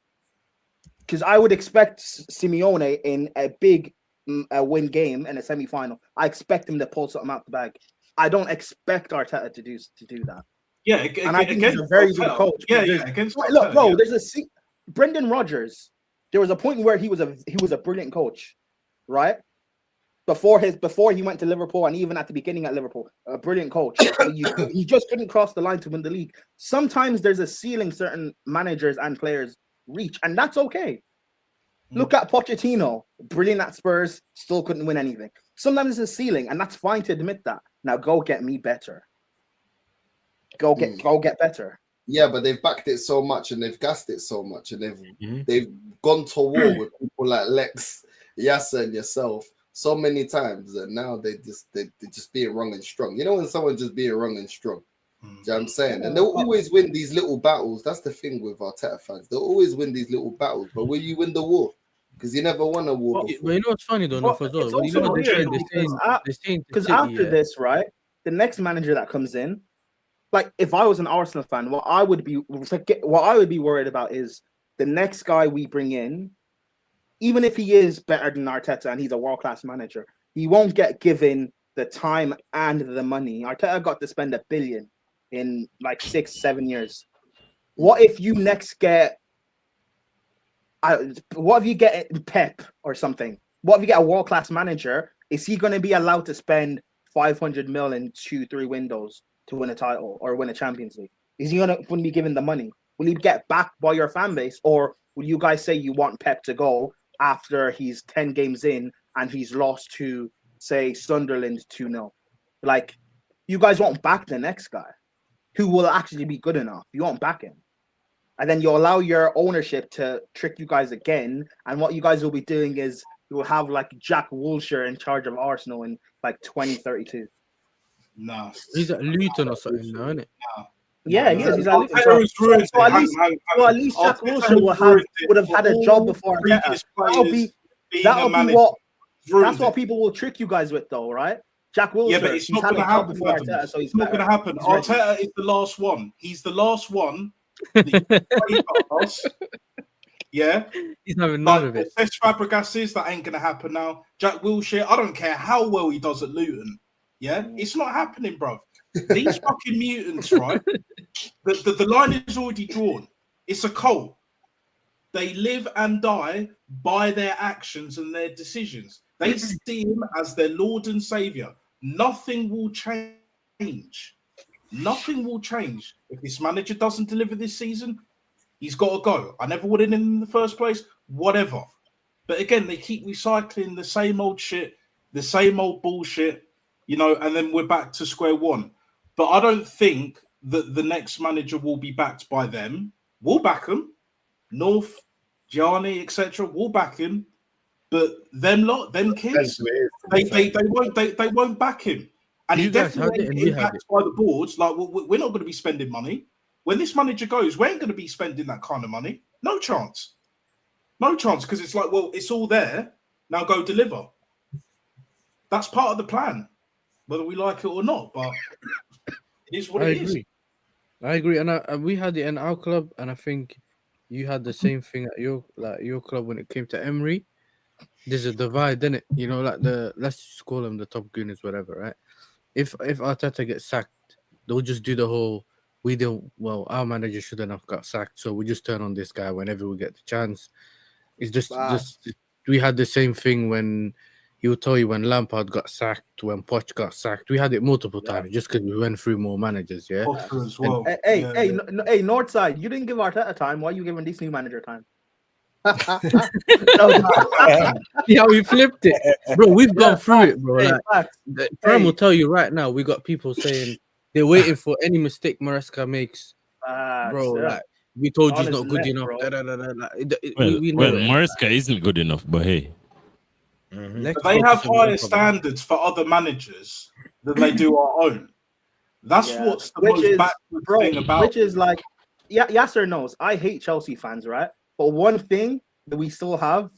Because I would expect Simeone in a big win game in a semi-final. I expect him to pull something out the bag. I don't expect Arteta to do that. Yeah, and I think he's a very good coach. Against look, bro. There's Brendan Rodgers. There was a point where he was a brilliant coach, right? Before he went to Liverpool, and even at the beginning at Liverpool, a brilliant coach. He just couldn't cross the line to win the league. Sometimes there's a ceiling certain managers and players reach, and that's okay. Look at Pochettino, brilliant at Spurs, still couldn't win anything. Sometimes it's a ceiling, and that's fine to admit that. Now go get me better. Go get better. Yeah, but they've backed it so much and they've gassed it so much, and they've gone to war with people like Lex, Yasser, and yourself so many times, and now they're just being wrong and strong. You know when someone's just being wrong and strong. Do you know what I'm saying? And they'll always win these little battles. That's the thing with Arteta fans. They'll always win these little battles. But will you win the war? because he never won a war Well, But before. you know what's funny though, Well, Nuff, as well. it's Well, you know also what they're weird saying? They're saying to because City, after yeah. this, right, the next manager that comes in, like if I was an Arsenal fan, what I would be worried about is the next guy we bring in, even if he is better than Arteta and he's a world class manager, he won't get given the time and the money. Arteta got to spend $1 billion in like 6-7 years. What if you next get? What if you get Pep or something? What if you get a world class manager? Is he going to be allowed to spend 500 mil in 2-3 windows to win a title or win a Champions League? Is he going to be given the money? Will he get backed by your fan base, or will you guys say you want Pep to go after he's 10 games in and he's lost to, say, Sunderland 2-0? Like, you guys won't back the next guy who will actually be good enough. You won't back him. And then you allow your ownership to trick you guys again. And what you guys will be doing is you will have like Jack Wilshere in charge of Arsenal in like 2032. Nah. He's at Luton or something now, isn't it? Yeah, he is. He's at Luton. Arteta has ruined So it. at least Jack Arteta Wilshere has would have had a job before Arteta. previous That'll players be being a manager. that's what people will trick you guys with, though, right? Jack Wilshere. Yeah, but it's not going to happen. Arteta, so it's not going to happen. He's ready. Arteta is the last one. He's the last one. That you can play for us. Yeah, he's having none of it. Cesc Fabregas, that ain't going to happen now. Jack Wilshere, I don't care how well he does at Luton. Yeah, it's not happening, bro. These fucking mutants, right? The line is already drawn. It's a cult. They live and die by their actions and their decisions. They see him as their Lord and Savior. Nothing will change. Nothing will change. If this manager doesn't deliver this season, he's got to go. I never wanted him in the first place. Whatever. But again, they keep recycling the same old shit, the same old bullshit, you know, and then we're back to square one. But I don't think that the next manager will be backed by them. We'll back him. North, Gianni, etc. We'll back him. But them kids, they won't back him. And he definitely ain't getting backed by the boards. Like, we're not going to be spending money. When this manager goes, we ain't going to be spending that kind of money. No chance. No chance, because it's like, well, it's all there. Now go deliver. That's part of the plan, whether we like it or not. But it is what it is. I agree. And we had it in our club, and I think you had the same thing at your club when it came to Emery. There's a divide, isn't it? You know, like let's just call them the top gooners, whatever, right? If Arteta gets sacked, they'll just do the whole our manager shouldn't have got sacked, so we just turn on this guy whenever we get the chance. It's just we had the same thing when he'll tell you when Lampard got sacked, when Poch got sacked. We had it multiple times just because we went through more managers, yeah. As well. Hey, Northside, you didn't give Arteta time. Why are you giving this new manager time? Yeah, we flipped it, bro. We've gone through it, bro. Prem will tell you right now. We got people saying they're waiting for any mistake Maresca makes, bro. Like we told you he's not good enough. Maresca isn't good enough, but hey, they have higher standards for other managers than they do our own. That's what's the most backward thing about. Which is like, Yasser knows. I hate Chelsea fans, right? But one thing that we still have,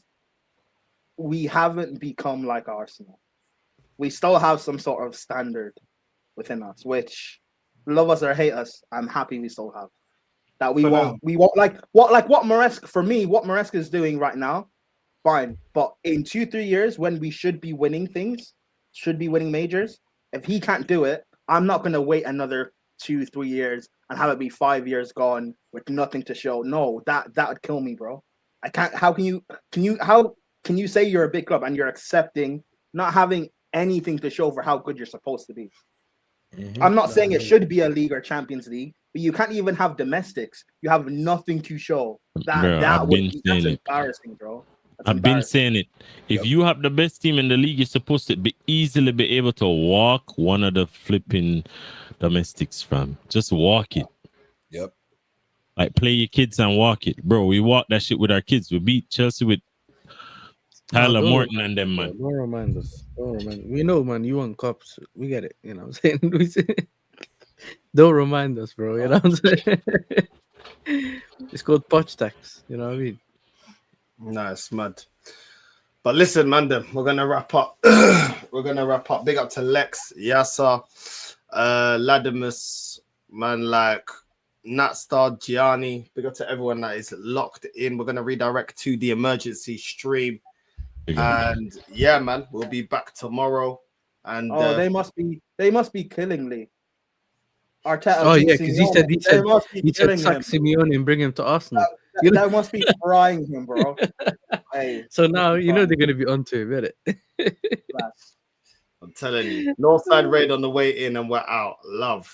we haven't become like Arsenal. We still have some sort of standard within us, which love us or hate us, I'm happy we still have. That we won't like what Maresca, for me, what Maresca is doing right now, fine. But in 2-3 years, when we should be winning things, should be winning majors, if he can't do it, I'm not gonna wait another 2-3 years and have it be 5 years gone with nothing to show. No, that would kill me, bro. I can't. How can you say you're a big club and you're accepting not having anything to show for how good you're supposed to be? I'm not saying it should be a league or Champions League, but you can't even have domestics. You have nothing to show. That's embarrassing, bro. I've been saying it. If you have the best team in the league, you're supposed to easily be able to walk one of the flipping domestics from. Just walk it. Yep. Like play your kids and walk it. Bro, we walk that shit with our kids. We beat Chelsea with Tyler Morton and them, man. Don't remind us. We know, man, you want cups. We get it. You know what I'm saying? Don't remind us, bro. You know what I'm saying? It's called Poch tax. You know what I mean? Nice, mad. But listen, man, we're gonna wrap up. We're gonna wrap up. Big up to Lex, Yasa, Ladimus, man, like Natstar, Gianni. Big up to everyone that is locked in. We're gonna redirect to the emergency stream. And yeah, man, we'll be back tomorrow. And they must be killing Lee. Arteta. Oh yeah, because he said sack him. Simeone and bring him to Arsenal. That must be frying him, bro. Hey, so now you know they're gonna be onto him, innit? I'm telling you, Northside raid on the way in, and we're out. Love.